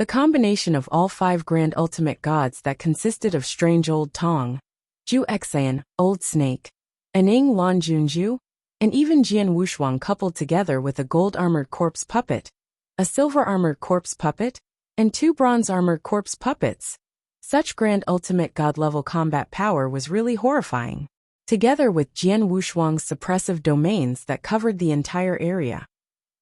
The combination of all 5 grand ultimate gods that consisted of Strange Old Tong, Ju Xian, Old Snake, Aning Lan Junju, and even Jian Wushuang coupled together with a gold-armored corpse puppet, a silver-armored corpse puppet, and 2 bronze-armored corpse puppets. Such grand ultimate god-level combat power was really horrifying. Together with Jian Wushuang's suppressive domains that covered the entire area.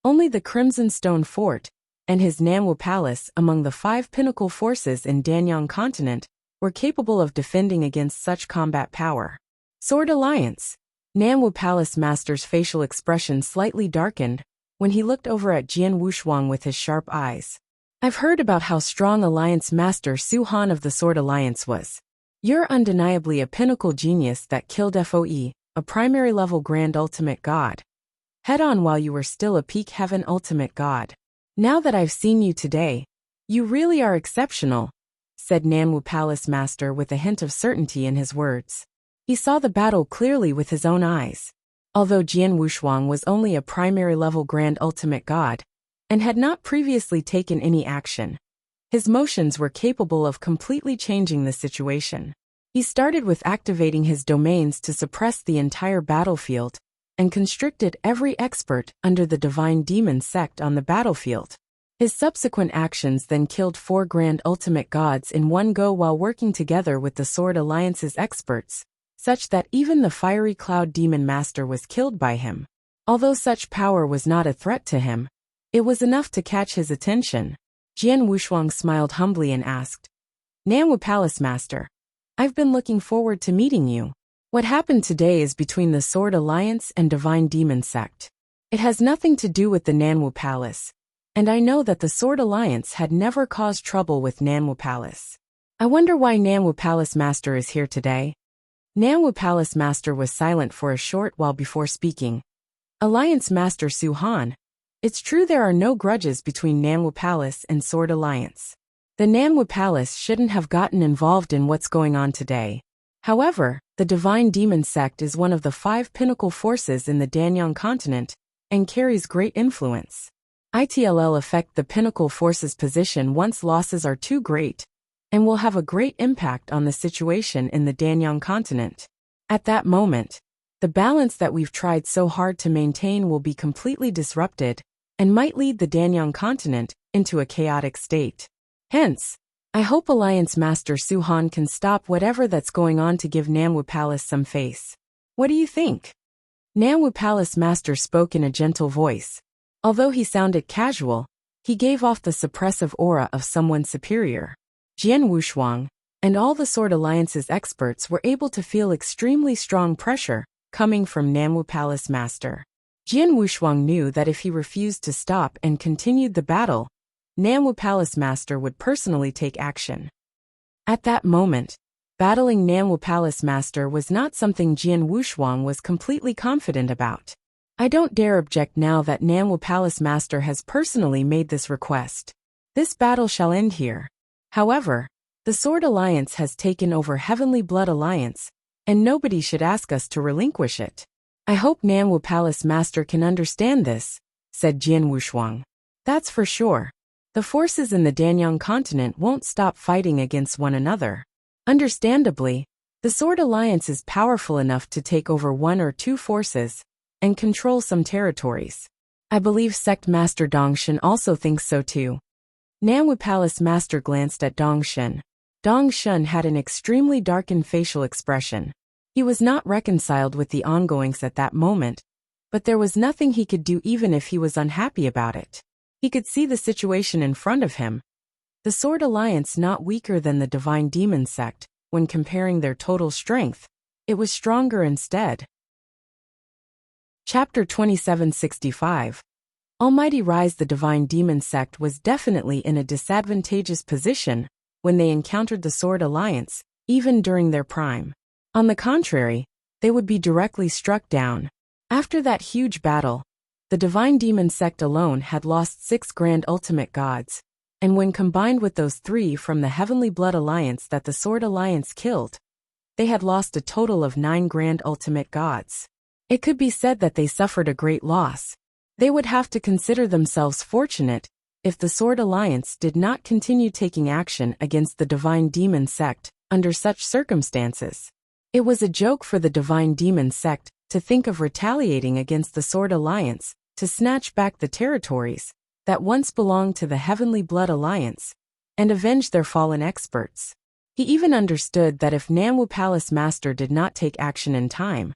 Only the Crimson Stone Fort and his Nanwu Palace among the 5 pinnacle forces in Danyang continent were capable of defending against such combat power. Sword Alliance. Nanwu Palace Master's facial expression slightly darkened when he looked over at Jian Wushuang with his sharp eyes. I've heard about how strong Alliance Master Su Han of the Sword Alliance was. You're undeniably a pinnacle genius that killed FOE, a primary level grand ultimate god. Head on while you were still a peak heaven ultimate god. Now that I've seen you today, you really are exceptional, said Nanwu Palace Master with a hint of certainty in his words. He saw the battle clearly with his own eyes. Although Jian Wushuang was only a primary level grand ultimate god, and had not previously taken any action, his motions were capable of completely changing the situation. He started with activating his domains to suppress the entire battlefield, and constricted every expert under the Divine Demon sect on the battlefield. His subsequent actions then killed 4 grand ultimate gods in one go while working together with the Sword Alliance's experts, such that even the Fiery Cloud Demon Master was killed by him. Although such power was not a threat to him, it was enough to catch his attention. Jian Wushuang smiled humbly and asked, Nanwu Palace Master, I've been looking forward to meeting you. What happened today is between the Sword Alliance and Divine Demon sect. It has nothing to do with the Nanwu Palace, and I know that the Sword Alliance had never caused trouble with Nanwu Palace. I wonder why Nanwu Palace Master is here today. Nanwu Palace Master was silent for a short while before speaking. Alliance Master Su Han, it's true there are no grudges between Nanwu Palace and Sword Alliance. The Nanwu Palace shouldn't have gotten involved in what's going on today. However, the Divine Demon sect is one of the 5 pinnacle forces in the Danyang continent, and carries great influence. It'll affect the pinnacle force's position once losses are too great, and will have a great impact on the situation in the Danyang continent. At that moment, the balance that we've tried so hard to maintain will be completely disrupted, and might lead the Danyang continent into a chaotic state. Hence, I hope Alliance Master Su Han can stop whatever that's going on to give Nanwu Palace some face. What do you think? Nanwu Palace Master spoke in a gentle voice. Although he sounded casual, he gave off the suppressive aura of someone superior. Jian Wushuang and all the Sword Alliance's experts were able to feel extremely strong pressure coming from Nanwu Palace Master. Jian Wushuang knew that if he refused to stop and continued the battle, Nanwu Palace Master would personally take action. At that moment, battling Nanwu Palace Master was not something Jian Wushuang was completely confident about. I don't dare object now that Nanwu Palace Master has personally made this request. This battle shall end here. However, the Sword Alliance has taken over Heavenly Blood Alliance, and nobody should ask us to relinquish it. I hope Nanwu Palace Master can understand this, said Jian Wushuang. That's for sure. The forces in the Danyang continent won't stop fighting against one another. Understandably, the Sword Alliance is powerful enough to take over 1 or 2 forces and control some territories. I believe Sect Master Dongshen also thinks so too. Nanwu Palace Master glanced at Dongshen. Dongshen had an extremely darkened facial expression. He was not reconciled with the ongoings at that moment, but there was nothing he could do even if he was unhappy about it. He could see the situation in front of him. The Sword Alliance not weaker than the Divine Demon sect, when comparing their total strength, it was stronger instead. Chapter 2765. Almighty Rise. The Divine Demon sect was definitely in a disadvantageous position when they encountered the Sword Alliance, even during their prime. On the contrary, they would be directly struck down. After that huge battle, the Divine Demon sect alone had lost 6 grand ultimate gods, and when combined with those 3 from the Heavenly Blood Alliance that the Sword Alliance killed, they had lost a total of 9 grand ultimate gods. It could be said that they suffered a great loss. They would have to consider themselves fortunate if the Sword Alliance did not continue taking action against the Divine Demon Sect under such circumstances. It was a joke for the Divine Demon Sect to think of retaliating against the Sword Alliance to snatch back the territories that once belonged to the Heavenly Blood Alliance and avenge their fallen experts. He even understood that if Namwu Palace Master did not take action in time,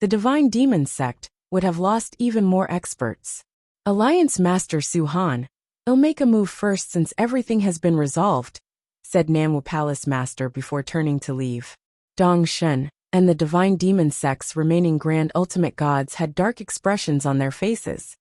the Divine Demon Sect would have lost even more experts. Alliance Master Su Han, "I'll make a move first since everything has been resolved," said Namwu Palace Master before turning to leave. Dong Shun and the Divine Demon Sect's remaining Grand Ultimate Gods had dark expressions on their faces.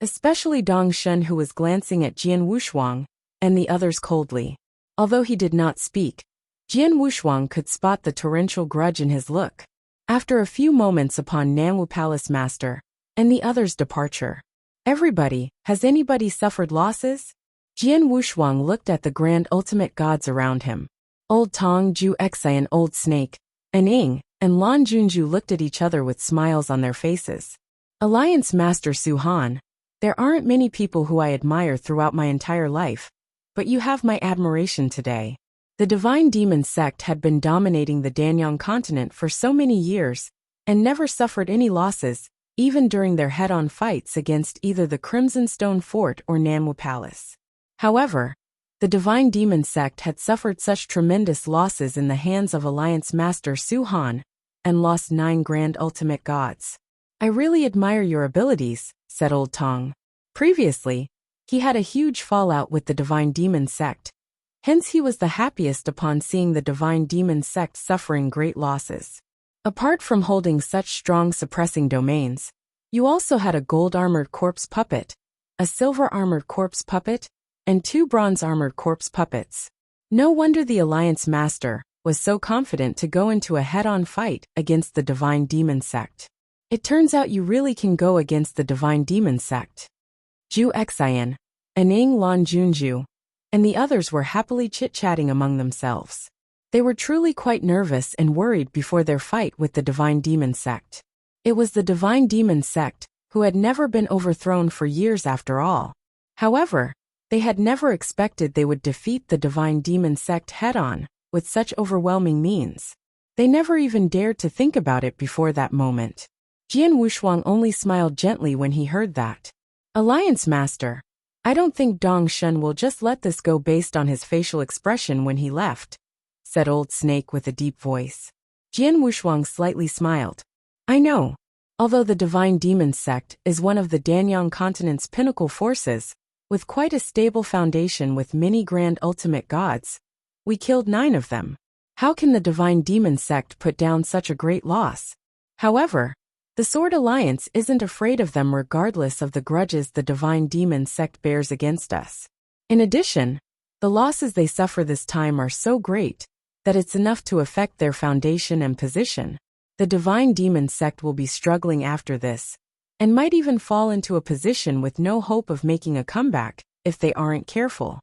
Especially Dong Shun, who was glancing at Jian Wushuang and the others coldly. Although he did not speak, Jian Wushuang could spot the torrential grudge in his look. After a few moments upon Namwu Palace Master and the others' departure, "Everybody, has anybody suffered losses?" Jian Wushuang looked at the Grand Ultimate Gods around him. Old Tong, Ju Exai and Old Snake, and Ing, and Lan Junju looked at each other with smiles on their faces. Alliance Master Su Han, "There aren't many people who I admire throughout my entire life, but you have my admiration today." The Divine Demon Sect had been dominating the Danyang continent for so many years, and never suffered any losses, even during their head-on fights against either the Crimson Stone Fort or Namwu Palace. However, the Divine Demon Sect had suffered such tremendous losses in the hands of Alliance Master Su Han, and lost 9 Grand Ultimate Gods. "I really admire your abilities," said Old Tong. Previously, he had a huge fallout with the Divine Demon Sect. Hence he was the happiest upon seeing the Divine Demon Sect suffering great losses. Apart from holding such strong suppressing domains, you also had a gold-armored corpse puppet, a silver-armored corpse puppet, and 2 bronze-armored corpse puppets. No wonder the Alliance Master was so confident to go into a head-on fight against the Divine Demon Sect. It turns out you really can go against the Divine Demon Sect. Ju Xian, Aning Lan Junju, and the others were happily chit-chatting among themselves. They were truly quite nervous and worried before their fight with the Divine Demon Sect. It was the Divine Demon Sect who had never been overthrown for years after all. However, they had never expected they would defeat the Divine Demon Sect head-on with such overwhelming means. They never even dared to think about it before that moment. Jian Wushuang only smiled gently when he heard that. "Alliance Master, I don't think Dong Shun will just let this go based on his facial expression when he left," said Old Snake with a deep voice. Jian Wushuang slightly smiled. "I know. Although the Divine Demon Sect is one of the Danyang continent's pinnacle forces, with quite a stable foundation with many Grand Ultimate Gods, we killed 9 of them. How can the Divine Demon Sect put down such a great loss? However, the Sword Alliance isn't afraid of them regardless of the grudges the Divine Demon Sect bears against us. In addition, the losses they suffer this time are so great that it's enough to affect their foundation and position. The Divine Demon Sect will be struggling after this, and might even fall into a position with no hope of making a comeback if they aren't careful.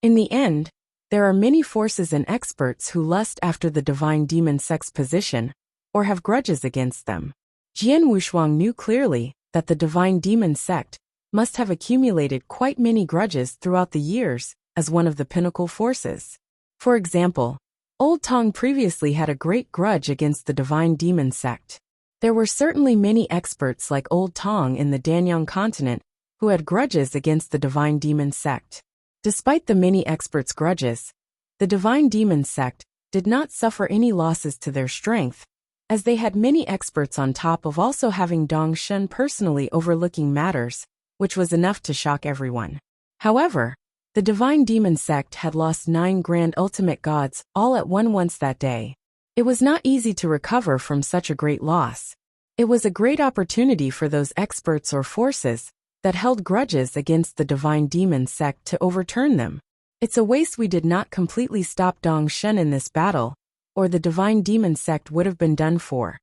In the end, there are many forces and experts who lust after the Divine Demon Sect's position, or have grudges against them. Jian Wushuang knew clearly that the Divine Demon Sect must have accumulated quite many grudges throughout the years as one of the pinnacle forces. For example, Old Tong previously had a great grudge against the Divine Demon Sect. There were certainly many experts like Old Tong in the Danyang continent who had grudges against the Divine Demon Sect. Despite the many experts' grudges, the Divine Demon Sect did not suffer any losses to their strength, as they had many experts on top of also having Dong Shun personally overlooking matters, which was enough to shock everyone. However, the Divine Demon Sect had lost 9 Grand Ultimate Gods all at once that day. It was not easy to recover from such a great loss. It was a great opportunity for those experts or forces that held grudges against the Divine Demon Sect to overturn them. It's a waste we did not completely stop Dong Shun in this battle, or the Divine Demon Sect would have been done for,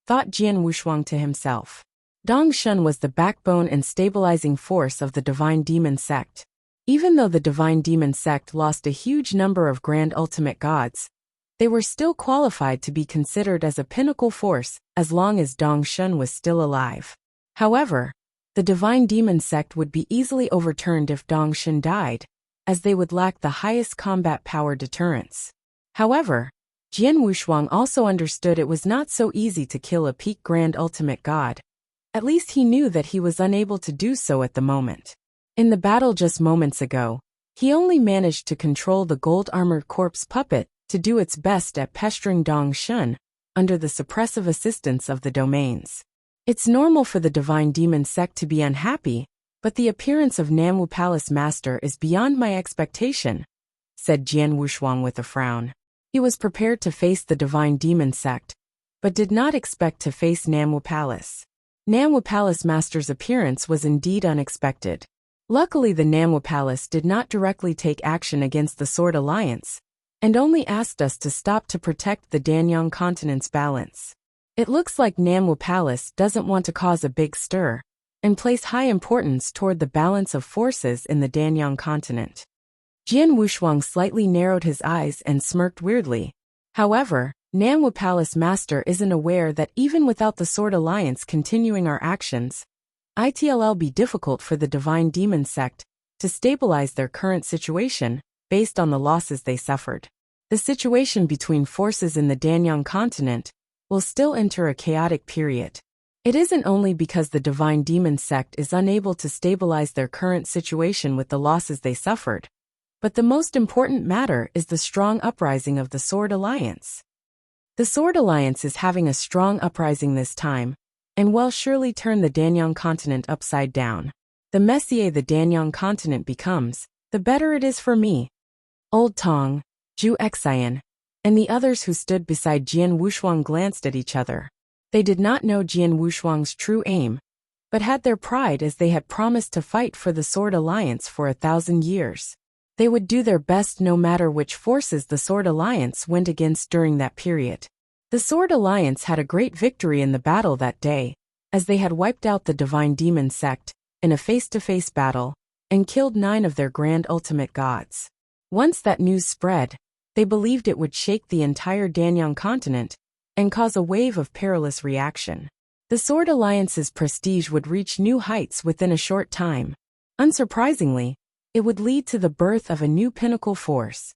thought Jian Wushuang to himself. Dong Shun was the backbone and stabilizing force of the Divine Demon Sect. Even though the Divine Demon Sect lost a huge number of Grand Ultimate Gods, they were still qualified to be considered as a pinnacle force as long as Dong Shun was still alive. However, the Divine Demon sect would be easily overturned if Dong Shen died, as they would lack the highest combat power deterrence. However, Jian Wushuang also understood it was not so easy to kill a peak Grand Ultimate God. At least he knew that he was unable to do so at the moment. In the battle just moments ago, he only managed to control the gold-armored corpse puppet to do its best at pestering Dong Shen under the suppressive assistance of the domains. It's normal for the Divine Demon sect to be unhappy, but the appearance of Namwu Palace Master is beyond my expectation, said Jian Wushuang with a frown. He was prepared to face the Divine Demon sect, but did not expect to face Namwu Palace. Namwu Palace Master's appearance was indeed unexpected. Luckily, the Namwu Palace did not directly take action against the Sword Alliance, and only asked us to stop to protect the Danyang continent's balance. It looks like Namwu Palace doesn't want to cause a big stir, and place high importance toward the balance of forces in the Danyang continent. Jian Wushuang slightly narrowed his eyes and smirked weirdly. However, Namwu Palace Master isn't aware that even without the Sword Alliance continuing our actions, it'll be difficult for the Divine Demon sect to stabilize their current situation based on the losses they suffered. The situation between forces in the Danyang continent will still enter a chaotic period. It isn't only because the Divine Demon sect is unable to stabilize their current situation with the losses they suffered, but the most important matter is the strong uprising of the Sword Alliance. The Sword Alliance is having a strong uprising this time, and will surely turn the Danyang continent upside down. The messier the Danyang continent becomes, the better it is for me. Old Tong, Zhu Xian, and the others who stood beside Jian Wushuang glanced at each other. They did not know Jian Wushuang's true aim, but had their pride as they had promised to fight for the Sword Alliance for 1,000 years. They would do their best no matter which forces the Sword Alliance went against during that period. The Sword Alliance had a great victory in the battle that day, as they had wiped out the Divine Demon sect in a face-to-face battle and killed 9 of their Grand Ultimate Gods. Once that news spread, they believed it would shake the entire Danyang continent and cause a wave of perilous reaction. The Sword Alliance's prestige would reach new heights within a short time. Unsurprisingly, it would lead to the birth of a new pinnacle force.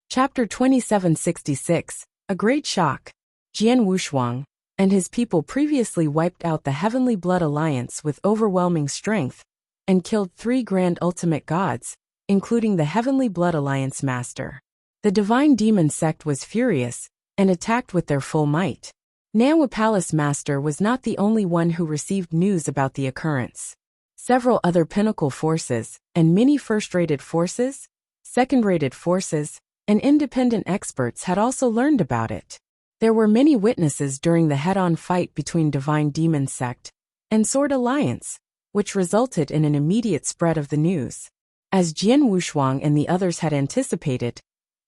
Chapter 2766, A Great Shock. Jian Wushuang and his people previously wiped out the Heavenly Blood Alliance with overwhelming strength and killed 3 Grand Ultimate Gods, including the Heavenly Blood Alliance Master. The Divine Demon sect was furious and attacked with their full might. Namwu Palace Master was not the only one who received news about the occurrence. Several other pinnacle forces, and many first-rated forces, second-rated forces, and independent experts had also learned about it. There were many witnesses during the head-on fight between Divine Demon sect and Sword Alliance, which resulted in an immediate spread of the news. As Jian Wushuang and the others had anticipated,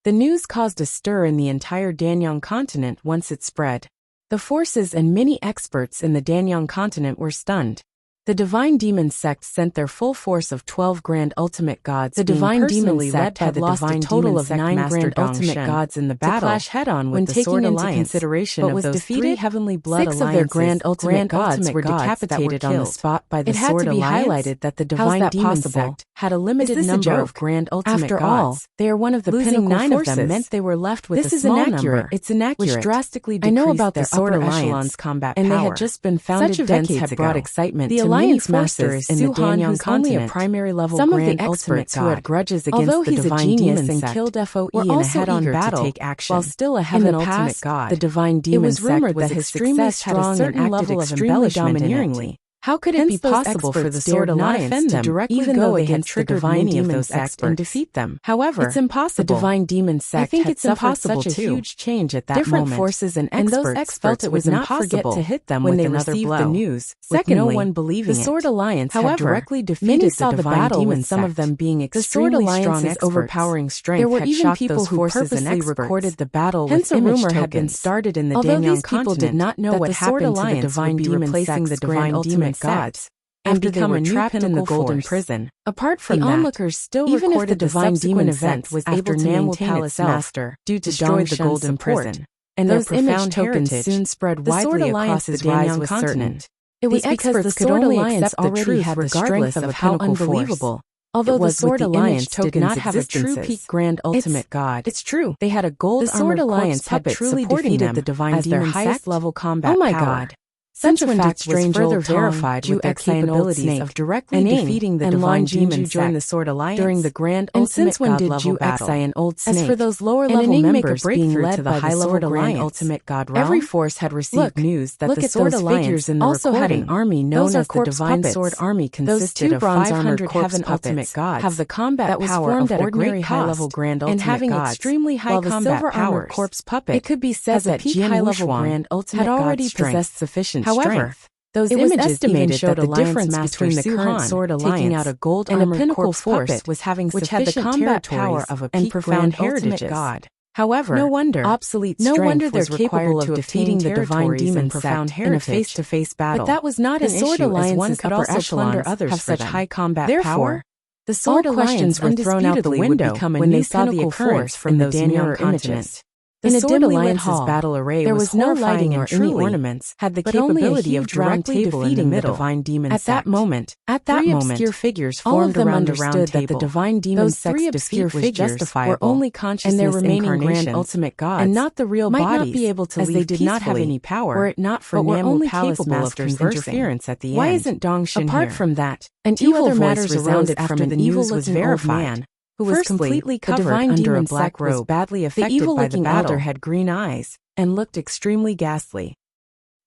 the news caused a stir in the entire Danyang continent once it spread. The forces and many experts in the Danyang continent were stunned. The Divine Demon sect sent their full force of 12 Grand Ultimate Gods. The Divine Demon sect had lost a total of 9 Grand Ultimate Gods in the battle, to clash head-on with the Sword Alliance, consideration of those 3 Heavenly Blood Alliances. 6 of their Grand Ultimate Gods were decapitated on the spot by the Sword Alliance. It had to be highlighted that the Divine Demon sect had a limited number of Grand Ultimate Gods. After all, they are one of the pinnacle forces. Losing 9 of them meant they were left with a small number. It's inaccurate, which drastically decreased their Sword Alliance combat power. And they had just been founded decades ago. Such events had brought excitement to many forces in the Danyang continent. A primary level some of the experts who had grudges against the Divine Demon sect and killed FOE in a head-on battle to take action. While still a Heaven Ultimate God, the Divine Demon sect was extremely strong and acted extremely domineeringly. How could it be possible for the Sword Alliance to directly go against the Divine Demon sect and defeat them? However, it's impossible. The Divine Demon sect had suffered such a huge change at that moment. Different forces and experts felt it was impossible to hit them when they received the news. Secondly, no one believing the Sword Alliance had directly defeated the Divine Demon, some of them being extremely strong experts. Overpowering strength. There were even people who purposely recorded the battle with image tokens. Hence, a rumor had been started in the Danyang continent did not know what happened to the Divine Demon replacing the Divine Ultimate Gods and become a trapped in the Golden Prison. Apart from the onlookers still even if the Divine Demon event was able to maintain itself due to destroy the Golden Prison, and those image tokens soon spread widely across the Danyang continent. It was The because the experts could Sword only Alliance accept the already truth had the regardless strength of of how pinnacle force. unbelievable. Although It the was Sword with the Alliance image did not tokens have a true existences. peak grand ultimate god. It's true. They had a gold The Sword armored Alliance corpse had puppet truly supporting defeated them the divine as their demon highest sect. level combat Oh my power. God. Such Since a when did fact was strange further old Tong, verified with their capabilities of directly defeating the and divine Long demon Junju join the sect Sword Alliance during the grand and ultimate since when god did level battle. Wuxia and Old Snake As for those lower and level Aning make a members being breakthrough led to the by the high-level Sword grand Alliance, ultimate god every realm? force had received news that Look the at Sword those Alliance figures in the also had an recording. army known Those are as the corpse Divine puppets. Sword Army Those consisted two of bronze armored 500 corpse heaven ultimate puppets gods have the combat that was power formed of at a ordinary great high level cost grand ultimate and having gods, extremely high while the combat silver armored powers. corpse puppet It could be said has a that peak Jian high level Wuxuang grand ultimate had already god strength. possessed sufficient However, strength. those It was images estimated even showed that the Alliance difference Master between the Su current Han Sword taking Alliance out a gold and a armored pinnacle corpse force puppet was having which had the sufficient combat territories power of a and peak profound grand ultimate heritages. god. However, No wonder obsolete no strength wonder they're was required capable to of obtain defeating the divine territories demon and profound sect in a heritage. face-to-face battle. But that was not The an Sword issue, as one Alliance's could upper also plunder echelons others have for such them. high combat Therefore, power. the Sword All Alliance questions were thrown out the undisputably would window become a when new they saw the pinnacle occurrence force from in the those Danyang mirror continent. images. In The a dimly lit Alliance's hall, battle array there was was no horrifying lighting and or any truly ornaments, had the but only a capability of huge round directly table in the defeating the middle. divine demon At that sect. moment, Three moment, obscure figures all of formed them around the round understood that the table. divine demon Those sect's three defeat obscure was figures justifiable, were only consciousness and their remaining grand incarnations, ultimate gods and not the real might bodies, not be able to as leave they did not have peacefully, any power, were it not for but were Namwu only Palace capable of Master's conversing. interference at the Why end. isn't Dongshin Apart here? from that, An two evil other voice matters resounded arose after from the an evil-looking old verified, man, who was Firstly, completely the covered divine under a demon black sect was robe. badly The affected by the evil-looking battle elder had green eyes and looked extremely ghastly.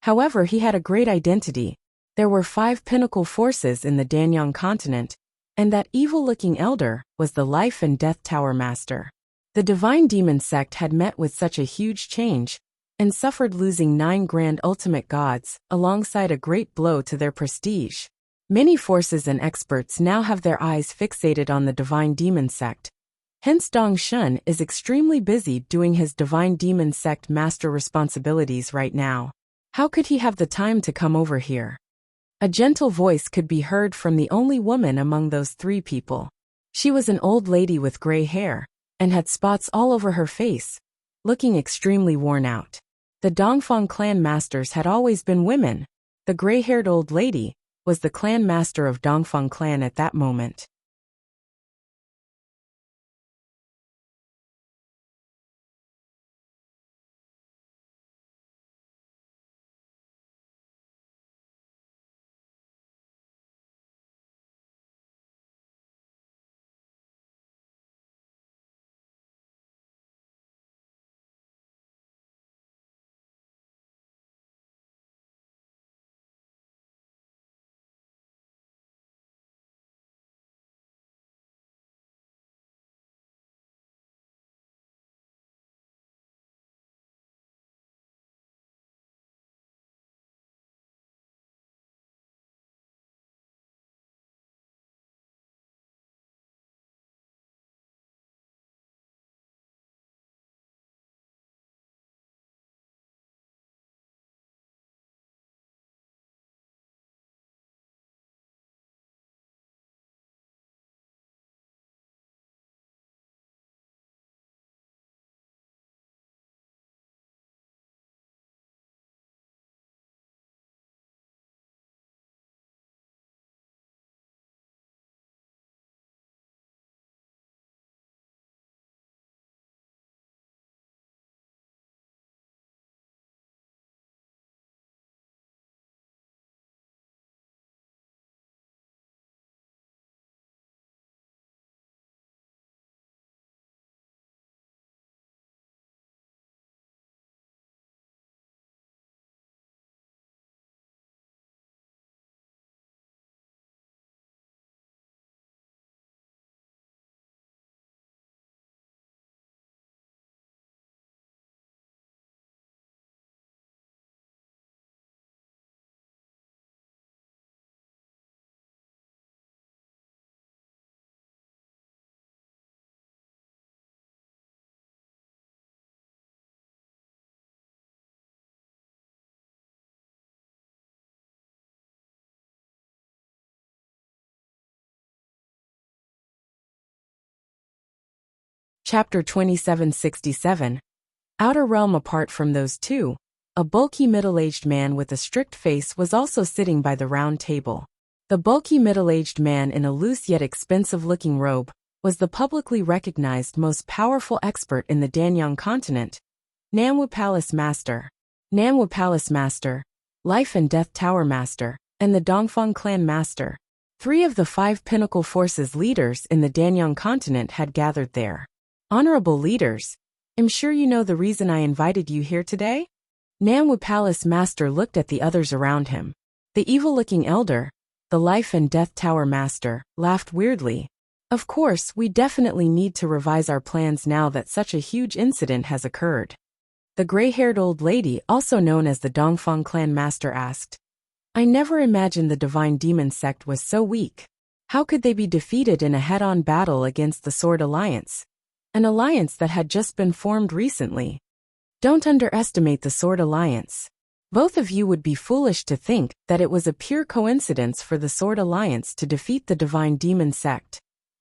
However, he had a great identity. There were 5 pinnacle forces in the Danyang continent, and that evil-looking elder was the Life and Death Tower Master. The divine demon sect had met with such a huge change and suffered losing 9 grand ultimate gods alongside a great blow to their prestige. Many forces and experts now have their eyes fixated on the divine demon sect. Hence Dong Shun is extremely busy doing his divine demon sect master responsibilities right now. How could he have the time to come over here? A gentle voice could be heard from the only woman among those 3 people. She was an old lady with gray hair and had spots all over her face, looking extremely worn out. The Dongfang clan masters had always been women. The gray-haired old lady was the clan master of Dongfang clan at that moment. Chapter 2767. Outer Realm. Apart from those 2, a bulky middle-aged man with a strict face was also sitting by the round table. The bulky middle-aged man in a loose yet expensive-looking robe was the publicly recognized most powerful expert in the Danyang continent, Namwu Palace Master. Namwu Palace Master, Life and Death Tower Master, and the Dongfang Clan Master. 3 of the 5 pinnacle forces leaders in the Danyang continent had gathered there. Honorable leaders, I'm sure you know the reason I invited you here today? Namwu Palace Master looked at the others around him. The evil-looking elder, the Life and Death Tower Master, laughed weirdly. Of course, we definitely need to revise our plans now that such a huge incident has occurred. The gray-haired old lady, also known as the Dongfang Clan Master, asked, I never imagined the Divine Demon sect was so weak. How could they be defeated in a head-on battle against the Sword Alliance? An alliance that had just been formed recently. Don't underestimate the Sword Alliance. Both of you would be foolish to think that it was a pure coincidence for the Sword Alliance to defeat the Divine Demon sect,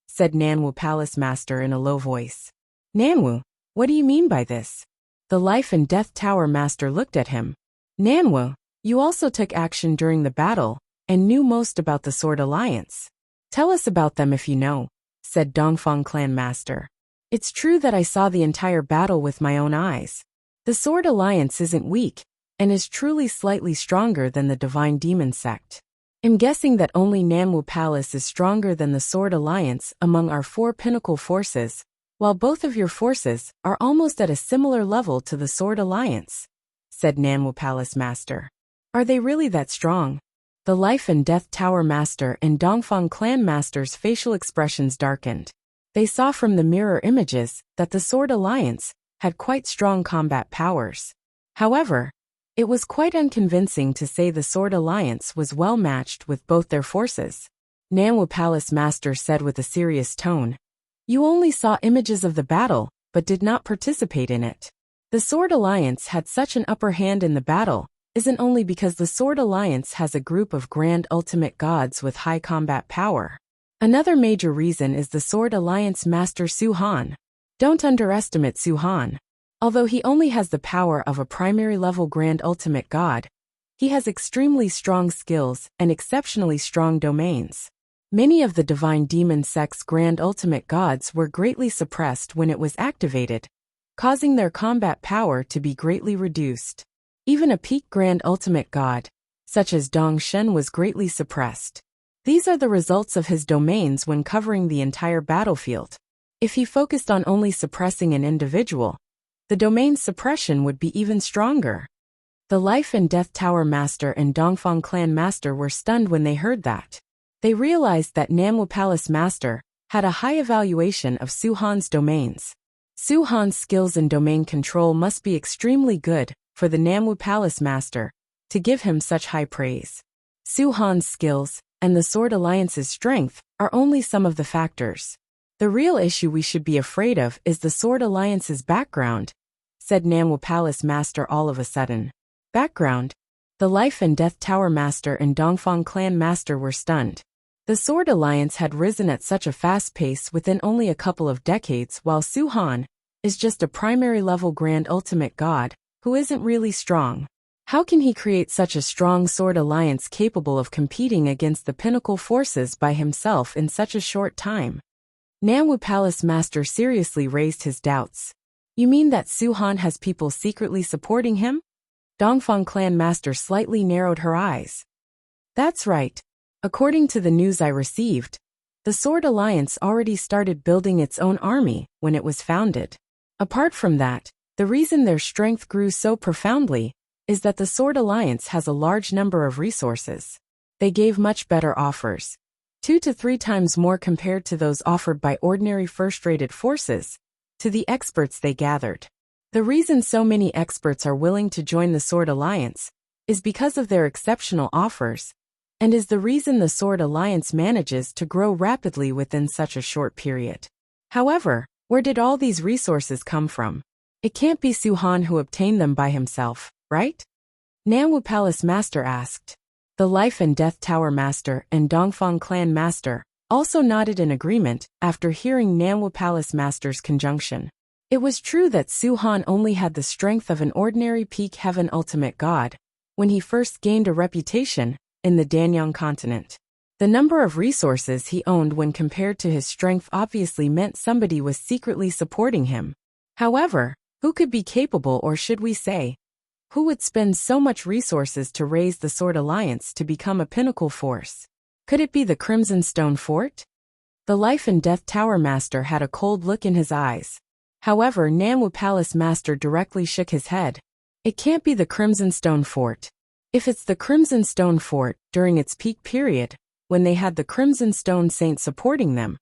said Namwu Palace Master in a low voice. Namwu, what do you mean by this? The Life and Death Tower Master looked at him. Namwu, you also took action during the battle and knew most about the Sword Alliance. Tell us about them if you know, said Dongfang Clan Master. It's true that I saw the entire battle with my own eyes. The Sword Alliance isn't weak and is truly slightly stronger than the Divine Demon sect. I'm guessing that only Namwu Palace is stronger than the Sword Alliance among our 4 pinnacle forces, while both of your forces are almost at a similar level to the Sword Alliance, said Namwu Palace Master. Are they really that strong? The Life and Death Tower Master and Dongfang Clan Master's facial expressions darkened. They saw from the mirror images that the Sword Alliance had quite strong combat powers. However, it was quite unconvincing to say the Sword Alliance was well matched with both their forces. Namwu Palace Master said with a serious tone, You only saw images of the battle, but did not participate in it. The Sword Alliance had such an upper hand in the battle, isn't only because the Sword Alliance has a group of grand ultimate gods with high combat power. Another major reason is the Sword Alliance Master Su Han. Don't underestimate Su Han. Although he only has the power of a primary level grand ultimate god, he has extremely strong skills and exceptionally strong domains. Many of the Divine Demon sect's grand ultimate gods were greatly suppressed when it was activated, causing their combat power to be greatly reduced. Even a peak grand ultimate god, such as Dong Shen, was greatly suppressed. These are the results of his domains when covering the entire battlefield. If he focused on only suppressing an individual, the domain suppression would be even stronger. The Life and Death Tower Master and Dongfang Clan Master were stunned when they heard that. They realized that Namwu Palace Master had a high evaluation of Su Han's domains. Su Han's skills in domain control must be extremely good for the Namwu Palace Master to give him such high praise. Su Han's skills and the Sword Alliance's strength are only some of the factors. The real issue we should be afraid of is the Sword Alliance's background, said Namwu Palace Master all of a sudden. Background? The Life and Death Tower Master and Dongfang Clan Master were stunned. The Sword Alliance had risen at such a fast pace within only a couple of decades, while Su Han is just a primary level grand ultimate god who isn't really strong. How can he create such a strong Sword Alliance capable of competing against the pinnacle forces by himself in such a short time? Namwu Palace Master seriously raised his doubts. You mean that Su Han has people secretly supporting him? Dongfang Clan Master slightly narrowed her eyes. That's right. According to the news I received, the Sword Alliance already started building its own army when it was founded. Apart from that, the reason their strength grew so profoundly is that the Sword Alliance has a large number of resources. They gave much better offers, 2 to 3 times more compared to those offered by ordinary first-rated forces, to the experts they gathered. The reason so many experts are willing to join the Sword Alliance is because of their exceptional offers, and is the reason the Sword Alliance manages to grow rapidly within such a short period. However, where did all these resources come from? It can't be Su Han who obtained them by himself, right? Namwu Palace Master asked. The Life and Death Tower Master and Dongfang Clan Master also nodded in agreement after hearing Namwu Palace Master's conjunction. It was true that Su-Han only had the strength of an ordinary peak heaven ultimate god when he first gained a reputation in the Danyang continent. The number of resources he owned when compared to his strength obviously meant somebody was secretly supporting him. However, who could be capable, or should we say, who would spend so much resources to raise the Sword Alliance to become a pinnacle force? Could it be the Crimson Stone Fort? The Life and Death Tower Master had a cold look in his eyes. However, Nanwu Palace Master directly shook his head. It can't be the Crimson Stone Fort. If it's the Crimson Stone Fort, during its peak period, when they had the Crimson Stone Saint supporting them,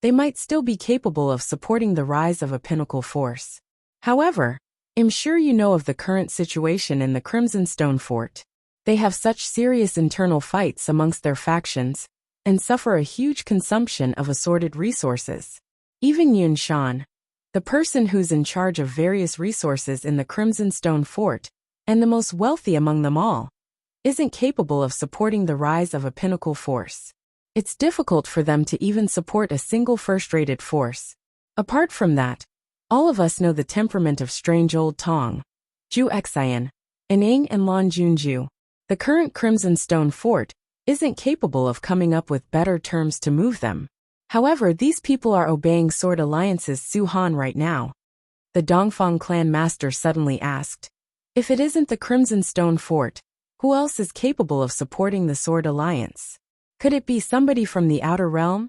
they might still be capable of supporting the rise of a pinnacle force. However, I'm sure you know of the current situation in the Crimson Stone Fort. They have such serious internal fights amongst their factions, and suffer a huge consumption of assorted resources. Even Yun Shan, the person who's in charge of various resources in the Crimson Stone Fort, and the most wealthy among them all, isn't capable of supporting the rise of a pinnacle force. It's difficult for them to even support a single first-rated force. Apart from that, all of us know the temperament of strange old Tong, Ju Xian, Ning and Lan Junju. The current Crimson Stone Fort isn't capable of coming up with better terms to move them. However, these people are obeying Sword Alliance's Su-Han right now. The Dongfang clan master suddenly asked. If it isn't the Crimson Stone Fort, who else is capable of supporting the Sword Alliance? Could it be somebody from the Outer Realm?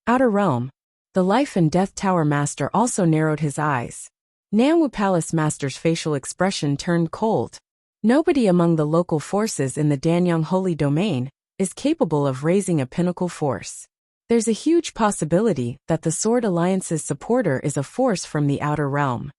Outer Realm. The Life and Death Tower Master also narrowed his eyes. Nanwu Palace Master's facial expression turned cold. Nobody among the local forces in the Danyang Holy Domain is capable of raising a pinnacle force. There's a huge possibility that the Sword Alliance's supporter is a force from the Outer Realm.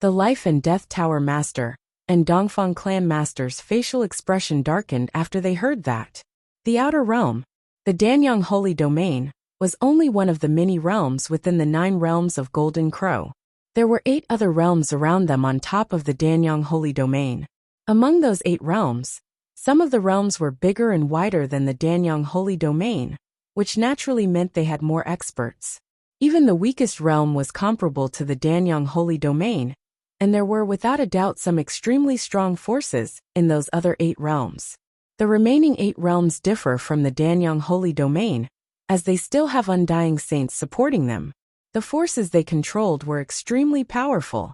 The Life and Death Tower Master and Dongfang Clan Master's facial expression darkened after they heard that. The Outer Realm, the Danyang Holy Domain, was only one of the many realms within the 9 realms of Golden Crow. There were 8 other realms around them on top of the Danyang Holy Domain. Among those 8 realms, some of the realms were bigger and wider than the Danyang Holy Domain, which naturally meant they had more experts. Even the weakest realm was comparable to the Danyang Holy Domain, and there were without a doubt some extremely strong forces in those other 8 realms. The remaining 8 realms differ from the Danyang Holy Domain, as they still have undying saints supporting them. The forces they controlled were extremely powerful.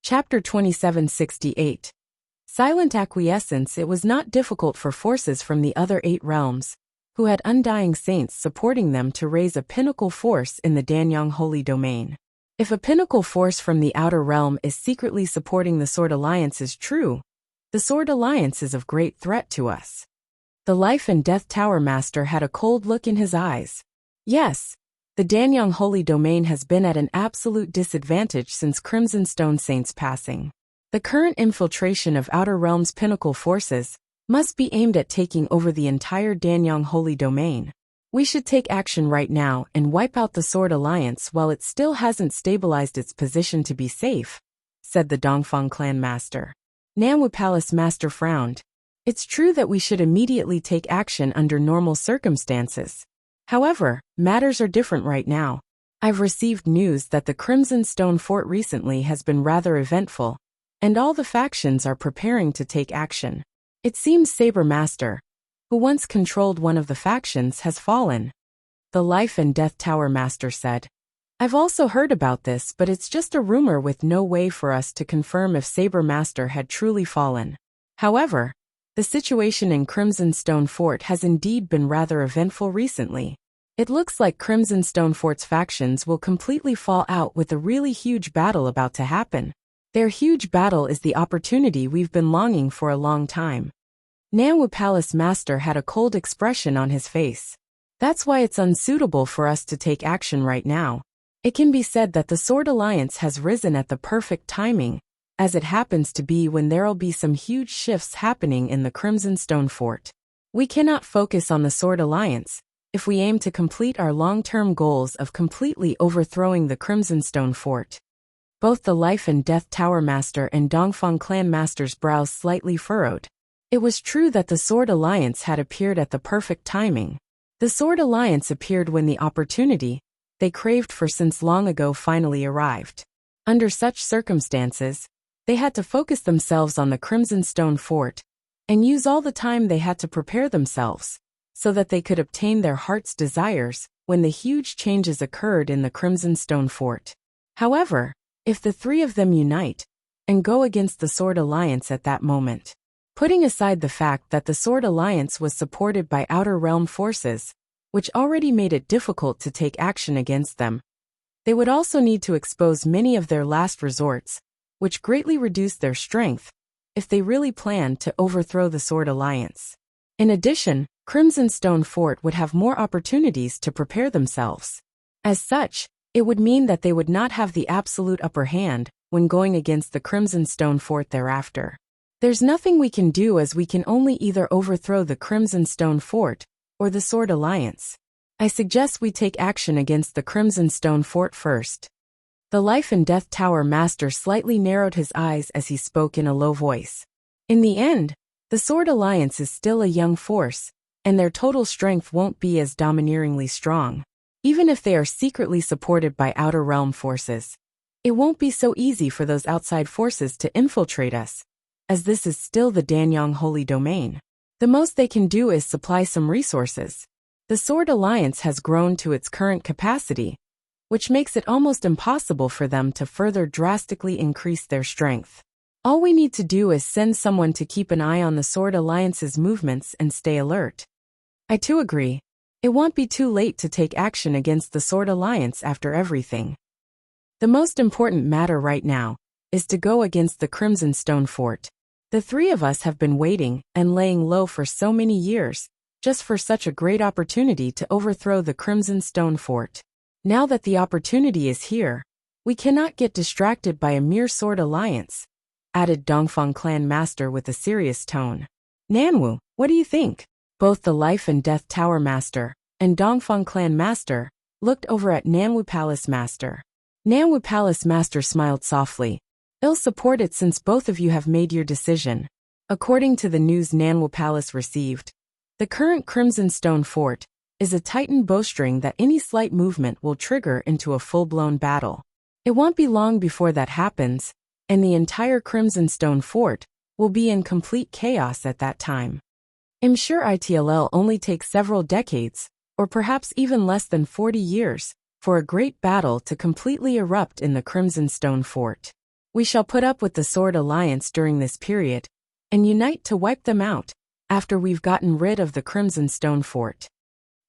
Chapter 2768. silent acquiescence. It was not difficult for forces from the other 8 realms, who had undying saints supporting them, to raise a pinnacle force in the Danyang Holy Domain. If a pinnacle force from the outer realm is secretly supporting the Sword Alliance is true, the Sword Alliance is of great threat to us. The Life and Death Tower Master had a cold look in his eyes. Yes, the Danyang Holy Domain has been at an absolute disadvantage since Crimson Stone Saint's passing. The current infiltration of Outer Realm's pinnacle forces must be aimed at taking over the entire Danyang Holy Domain. We should take action right now and wipe out the Sword Alliance while it still hasn't stabilized its position to be safe, said the Dongfang clan master. Nanwu Palace Master frowned. It's true that we should immediately take action under normal circumstances. However, matters are different right now. I've received news that the Crimson Stone Fort recently has been rather eventful, and all the factions are preparing to take action. It seems Saber Master, who once controlled one of the factions, has fallen. The Life and Death Tower Master said. I've also heard about this, but it's just a rumor with no way for us to confirm if Saber Master had truly fallen. However, the situation in Crimson Stone Fort has indeed been rather eventful recently. It looks like Crimson Stone Fort's factions will completely fall out with a really huge battle about to happen. Their huge battle is the opportunity we've been longing for a long time. Nanwu Palace Master had a cold expression on his face. That's why it's unsuitable for us to take action right now. It can be said that the Sword Alliance has risen at the perfect timing, as it happens to be when there'll be some huge shifts happening in the Crimson Stone Fort. We cannot focus on the Sword Alliance if we aim to complete our long-term goals of completely overthrowing the Crimson Stone Fort. Both the Life and Death Tower Master and Dongfang Clan Master's brows slightly furrowed. It was true that the Sword Alliance had appeared at the perfect timing. The Sword Alliance appeared when the opportunity they craved for since long ago finally arrived. Under such circumstances, they had to focus themselves on the Crimson Stone Fort and use all the time they had to prepare themselves so that they could obtain their heart's desires when the huge changes occurred in the Crimson Stone Fort. However, if the 3 of them unite and go against the Sword Alliance at that moment, putting aside the fact that the Sword Alliance was supported by Outer Realm forces, which already made it difficult to take action against them, they would also need to expose many of their last resorts, which greatly reduced their strength, if they really planned to overthrow the Sword Alliance. In addition, Crimson Stone Fort would have more opportunities to prepare themselves. As such, it would mean that they would not have the absolute upper hand when going against the Crimson Stone Fort thereafter. There's nothing we can do, as we can only either overthrow the Crimson Stone Fort or the Sword Alliance. I suggest we take action against the Crimson Stone Fort first. The Life and Death Tower Master slightly narrowed his eyes as he spoke in a low voice. In the end, the Sword Alliance is still a young force, and their total strength won't be as domineeringly strong. Even if they are secretly supported by Outer Realm forces, it won't be so easy for those outside forces to infiltrate us, as this is still the Danyang Holy Domain. The most they can do is supply some resources. The Sword Alliance has grown to its current capacity, which makes it almost impossible for them to further drastically increase their strength. All we need to do is send someone to keep an eye on the Sword Alliance's movements and stay alert. I too agree. It won't be too late to take action against the Sword Alliance after everything. The most important matter right now is to go against the Crimson Stone Fort. The 3 of us have been waiting and laying low for so many years, just for such a great opportunity to overthrow the Crimson Stone Fort. Now that the opportunity is here, we cannot get distracted by a mere Sword Alliance, added Dongfang Clan Master with a serious tone. Nanwu, what do you think? Both the Life and Death Tower Master and Dongfang Clan Master looked over at Nanwu Palace Master. Nanwu Palace Master smiled softly. I'll support it since both of you have made your decision. According to the news Nanwu Palace received, the current Crimson Stone Fort is a titan bowstring that any slight movement will trigger into a full-blown battle. It won't be long before that happens, and the entire Crimson Stone Fort will be in complete chaos at that time. I'm sure it'll only take several decades, or perhaps even less than 40 years, for a great battle to completely erupt in the Crimson Stone Fort. We shall put up with the Sword Alliance during this period, and unite to wipe them out, after we've gotten rid of the Crimson Stone Fort.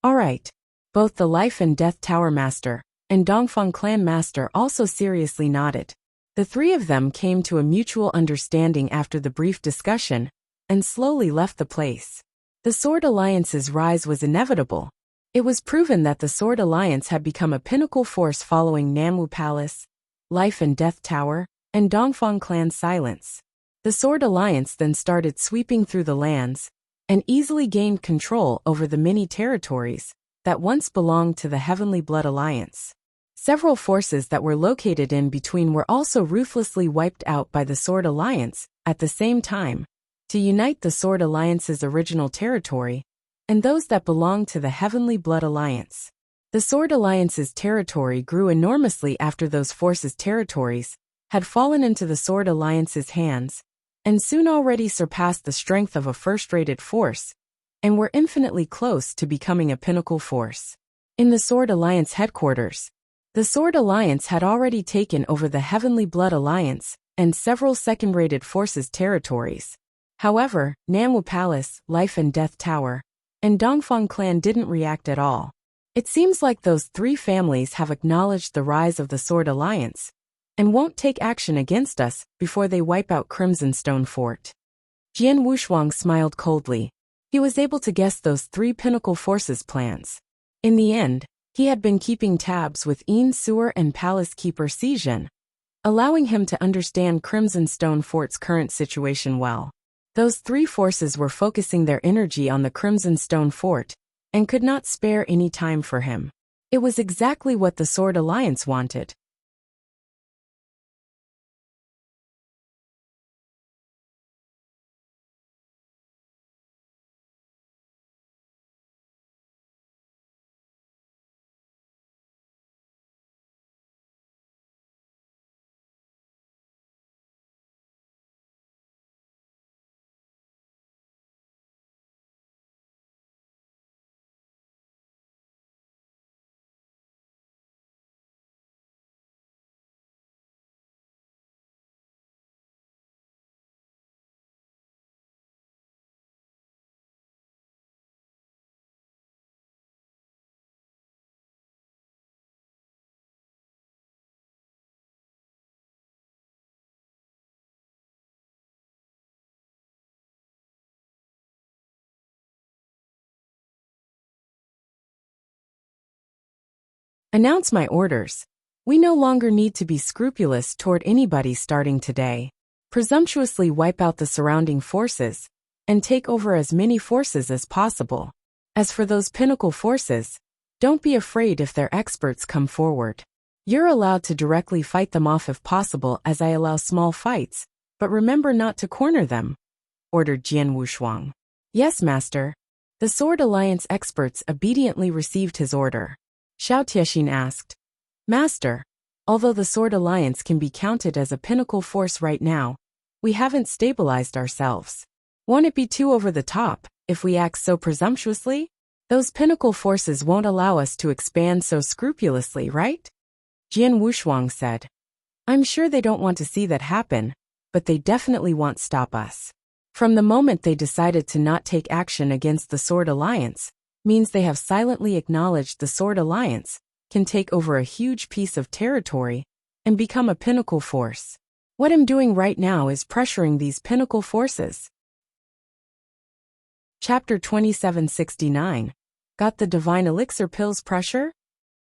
Alright. Both the Life and Death Tower Master and Dongfang Clan Master also seriously nodded. The three of them came to a mutual understanding after the brief discussion, and slowly left the place. The Sword Alliance's rise was inevitable. It was proven that the Sword Alliance had become a pinnacle force following Namwu Palace, Life and Death Tower, and Dongfang Clan's silence. The Sword Alliance then started sweeping through the lands, and easily gained control over the many territories that once belonged to the Heavenly Blood Alliance. Several forces that were located in between were also ruthlessly wiped out by the Sword Alliance at the same time, to unite the Sword Alliance's original territory and those that belonged to the Heavenly Blood Alliance. The Sword Alliance's territory grew enormously after those forces' territories had fallen into the Sword Alliance's hands, and soon already surpassed the strength of a first-rated force, and were infinitely close to becoming a pinnacle force. In the Sword Alliance headquarters, the Sword Alliance had already taken over the Heavenly Blood Alliance and several second-rated forces' territories. However, Namwu Palace, Life and Death Tower, and Dongfang Clan didn't react at all. It seems like those three families have acknowledged the rise of the Sword Alliance, and won't take action against us before they wipe out Crimson Stone Fort. Jian Wushuang smiled coldly. He was able to guess those three pinnacle forces' plans. In the end, he had been keeping tabs with Yin Suer and Palace Keeper Xizhen, allowing him to understand Crimson Stone Fort's current situation well. Those three forces were focusing their energy on the Crimson Stone Fort, and could not spare any time for him. It was exactly what the Sword Alliance wanted. Announce my orders. We no longer need to be scrupulous toward anybody starting today. Presumptuously wipe out the surrounding forces, and take over as many forces as possible. As for those pinnacle forces, don't be afraid if their experts come forward. You're allowed to directly fight them off if possible, as I allow small fights, but remember not to corner them, ordered Jian Wushuang. Yes, master. The Sword Alliance experts obediently received his order. Xiao Tiexin asked, Master, although the Sword Alliance can be counted as a pinnacle force right now, we haven't stabilized ourselves. Won't it be too over the top if we act so presumptuously? Those pinnacle forces won't allow us to expand so scrupulously, right? Jian Wushuang said. I'm sure they don't want to see that happen, but they definitely won't stop us. From the moment they decided to not take action against the Sword Alliance, means they have silently acknowledged the Sword Alliance can take over a huge piece of territory and become a pinnacle force. What I'm doing right now is pressuring these pinnacle forces. Chapter 2769. Got the Divine Elixir Pills pressure?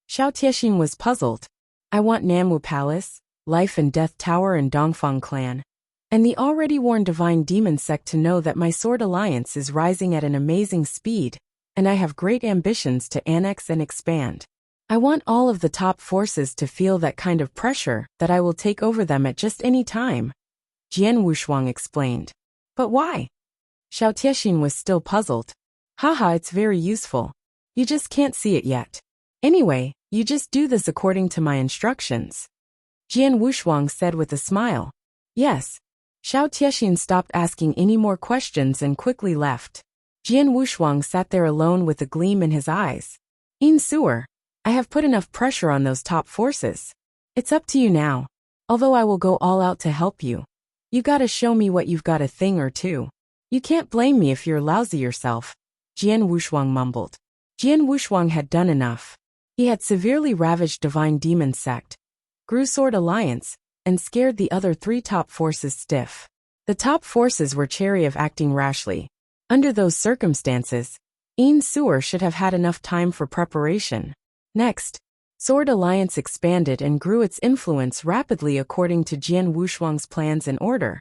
Xiao Tiexin was puzzled. I want Namwu Palace, Life and Death Tower and Dongfang Clan, and the already worn Divine Demon Sect to know that my Sword Alliance is rising at an amazing speed, and I have great ambitions to annex and expand. I want all of the top forces to feel that kind of pressure that I will take over them at just any time, Jian Wushuang explained. But why? Xiao Tiexin was still puzzled. Haha, it's very useful. You just can't see it yet. Anyway, you just do this according to my instructions, Jian Wushuang said with a smile. Yes. Xiao Tiexin stopped asking any more questions and quickly left. Jian Wushuang sat there alone with a gleam in his eyes. Yin Suer, I have put enough pressure on those top forces. It's up to you now. Although I will go all out to help you, You gotta show me what you've got, a thing or two. You can't blame me if you're lousy yourself, Jian Wushuang mumbled. Jian Wushuang had done enough. He had severely ravaged Divine Demon Sect, grew Sword Alliance, and scared the other three top forces stiff. The top forces were chary of acting rashly. Under those circumstances, Yin Suer should have had enough time for preparation. Next, Sword Alliance expanded and grew its influence rapidly according to Jian Wushuang's plans and order.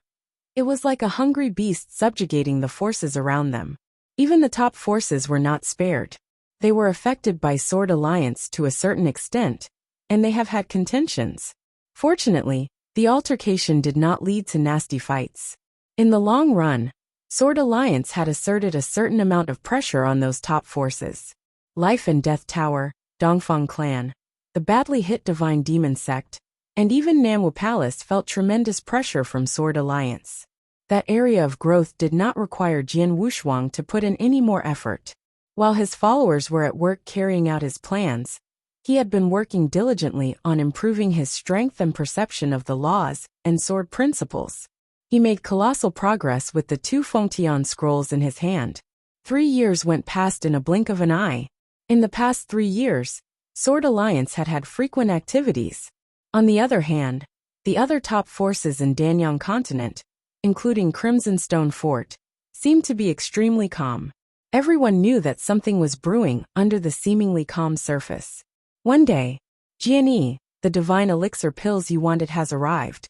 It was like a hungry beast subjugating the forces around them. Even the top forces were not spared. They were affected by Sword Alliance to a certain extent, and they have had contentions. Fortunately, the altercation did not lead to nasty fights. In the long run, Sword Alliance had asserted a certain amount of pressure on those top forces. Life and Death Tower, Dongfang Clan, the badly hit Divine Demon Sect, and even Nanwu Palace felt tremendous pressure from Sword Alliance. That area of growth did not require Jian Wushuang to put in any more effort. While his followers were at work carrying out his plans, he had been working diligently on improving his strength and perception of the laws and sword principles. He made colossal progress with the 2 Fengtian scrolls in his hand. 3 years went past in a blink of an eye. In the past 3 years, Sword Alliance had had frequent activities. On the other hand, the other top forces in Danyang continent, including Crimson Stone Fort, seemed to be extremely calm. Everyone knew that something was brewing under the seemingly calm surface. One day, Jianyi, the divine elixir pills you wanted has arrived.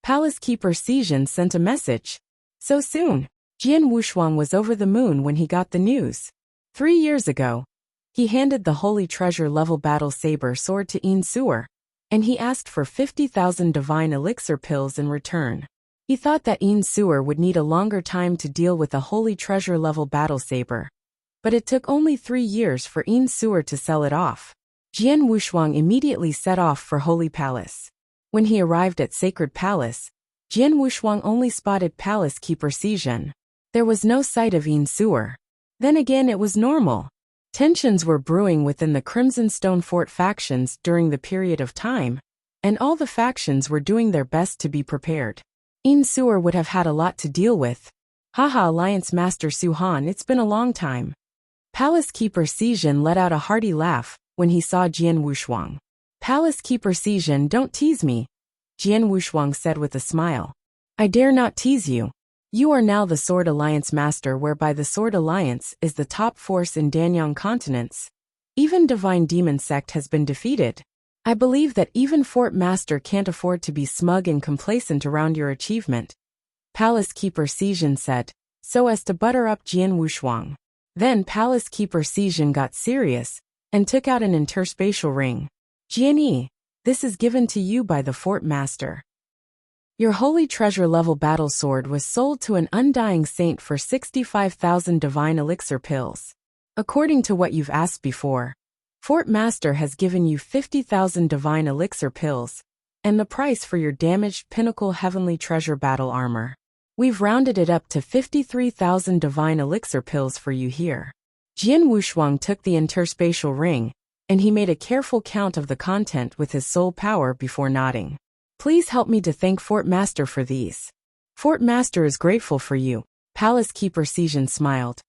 Palace Keeper Sijin sent a message. So soon, Jian Wushuang was over the moon when he got the news. 3 years ago, he handed the Holy Treasure level battle saber sword to Yin Suer, and he asked for 50,000 divine elixir pills in return. He thought that Yin Suer would need a longer time to deal with the Holy Treasure level battle saber. But it took only 3 years for Yin Suer to sell it off. Jian Wushuang immediately set off for Holy Palace. When he arrived at Sacred Palace, Jian Wushuang only spotted Palace Keeper Sijin. There was no sight of Yin Suer. Then again, it was normal. Tensions were brewing within the Crimson Stone Fort factions during the period of time, and all the factions were doing their best to be prepared. Yin Suer would have had a lot to deal with. Haha, Alliance Master Su Han, it's been a long time. Palace Keeper Sijin let out a hearty laugh when he saw Jian Wushuang. Palace Keeper Sijin, don't tease me, Jian Wushuang said with a smile. I dare not tease you. You are now the Sword Alliance Master, whereby the Sword Alliance is the top force in Danyang continents. Even Divine Demon Sect has been defeated. I believe that even Fort Master can't afford to be smug and complacent around your achievement, Palace Keeper Sijin said, so as to butter up Jian Wushuang. Then Palace Keeper Sijin got serious and took out an interspatial ring. Jianyi, this is given to you by the Fort Master. Your Holy Treasure level battle sword was sold to an undying saint for 65,000 divine elixir pills. According to what you've asked before, Fort Master has given you 50,000 divine elixir pills, and the price for your damaged Pinnacle Heavenly Treasure battle armor. We've rounded it up to 53,000 divine elixir pills for you here. Jian Wushuang took the interspatial ring, and he made a careful count of the content with his soul power before nodding. Please help me to thank Fort Master for these. Fort Master is grateful for you, Palace Keeper Sijin smiled.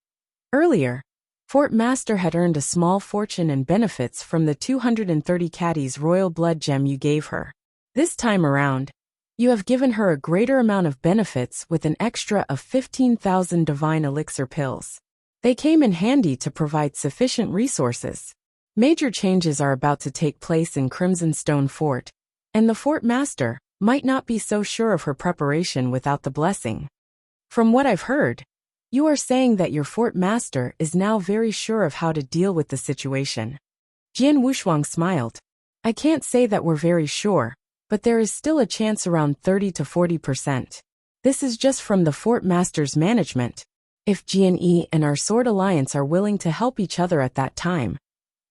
Earlier, Fort Master had earned a small fortune and benefits from the 230 caddies royal blood gem you gave her. This time around, you have given her a greater amount of benefits with an extra of 15,000 divine elixir pills. They came in handy to provide sufficient resources. Major changes are about to take place in Crimson Stone Fort, and the Fort Master might not be so sure of her preparation without the blessing. From what I've heard, you are saying that your Fort Master is now very sure of how to deal with the situation. Jian Wushuang smiled. I can't say that we're very sure, but there is still a chance around 30 to 40%. This is just from the Fort Master's management. If Jianyi and our Sword Alliance are willing to help each other at that time,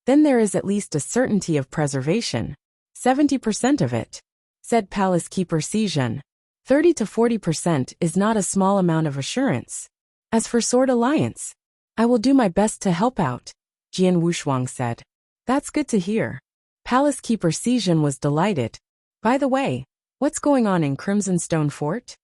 then there is at least a certainty of preservation. 70% of it, said Palace Keeper Sijin. 30 to 40% is not a small amount of assurance. As for Sword Alliance, I will do my best to help out, Jian Wushuang said. That's good to hear. Palace Keeper Sijin was delighted. By the way, what's going on in Crimson Stone Fort?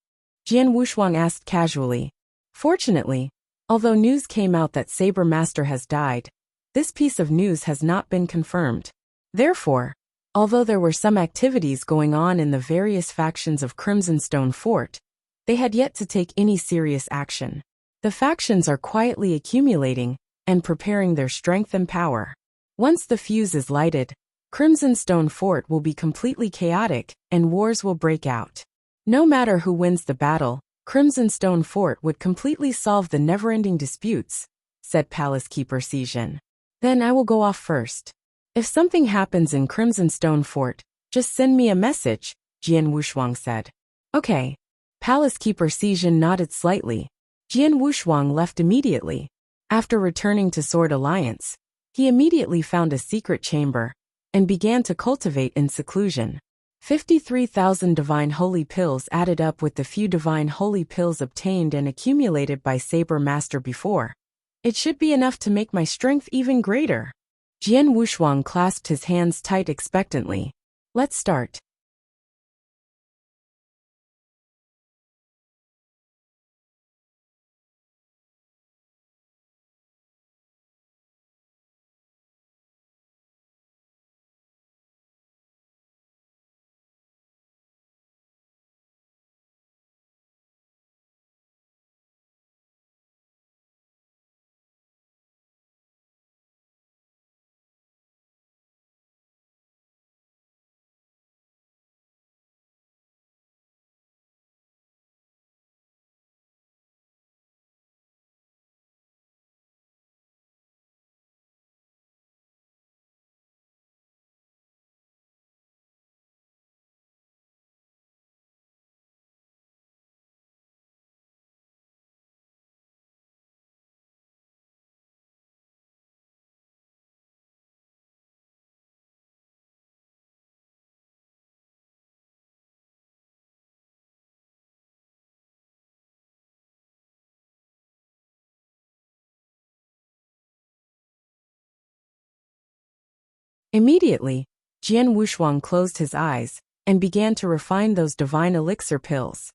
Jian Wushuang asked casually. Fortunately, although news came out that Saber Master has died, this piece of news has not been confirmed. Therefore, although there were some activities going on in the various factions of Crimson Stone Fort, they had yet to take any serious action. The factions are quietly accumulating and preparing their strength and power. Once the fuse is lighted, Crimson Stone Fort will be completely chaotic and wars will break out. No matter who wins the battle, Crimson Stone Fort would completely solve the never-ending disputes, said Palace Keeper Sijin. Then I will go off first. If something happens in Crimson Stone Fort, just send me a message, Jian Wushuang said. Okay. Palace Keeper Sijin nodded slightly. Jian Wushuang left immediately. After returning to Sword Alliance, he immediately found a secret chamber and began to cultivate in seclusion. 53,000 divine holy pills added up with the few divine holy pills obtained and accumulated by Saber Master before. It should be enough to make my strength even greater. Jian Wushuang clasped his hands tight expectantly. Let's start. Immediately, Jian Wushuang closed his eyes and began to refine those divine elixir pills.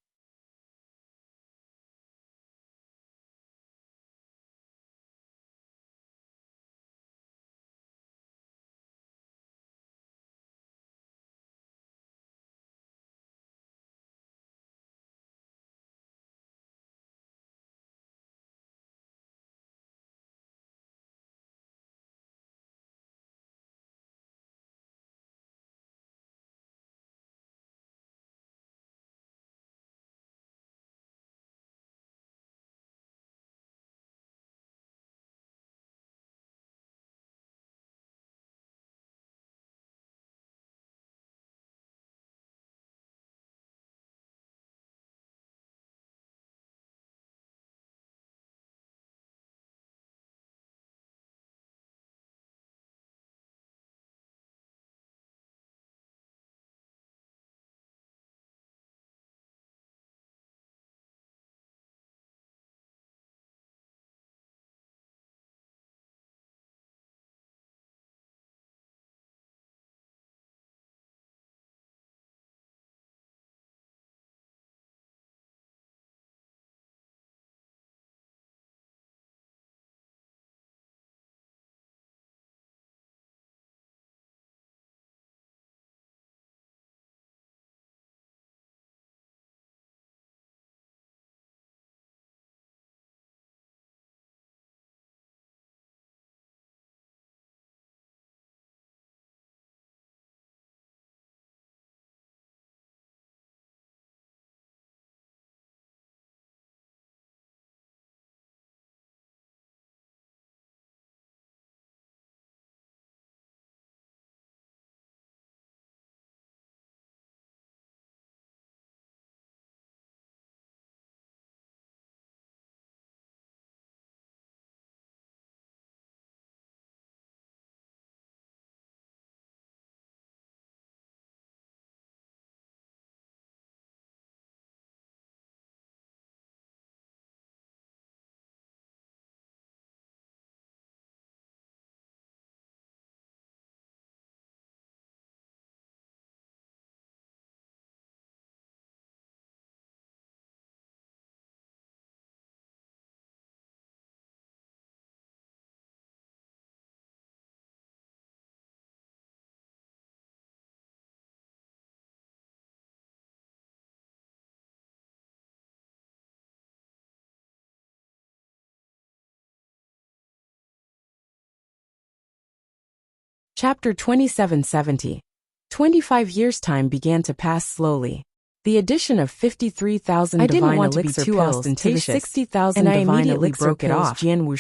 Chapter 2770. 25 years' time began to pass slowly. The addition of 53,000 divine elixir pills to the 60,000 divine elixir pills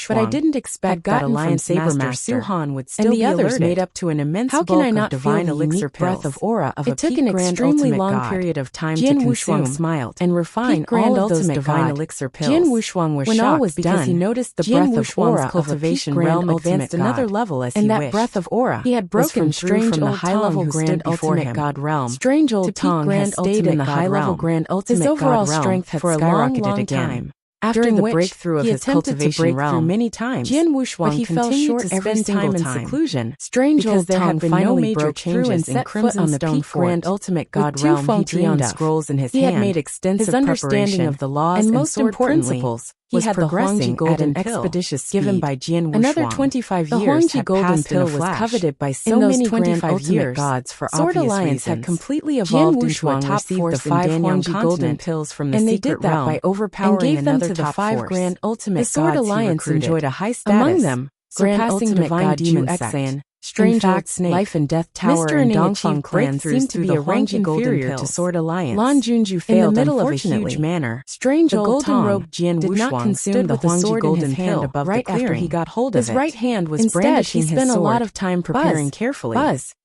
but I didn't expect that Alliance Master Suhan would still be alerted. Others made up to an immense bulk of divine elixir breath of aura of a peak grand ultimate god. It took an extremely long period of time to consume smiled and refine all of those divine elixir pills. Jian Wushuang was shocked because he noticed the breath of aura cultivation realm advanced another level as he wished. And that breath of aura he had broken through from the high-level grand ultimate god realm. Strange old Tong has stayed in the high-level grand ultimate god realm. His overall strength had skyrocketed again. After the breakthrough of his cultivation realm many times, Jian Wushuang continued to spend time in seclusion. Strange old Tong had been no major changes in Crimson Stone Grand Ultimate God realm he dreamed of. Scrolls in his hand. He had made extensive understanding of the laws and most importantly, he had progressing at an expeditious speed given by Jian Wushuang. Another 25 years had passed in a flash. The Huangji Golden Pill was coveted by so many 25 years. Gods for Sword Alliance had completely evolved into a top force the 5 Huangji Golden Pills from the secret realm by overpowering another top force. The 5 Grand Ultimate Sword Alliance enjoyed a high status. Among them, surpassing divine demon sect. Strange old Snake, Life and Death Tower, and Dongfang clan seemed to be a rank inferior to Sword Alliance. Lan Junju failed in the middle of a huge manner. Strange old golden robe Jian Wushuang stood with the sword in his hand above right after he got hold of it. His right hand was brandishing his sword. He spent a lot of time preparing carefully.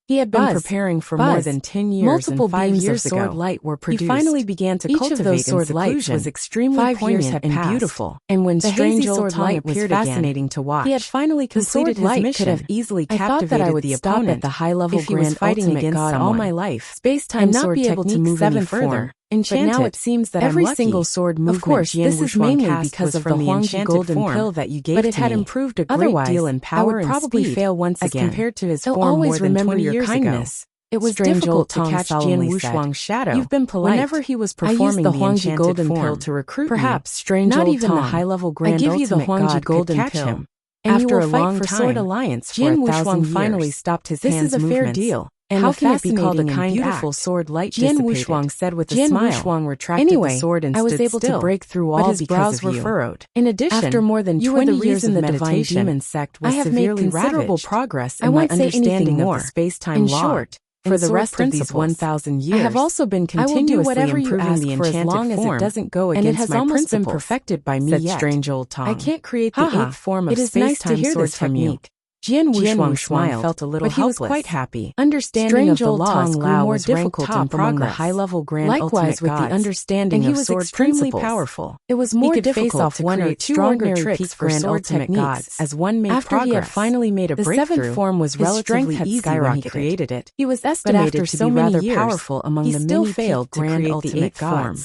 He had been preparing for more than 10 years. Multiple 5 years of sword light were produced. He finally began to cultivate those sword lights was extremely poignant and beautiful. And when the strange old light was fascinating to watch, he had finally completed his mission. Could have easily captivated the opponent at the high-level grand fighting against God all my life. Space-time sword be able to move any further. Enchanted. But now it seems that every single sword movement. Of course, this is mainly because of the Huangji Golden Pill that you gave to me. But it had improved a great deal in power and speed. I would probably fail once again. As compared to his form more than 20 years ago. It was difficult to catch Jian Wushuang's shadow. You've been polite. Whenever he was performing the Huangji Golden Pill to recruit perhaps strange not even the high-level grand ultimate god could catch him. And after a long time, Sword Alliance, Jian Wushuang finally stopped his hands movements. This is a fair deal. And how can it be called a kind beautiful sword light Jian Wushuang said with a smile. Wushuang retracted the sword and I was able to break through all his brows were furrowed. In addition, after more than 20 years in the divine demon sect was severely considerable progress in my understanding of the space-time law. In short, for the rest of these 1,000 years, I have also been continuously improving the enchanted form, as it doesn't go against and it has almost been perfected by me yet. Strange old Tong. I can't create the 8th form of space-time sword from you. Jian Wushuang smiled, felt a little but he was quite happy. Understanding of the laws grew more difficult in among the high-level grand ultimate with the understanding of sword extremely powerful. It was more difficult to one or two ordinary tricks for sword techniques as one made progress. After he had finally made a breakthrough, the 7th form was relatively easy when he created it. He was estimated to be rather powerful among the many failed to create the 8th form.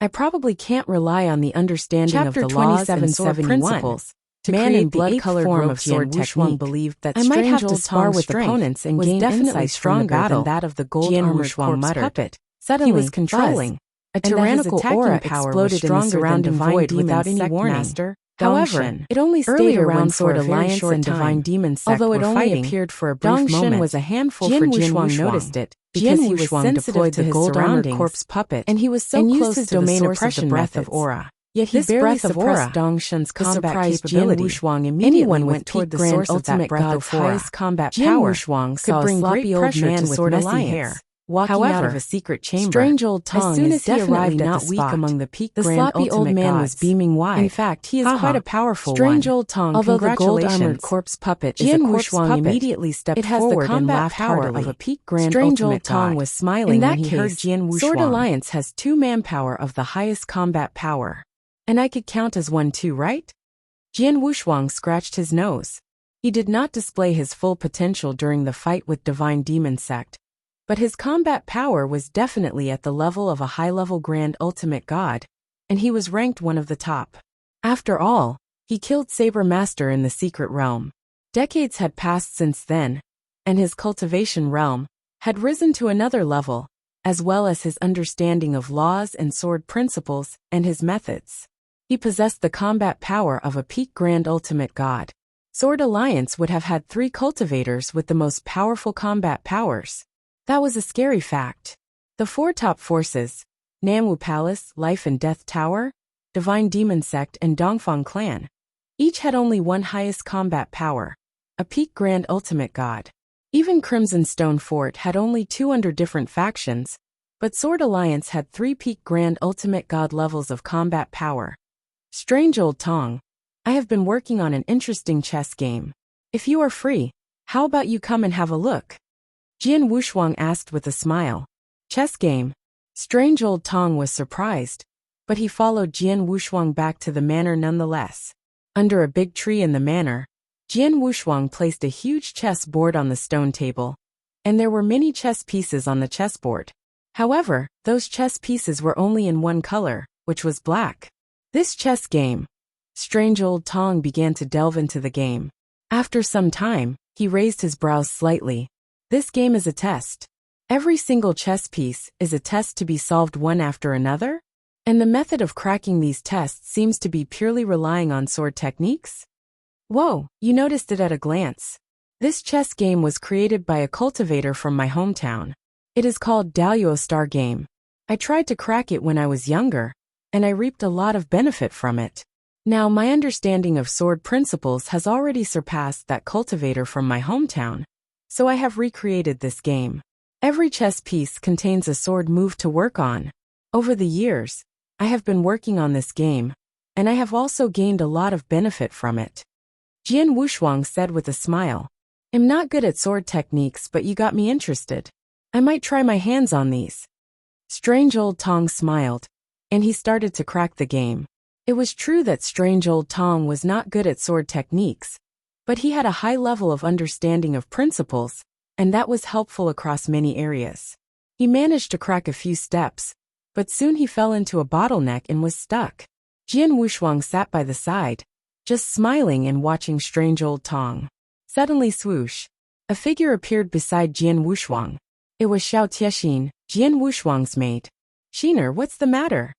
I probably can't rely on the understanding of the laws and sword principles. Man in blood-colored form of sword technique believed that I might have to spar with opponents and gain definitely stronger than that of the gold-armored corpse puppet. Suddenly, he was controlling. A tyrannical aura exploded in the surrounding void without any warning. However, it only stayed around Sword Alliance and Divine Demon Sect although it only appeared for a brief moment. Was a handful for Jian Wushuang noticed it because he was sensitive to his gold-armored corpse puppet and he was so close to the domain oppression breath of aura. Yet he barely suppressed Dongshen's combat capability. Anyone went toward the source of that breath of highest combat power. Jian Wushuang could bring great pressure man with messy hair. Walking out of a secret chamber, strange old Tong as soon as he arrived not weak among the peak the sloppy old man was beaming wide. In fact, he is quite a powerful strange old Tong. Although the gold-armored corpse puppet is a corpse puppet, Jian Wushuang stepped forward and laughed heartily. Of a peak grand strange old Tong was smiling when he heard Jian Wushuang. Sword Alliance has 2 manpower of the highest combat power. And I could count as one too, right? Jian Wushuang scratched his nose. He did not display his full potential during the fight with Divine Demon Sect, but his combat power was definitely at the level of a high-level grand ultimate god, and he was ranked one of the top. After all, he killed Saber Master in the secret realm. Decades had passed since then, and his cultivation realm had risen to another level, as well as his understanding of laws and sword principles and his methods. He possessed the combat power of a peak grand ultimate god. Sword Alliance would have had 3 cultivators with the most powerful combat powers. That was a scary fact. The 4 top forces, Nanwu Palace, Life and Death Tower, Divine Demon Sect and Dongfang Clan, each had only one highest combat power, a peak grand ultimate god. Even Crimson Stone Fort had only 2 under different factions, but Sword Alliance had 3 peak Grand Ultimate God levels of combat power. Strange old Tong, I have been working on an interesting chess game. If you are free, how about you come and have a look? Jian Wushuang asked with a smile. Chess game? Strange old Tong was surprised, but he followed Jian Wushuang back to the manor nonetheless. Under a big tree in the manor, Jian Wushuang placed a huge chess board on the stone table, and there were many chess pieces on the chessboard. However, those chess pieces were only in one color, which was black. This chess game. Strange old Tong began to delve into the game. After some time, he raised his brows slightly. This game is a test. Every single chess piece is a test to be solved one after another? And the method of cracking these tests seems to be purely relying on sword techniques? Whoa, you noticed it at a glance. This chess game was created by a cultivator from my hometown. It is called Daluo Star Game. I tried to crack it when I was younger, and I reaped a lot of benefit from it. Now my understanding of sword principles has already surpassed that cultivator from my hometown, so I have recreated this game. Every chess piece contains a sword move to work on. Over the years, I have been working on this game, and I have also gained a lot of benefit from it. Jian Wushuang said with a smile. I'm not good at sword techniques, but you got me interested. I might try my hands on these. Strange old Tong smiled, and he started to crack the game. It was true that Strange old Tong was not good at sword techniques, but he had a high level of understanding of principles, and that was helpful across many areas. He managed to crack a few steps, but soon he fell into a bottleneck and was stuck. Jian Wushuang sat by the side, just smiling and watching Strange old Tong. Suddenly swoosh, a figure appeared beside Jian Wushuang. It was Xiao Tiexin, Jian Wushuang's maid. Shiner, what's the matter?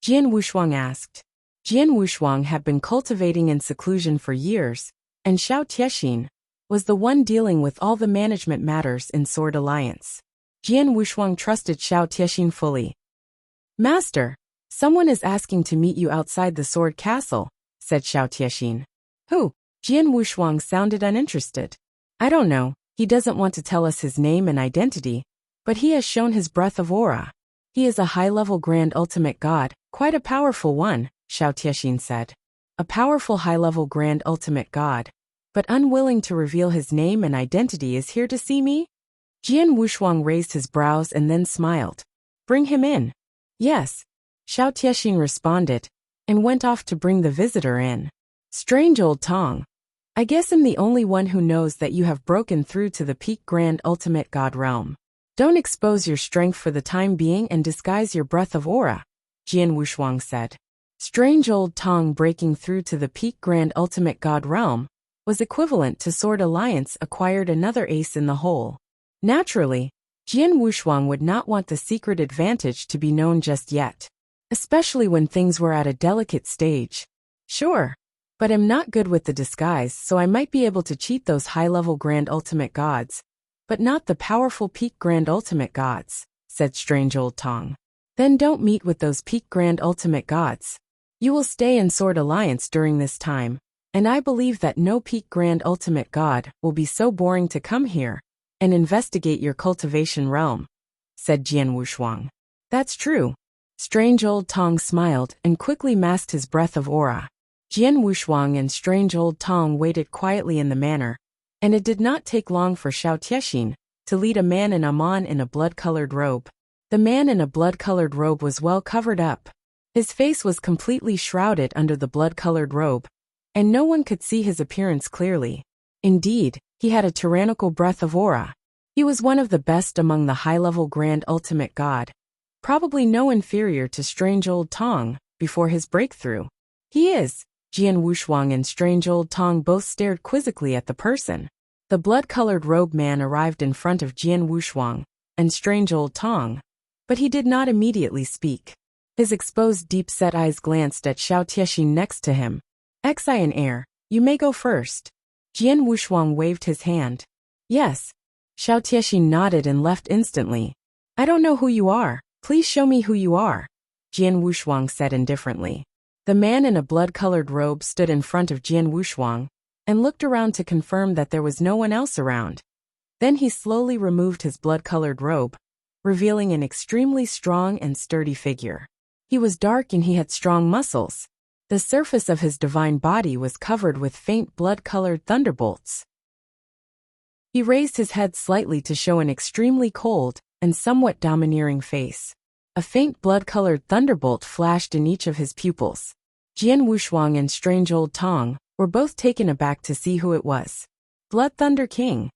Jian Wushuang asked. Jian Wushuang had been cultivating in seclusion for years, and Xiao Tiexin was the one dealing with all the management matters in Sword Alliance. Jian Wushuang trusted Xiao Tiexin fully. Master, someone is asking to meet you outside the Sword Castle, said Xiao Tiexin. Who? Jian Wushuang sounded uninterested. I don't know, he doesn't want to tell us his name and identity, but he has shown his breath of aura. He is a high-level Grand Ultimate God, quite a powerful one, Xiao Tiexin said. A powerful high-level Grand Ultimate God, but unwilling to reveal his name and identity is here to see me? Jian Wushuang raised his brows and then smiled. Bring him in. Yes, Xiao Tiexin responded, and went off to bring the visitor in. Strange old Tong. I guess I'm the only one who knows that you have broken through to the peak Grand Ultimate God realm. Don't expose your strength for the time being and disguise your breath of aura, Jian Wushuang said. Strange old Tong breaking through to the peak Grand Ultimate God realm was equivalent to Sword Alliance acquired another ace in the hole. Naturally, Jian Wushuang would not want the secret advantage to be known just yet, especially when things were at a delicate stage. Sure, but I'm not good with the disguise, so I might be able to cheat those high-level Grand Ultimate Gods, but not the powerful peak Grand Ultimate Gods, said Strange old Tong. Then don't meet with those peak Grand Ultimate Gods. You will stay in Sword Alliance during this time, and I believe that no peak Grand Ultimate God will be so boring to come here and investigate your cultivation realm, said Jian Wushuang. That's true. Strange old Tong smiled and quickly masked his breath of aura. Jian Wushuang and Strange old Tong waited quietly in the manor, and it did not take long for Xiao Tiexin to lead a man in Amon in a blood-colored robe. The man in a blood-colored robe was well covered up. His face was completely shrouded under the blood-colored robe, and no one could see his appearance clearly. Indeed, he had a tyrannical breath of aura. He was one of the best among the high-level Grand Ultimate God, probably no inferior to Strange old Tong before his breakthrough. He is. Jian Wushuang and Strange old Tong both stared quizzically at the person. The blood-colored robe man arrived in front of Jian Wushuang and Strange old Tong, but he did not immediately speak. His exposed deep-set eyes glanced at Xiao Tiexin next to him. Xian heir, you may go first. Jian Wushuang waved his hand. Yes. Xiao Tiexin nodded and left instantly. I don't know who you are. Please show me who you are, Jian Wushuang said indifferently. The man in a blood-colored robe stood in front of Jian Wushuang and looked around to confirm that there was no one else around. Then he slowly removed his blood-colored robe, revealing an extremely strong and sturdy figure. He was dark and he had strong muscles. The surface of his divine body was covered with faint blood-colored thunderbolts. He raised his head slightly to show an extremely cold and somewhat domineering face. A faint blood-colored thunderbolt flashed in each of his pupils. Jian Wushuang and Strange Old Tong were both taken aback to see who it was. Blood Thunder King.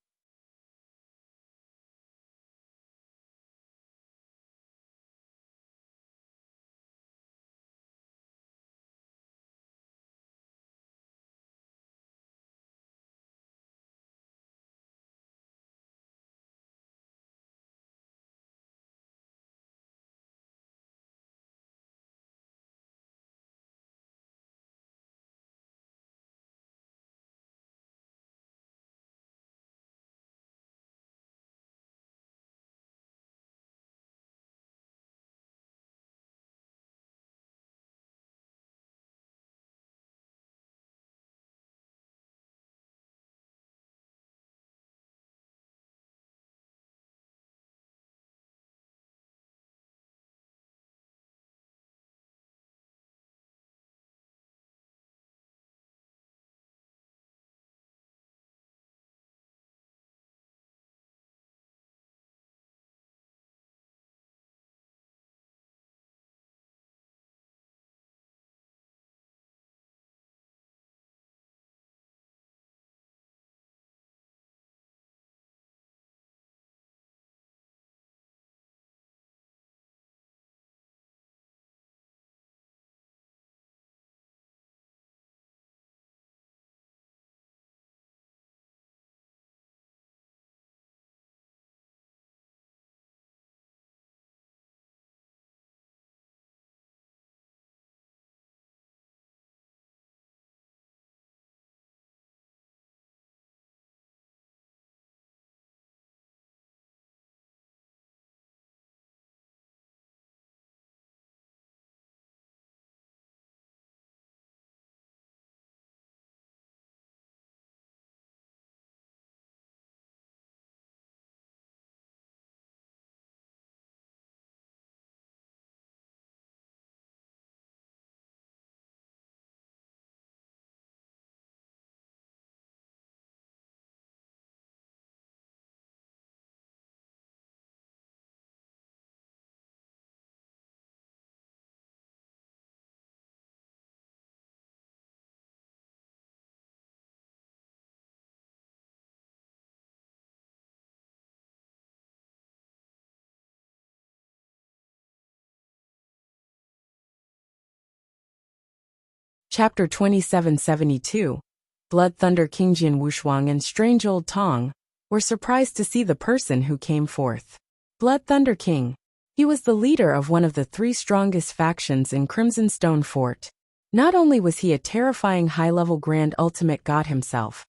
Chapter 2772. Blood Thunder King Jian Wushuang and Strange Old Tong were surprised to see the person who came forth. Blood Thunder King. He was the leader of one of the three strongest factions in Crimson Stone Fort. Not only was he a terrifying high-level Grand Ultimate God himself,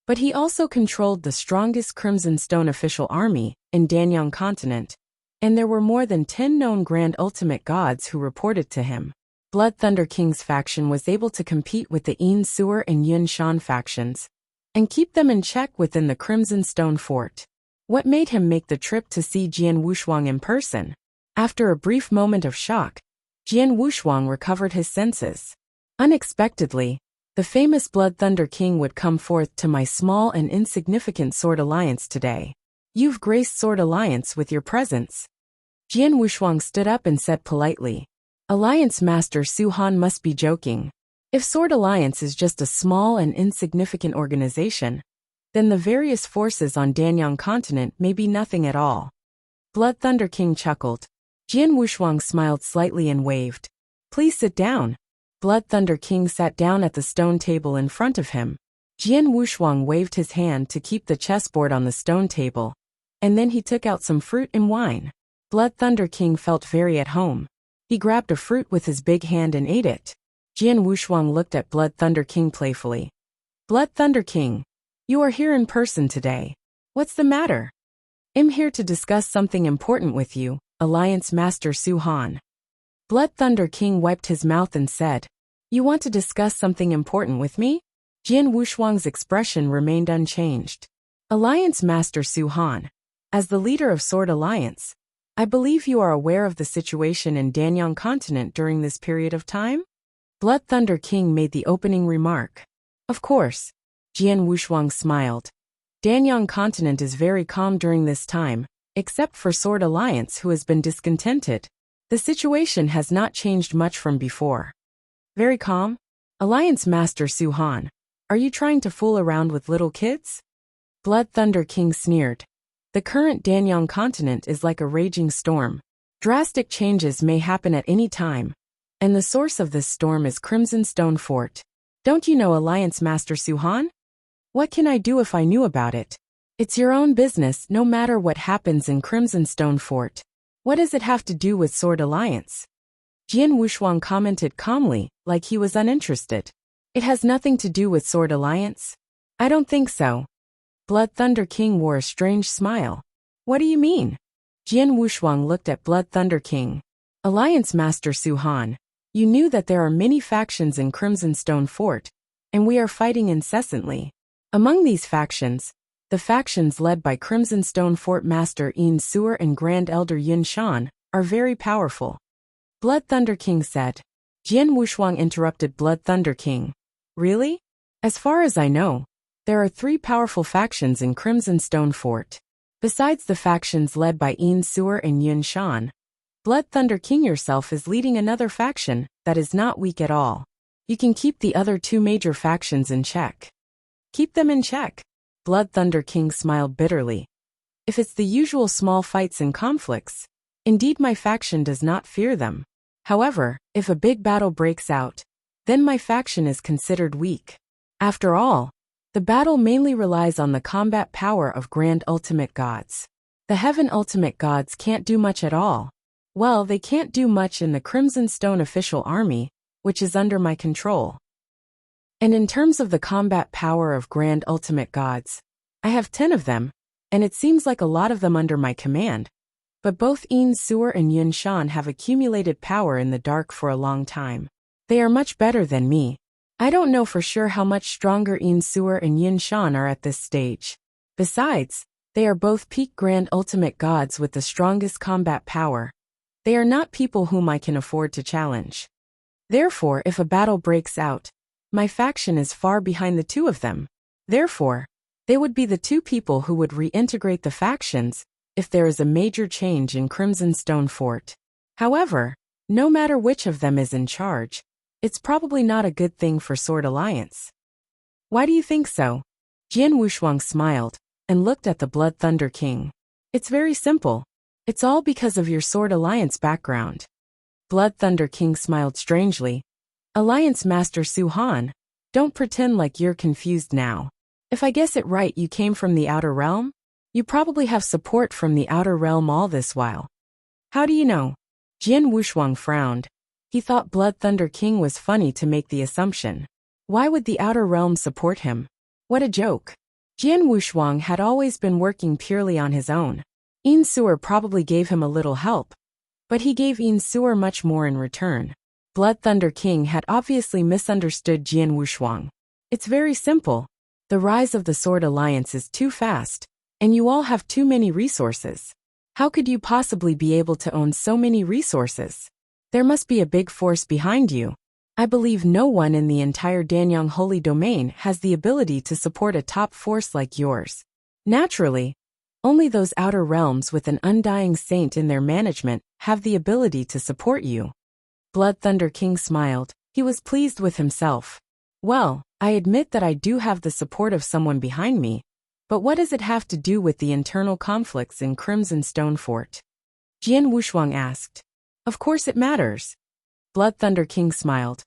but he also controlled the strongest Crimson Stone official army in Danyang Continent, and there were more than 10 known Grand Ultimate Gods who reported to him. Blood Thunder King's faction was able to compete with the Yin Sewer and Yun Shan factions, and keep them in check within the Crimson Stone Fort. What made him make the trip to see Jian Wushuang in person? After a brief moment of shock, Jian Wushuang recovered his senses. Unexpectedly, the famous Blood Thunder King would come forth to my small and insignificant Sword Alliance today. You've graced Sword Alliance with your presence. Jian Wushuang stood up and said politely, Alliance Master Su Han must be joking. If Sword Alliance is just a small and insignificant organization, then the various forces on Danyang Continent may be nothing at all. Blood Thunder King chuckled. Jian Wushuang smiled slightly and waved. Please sit down. Blood Thunder King sat down at the stone table in front of him. Jian Wushuang waved his hand to keep the chessboard on the stone table, and then he took out some fruit and wine. Blood Thunder King felt very at home. He grabbed a fruit with his big hand and ate it. Jian Wushuang looked at Blood Thunder King playfully. Blood Thunder King, you are here in person today. What's the matter? I'm here to discuss something important with you, Alliance Master Su Han. Blood Thunder King wiped his mouth and said, You want to discuss something important with me? Jian Wushuang's expression remained unchanged. Alliance Master Su Han. As the leader of Sword Alliance, I believe you are aware of the situation in Danyang Continent during this period of time? Blood Thunder King made the opening remark. Of course. Jian Wushuang smiled. Danyang Continent is very calm during this time, except for Sword Alliance who has been discontented. The situation has not changed much from before. Very calm? Alliance Master Su Han, are you trying to fool around with little kids? Blood Thunder King sneered. The current Danyang Continent is like a raging storm. Drastic changes may happen at any time, and the source of this storm is Crimson Stone Fort. Don't you know Alliance Master Su Han? What can I do if I knew about it? It's your own business no matter what happens in Crimson Stone Fort. What does it have to do with Sword Alliance? Jian Wushuang commented calmly, like he was uninterested. It has nothing to do with Sword Alliance? I don't think so. Blood Thunder King wore a strange smile. What do you mean? Jian Wushuang looked at Blood Thunder King. Alliance Master Su Han, you knew that there are many factions in Crimson Stone Fort, and we are fighting incessantly. Among these factions, the factions led by Crimson Stone Fort Master Yin Suer and Grand Elder Yun Shan are very powerful. Blood Thunder King said. Jian Wushuang interrupted Blood Thunder King. Really? As far as I know, there are 3 powerful factions in Crimson Stone Fort. Besides the factions led by Yin Suer and Yun Shan, Blood Thunder King yourself is leading another faction that is not weak at all. You can keep the other 2 major factions in check. Keep them in check. Blood Thunder King smiled bitterly. If it's the usual small fights and conflicts, indeed my faction does not fear them. However, if a big battle breaks out, then my faction is considered weak. After all, the battle mainly relies on the combat power of Grand Ultimate Gods. The Heaven Ultimate Gods can't do much at all. Well, they can't do much in the Crimson Stone official army, which is under my control. And in terms of the combat power of Grand Ultimate Gods, I have 10 of them, and it seems like a lot of them under my command. But both Yin Suer and Yun Shan have accumulated power in the dark for a long time. They are much better than me. I don't know for sure how much stronger Yin Suer and Yun Shan are at this stage. Besides, they are both peak Grand Ultimate Gods with the strongest combat power. They are not people whom I can afford to challenge. Therefore, if a battle breaks out, my faction is far behind the 2 of them. Therefore, they would be the 2 people who would reintegrate the factions if there is a major change in Crimson Stone Fort. However, no matter which of them is in charge, it's probably not a good thing for Sword Alliance. Why do you think so? Jian Wushuang smiled and looked at the Blood Thunder King. It's very simple. It's all because of your Sword Alliance background. Blood Thunder King smiled strangely. Alliance Master Su Han, don't pretend like you're confused now. If I guess it right, you came from the Outer Realm? You probably have support from the Outer Realm all this while. How do you know? Jian Wushuang frowned. He thought Blood Thunder King was funny to make the assumption. Why would the Outer Realm support him? What a joke. Jian Wushuang had always been working purely on his own. Yin Suer probably gave him a little help, but he gave Yin Suer much more in return. Blood Thunder King had obviously misunderstood Jian Wushuang. It's very simple. The rise of the Sword Alliance is too fast, and you all have too many resources. How could you possibly be able to own so many resources? There must be a big force behind you. I believe no one in the entire Danyang Holy Domain has the ability to support a top force like yours. Naturally, only those outer realms with an undying saint in their management have the ability to support you. Blood Thunder King smiled. He was pleased with himself. Well, I admit that I do have the support of someone behind me, but what does it have to do with the internal conflicts in Crimson Stone Fort? Jian Wushuang asked. Of course it matters. Blood Thunder King smiled.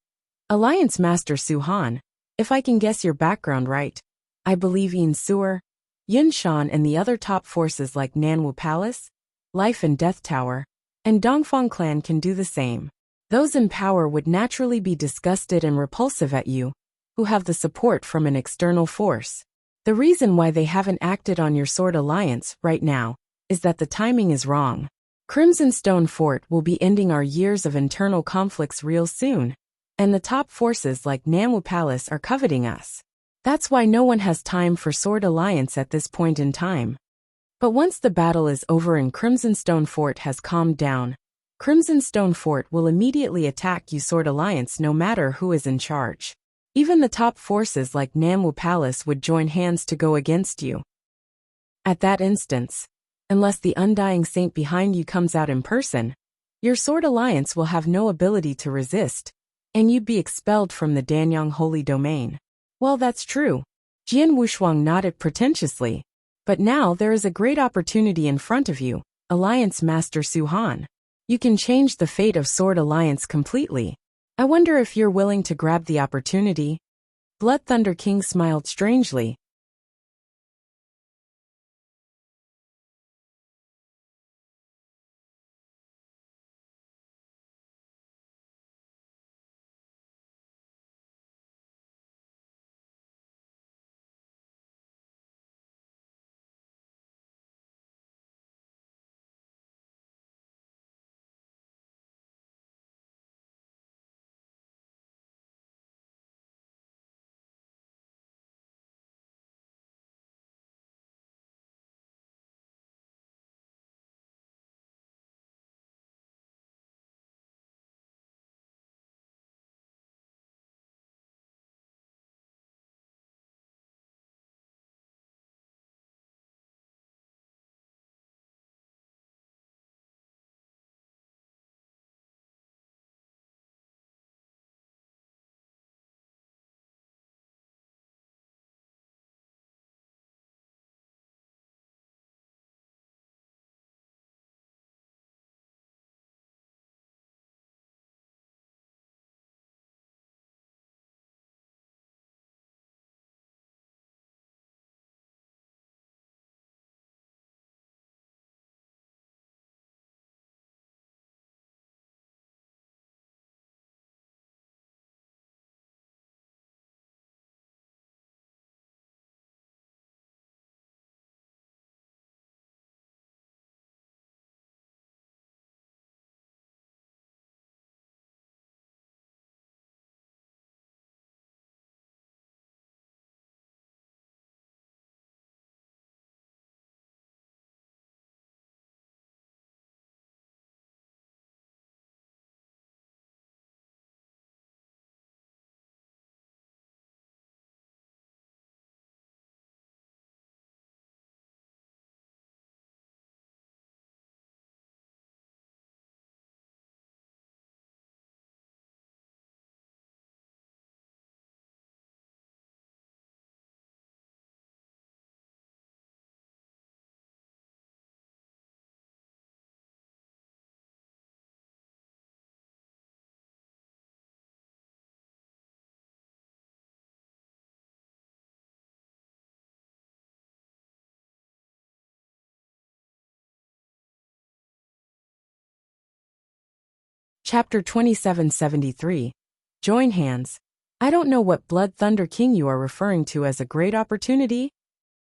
Alliance Master Su Han, if I can guess your background right, I believe Yin Suer, Yun Shan and the other top forces like Nanwu Palace, Life and Death Tower, and Dongfang Clan can do the same. Those in power would naturally be disgusted and repulsive at you, who have the support from an external force. The reason why they haven't acted on your Sword Alliance right now is that the timing is wrong. Crimson Stone Fort will be ending our years of internal conflicts real soon, and the top forces like Nanwu Palace are coveting us. That's why no one has time for Sword Alliance at this point in time. But once the battle is over and Crimsonstone Fort has calmed down, Crimsonstone Fort will immediately attack you Sword Alliance no matter who is in charge. Even the top forces like Namwu Palace would join hands to go against you. At that instance, unless the Undying Saint behind you comes out in person, your Sword Alliance will have no ability to resist, and you'd be expelled from the Danyang Holy Domain. Well, that's true. Jian Wushuang nodded pretentiously. But now there is a great opportunity in front of you, Alliance Master Su Han. You can change the fate of Sword Alliance completely. I wonder if you're willing to grab the opportunity. Blood Thunder King smiled strangely. Chapter 2773. Join hands. I don't know what Blood Thunder King you are referring to as a great opportunity?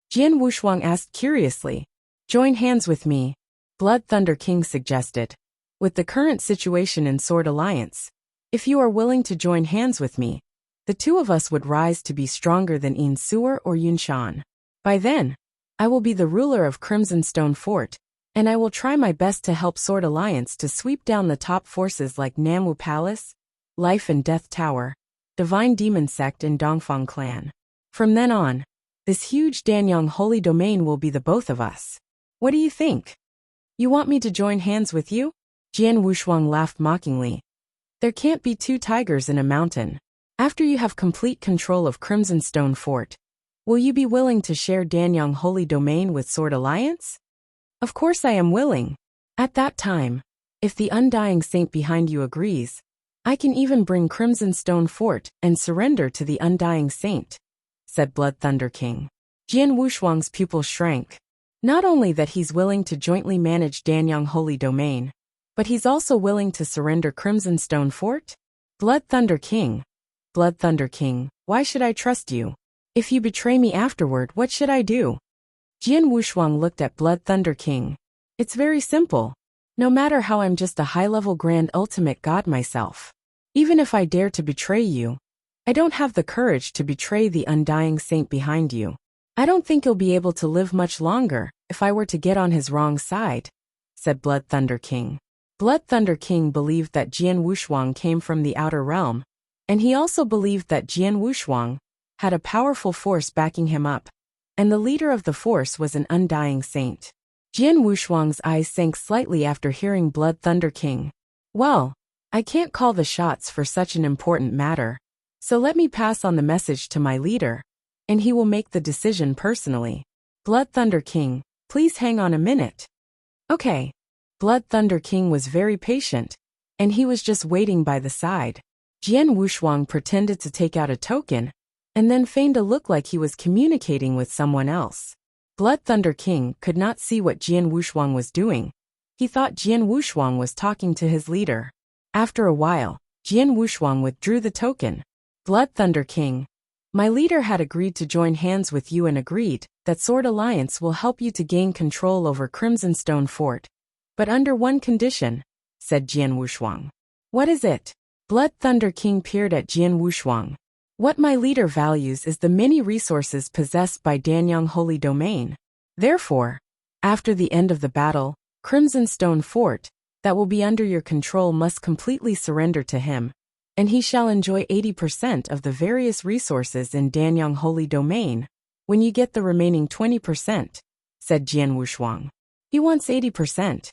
Jian Wushuang asked curiously. Join hands with me, Blood Thunder King suggested. With the current situation in Sword Alliance, if you are willing to join hands with me, the two of us would rise to be stronger than Yin Suer or Yun Shan. By then, I will be the ruler of Crimsonstone Fort, and I will try my best to help Sword Alliance to sweep down the top forces like Namwu Palace, Life and Death Tower, Divine Demon Sect and Dongfang Clan. From then on, this huge Danyang Holy Domain will be the both of us. What do you think? You want me to join hands with you? Jian Wushuang laughed mockingly. There can't be two tigers in a mountain. After you have complete control of Crimsonstone Fort, will you be willing to share Danyang Holy Domain with Sword Alliance? Of course I am willing. At that time, if the Undying Saint behind you agrees, I can even bring Crimsonstone Fort and surrender to the Undying Saint, said Blood Thunder King. Jian Wushuang's pupil shrank. Not only that he's willing to jointly manage Danyang Holy Domain, but he's also willing to surrender Crimsonstone Fort? Blood Thunder King, why should I trust you? If you betray me afterward, what should I do? Jian Wushuang looked at Blood Thunder King. It's very simple. No matter how I'm just a high-level grand ultimate god myself. Even if I dare to betray you, I don't have the courage to betray the undying saint behind you. I don't think you'll be able to live much longer if I were to get on his wrong side, said Blood Thunder King. Blood Thunder King believed that Jian Wushuang came from the outer realm, and he also believed that Jian Wushuang had a powerful force backing him up, and the leader of the force was an undying saint. Jian Wushuang's eyes sank slightly after hearing Blood Thunder King. Well, I can't call the shots for such an important matter, so let me pass on the message to my leader, and he will make the decision personally. Blood Thunder King, please hang on a minute. Okay. Blood Thunder King was very patient, and he was just waiting by the side. Jian Wushuang pretended to take out a token, and then feigned to look like he was communicating with someone else. Blood Thunder King could not see what Jian Wushuang was doing. He thought Jian Wushuang was talking to his leader. After a while, Jian Wushuang withdrew the token. Blood Thunder King, my leader had agreed to join hands with you and agreed that Sword Alliance will help you to gain control over Crimson Stone Fort. But under one condition, said Jian Wushuang. What is it? Blood Thunder King peered at Jian Wushuang. What my leader values is the many resources possessed by Danyang Holy Domain. Therefore, after the end of the battle, Crimson Stone Fort, that will be under your control must completely surrender to him, and he shall enjoy 80% of the various resources in Danyang Holy Domain, when you get the remaining 20%, said Jian Wushuang. He wants 80%.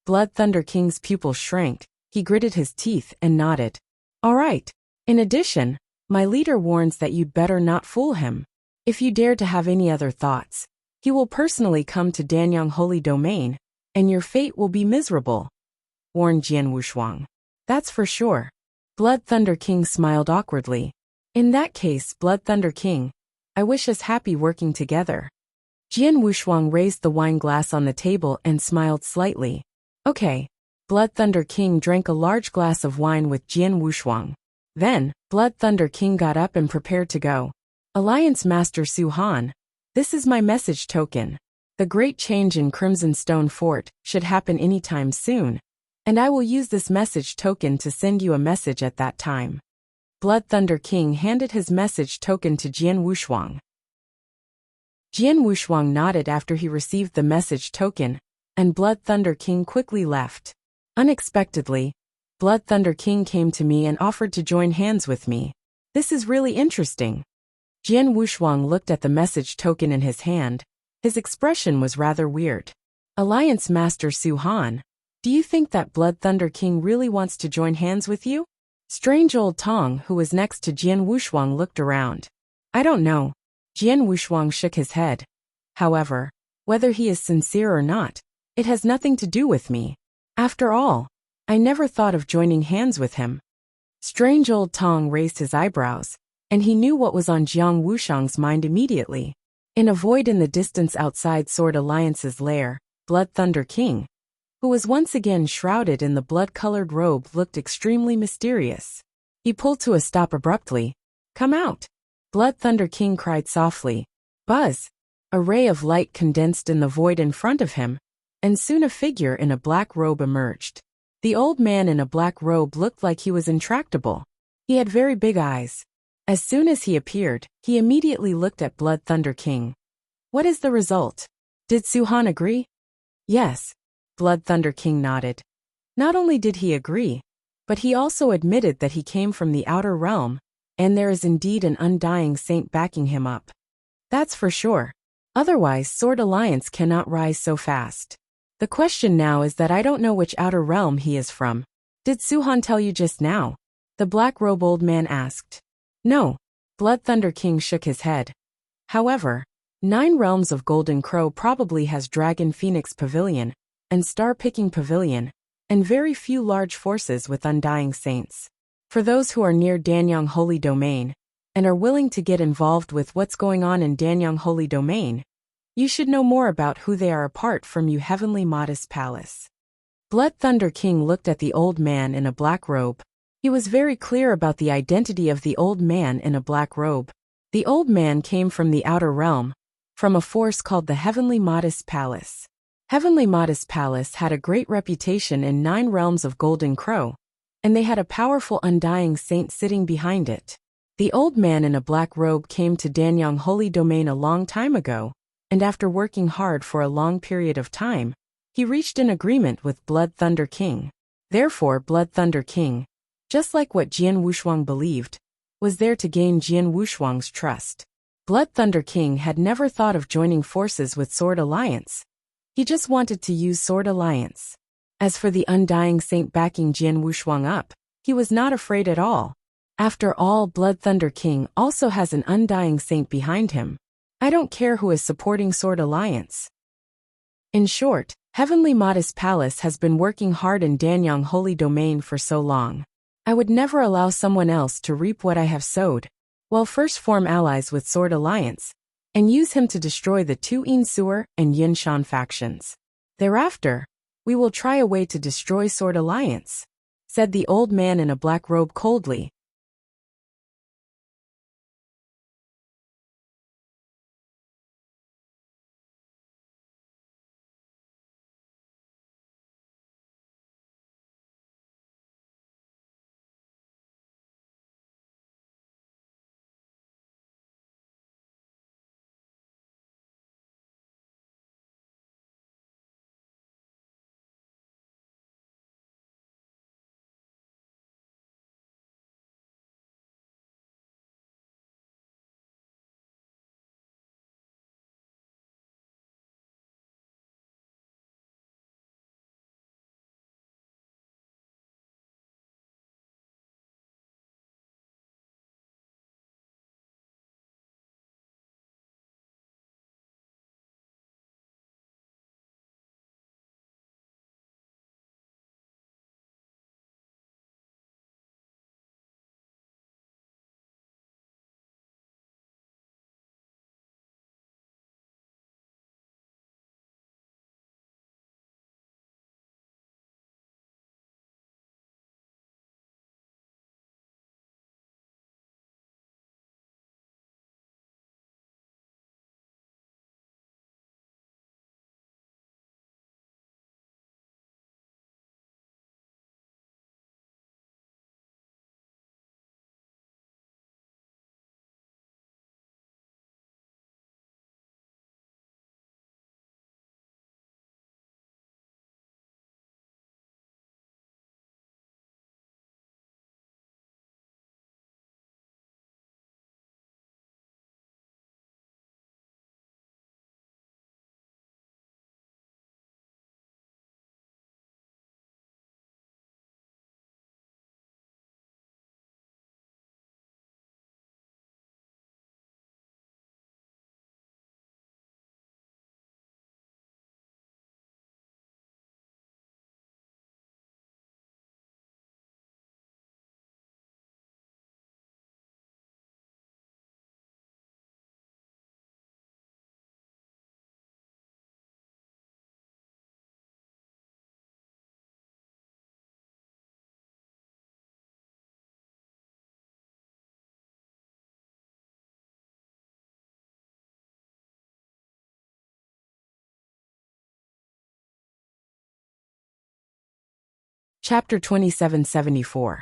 Blood Thunder King's pupils shrank, he gritted his teeth and nodded. All right. In addition, my leader warns that you'd better not fool him. If you dare to have any other thoughts, he will personally come to Danyang Holy Domain, and your fate will be miserable, warned Jian Wushuang. That's for sure. Blood Thunder King smiled awkwardly. In that case, Blood Thunder King, I wish us happy working together. Jian Wushuang raised the wine glass on the table and smiled slightly. Okay. Blood Thunder King drank a large glass of wine with Jian Wushuang. Then, Blood Thunder King got up and prepared to go. Alliance Master Su Han, this is my message token. The great change in Crimson Stone Fort should happen anytime soon, and I will use this message token to send you a message at that time. Blood Thunder King handed his message token to Jian Wushuang. Jian Wushuang nodded after he received the message token, and Blood Thunder King quickly left. Unexpectedly, Blood Thunder King came to me and offered to join hands with me. This is really interesting. Jian Wushuang looked at the message token in his hand. His expression was rather weird. Alliance Master Su Han, do you think that Blood Thunder King really wants to join hands with you? Strange Old Tong, who was next to Jian Wushuang, looked around. I don't know. Jian Wushuang shook his head. However, whether he is sincere or not, it has nothing to do with me. After all, I never thought of joining hands with him. Strange Old Tong raised his eyebrows, and he knew what was on Jiang Wushang's mind immediately. In a void in the distance outside Sword Alliance's lair, Blood Thunder King, who was once again shrouded in the blood-colored robe, looked extremely mysterious. He pulled to a stop abruptly. Come out! Blood Thunder King cried softly. Buzz! A ray of light condensed in the void in front of him, and soon a figure in a black robe emerged. The old man in a black robe looked like he was intractable. He had very big eyes. As soon as he appeared, he immediately looked at Blood Thunder King. What is the result? Did Su Han agree? Yes. Blood Thunder King nodded. Not only did he agree, but he also admitted that he came from the outer realm, and there is indeed an undying saint backing him up. That's for sure. Otherwise, Sword Alliance cannot rise so fast. The question now is that I don't know which outer realm he is from. Did Su Han tell you just now? The black robe old man asked. No. Blood Thunder King shook his head. However, 9 Realms of Golden Crow probably has Dragon Phoenix Pavilion, and Star Picking Pavilion, and very few large forces with undying saints. For those who are near Danyang Holy Domain, and are willing to get involved with what's going on in Danyang Holy Domain, you should know more about who they are apart from you Heavenly Modest Palace. Blood Thunder King looked at the old man in a black robe. He was very clear about the identity of the old man in a black robe. The old man came from the outer realm, from a force called the Heavenly Modest Palace. Heavenly Modest Palace had a great reputation in 9 Realms of Golden Crow, and they had a powerful undying saint sitting behind it. The old man in a black robe came to Danyang Holy Domain a long time ago, and after working hard for a long period of time, he reached an agreement with Blood Thunder King. Therefore, Blood Thunder King, just like what Jian Wushuang believed, was there to gain Jian Wushuang's trust. Blood Thunder King had never thought of joining forces with Sword Alliance. He just wanted to use Sword Alliance. As for the Undying Saint backing Jian Wushuang up, he was not afraid at all. After all, Blood Thunder King also has an Undying Saint behind him. I don't care who is supporting Sword Alliance. In short, Heavenly Modest Palace has been working hard in Danyang Holy Domain for so long. I would never allow someone else to reap what I have sowed. Well, first form allies with Sword Alliance, and use him to destroy the two Insuer and Yinshan factions. Thereafter, we will try a way to destroy Sword Alliance, said the old man in a black robe coldly. Chapter 2774.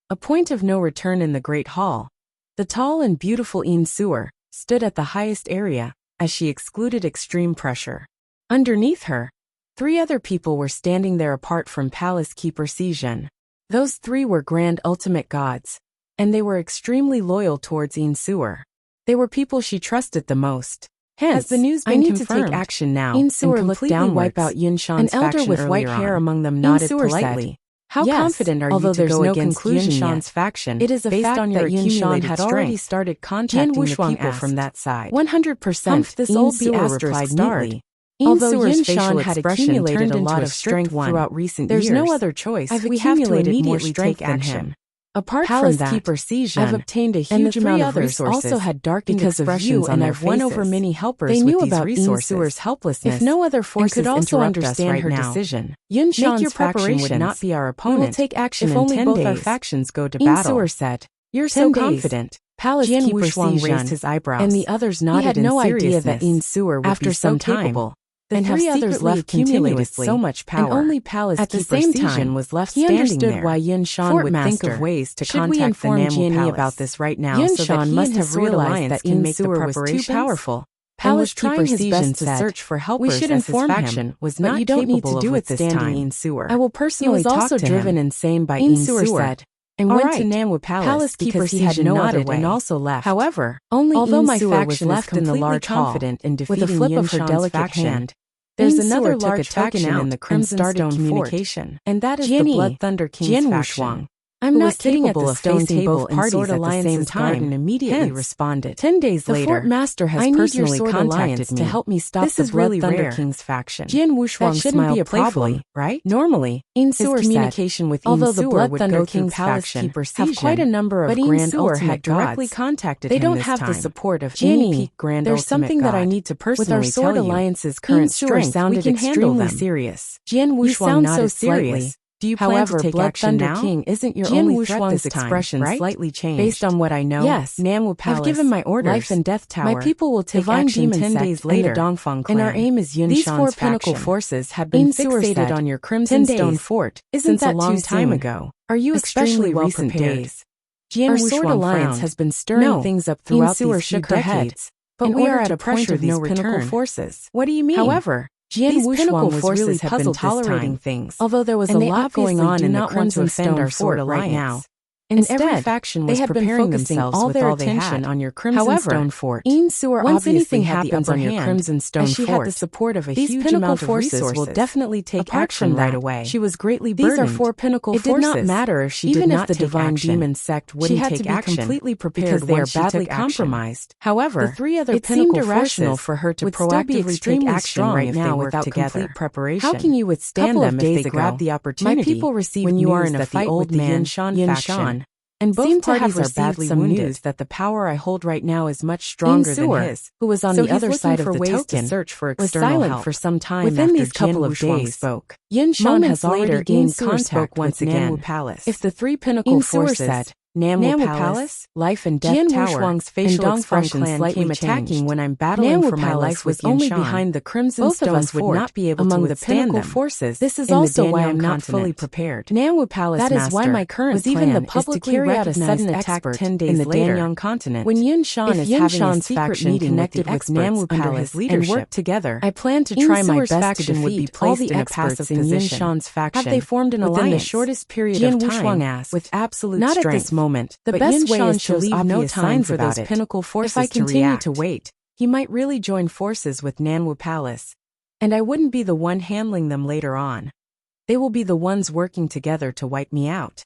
A point of no return in the Great Hall. The tall and beautiful Insuer stood at the highest area, as she excluded extreme pressure. Underneath her, 3 other people were standing there apart from Palace Keeper Sijin. Those 3 were Grand Ultimate Gods, and they were extremely loyal towards Insuer. They were people she trusted the most. Hence, has the news been confirmed? I need to take action now. Insuer and completely wipe out Yinshan's faction. An elder with white hair among them nodded politely. How confident are you to go against Yinshan's faction? It is a fact on that Yinshan had already started contacting the people from that side. 100%. This old Insuer replied neatly. Although Yinshan had accumulated a lot of strength throughout recent years, there's no other choice. We have to immediately take action. Apart from that, I've obtained a huge amount of resources also had darkened expressions and I've won over many helpers. They knew about Insuer's helplessness. If no other forces could also understand her decision, Yinshan's faction would not be our opponent. We will take action if only both our factions go to battle. Insuer said, "You're so confident." Palace Keeper Sijin raised his eyebrows, and the others nodded in seriousness. He had no idea that Insuer would be so capable. The three others left accumulated so much power, and only Palace Keeper Sijin was left standing there. He understood why Yin Shan would think of ways to contact the Namu Palace about this right now. Yin Shan must have realized that Yin Sewer was too powerful. Palace Keeper Sijin to search for helpers. We should inform him, was not capable of withstanding Yin Sewer. I will personally talk to him. He was also driven insane by Yin Sewer said, and went to Namwu Palace because he had nodded and also left. However, although my faction was left in the large confident in defeating with a flip of her delicate hand, there's another large faction in the Crimson Stone communication, and that is the Blood Thunder King's faction. I'm not capable of facing both parties at the same time, and immediately responded. 10 days later, the Fort Master has personally contacted me to help me stop the Blood Thunder King's faction. Jian Wushuang smiled playfully, right? Normally, his communication with although the Blood Thunder King's faction have quite a number of Grand Ultimate directly contacted him. They don't have the support of any peak Grand Ultimate. There's something that I need to personally tell you. With our Sword Alliance's current strength, we can handle them. Serious. Jian Wushuang nodded slightly. Do you plan to take action now? King isn't your only threat this expression time, right? Slightly changed. Based on what I know, yes, Namwu Palace, I've given my orders. Life and Death Tower. My people will take action 10 days later. And the Dongfang clan. And our aim is Yin Shan's faction. These 4 pinnacle forces have been fixated on your Crimson Stone Fort since a long time ago. Are you especially well prepared? Our Sword Alliance has been stirring things up throughout these few decades, but we are at a point of no return. Forces. What do you mean? However, these pinnacle forces have been tolerating things, although there was a lot going on in the Crimson Stone Fort right now. Instead, every faction was preparing themselves all their attention on your Crimson Stone Fort. Once anything happens on your Crimson Stone Fort, she had the support of a huge amount of resources. Will definitely take action right away. She was greatly burdened. These are 4 pinnacle forces. It did not matter if she did not take action. Even if the divine demon sect wouldn't take action, she had to be completely prepared because they are badly compromised. However, the 3 other pinnacle forces for her to proactively take action right now without complete preparation. How can you withstand them if they grab the opportunity? My people received when you are in a fight with the Yin Shan faction. And both parties are badly wounded. That the power I hold right now is much stronger than his, who was on the other side of the token, was silent for some time. Within these couple of days, spoke. Yin Shan has already gained contact once again. If the 3 pinnacle forces said, Namwu Palace, Life and Death Jian Tower, Wushuang's facial expression slightly attacking when I'm battling Namwu for my life was only behind the Crimson Both Stone of us would not be able among to withstand the pinnacle forces. This is also why I'm not fully prepared. Namwu Palace that is why my current was even the publicly carry out a sudden attack 10 days in the Danyang continent. When Yin Shan is having a secret meeting connected with Namwu Palace and work together, I plan to try my best to defeat all the experts in Yin Shan's faction. Have they formed an alliance within the shortest period of time with absolute strength? Not at this moment. The best way is to leave no time for those pinnacle forces to react. If I continue to wait, he might really join forces with Namwu Palace. And I wouldn't be the one handling them later on. They will be the ones working together to wipe me out.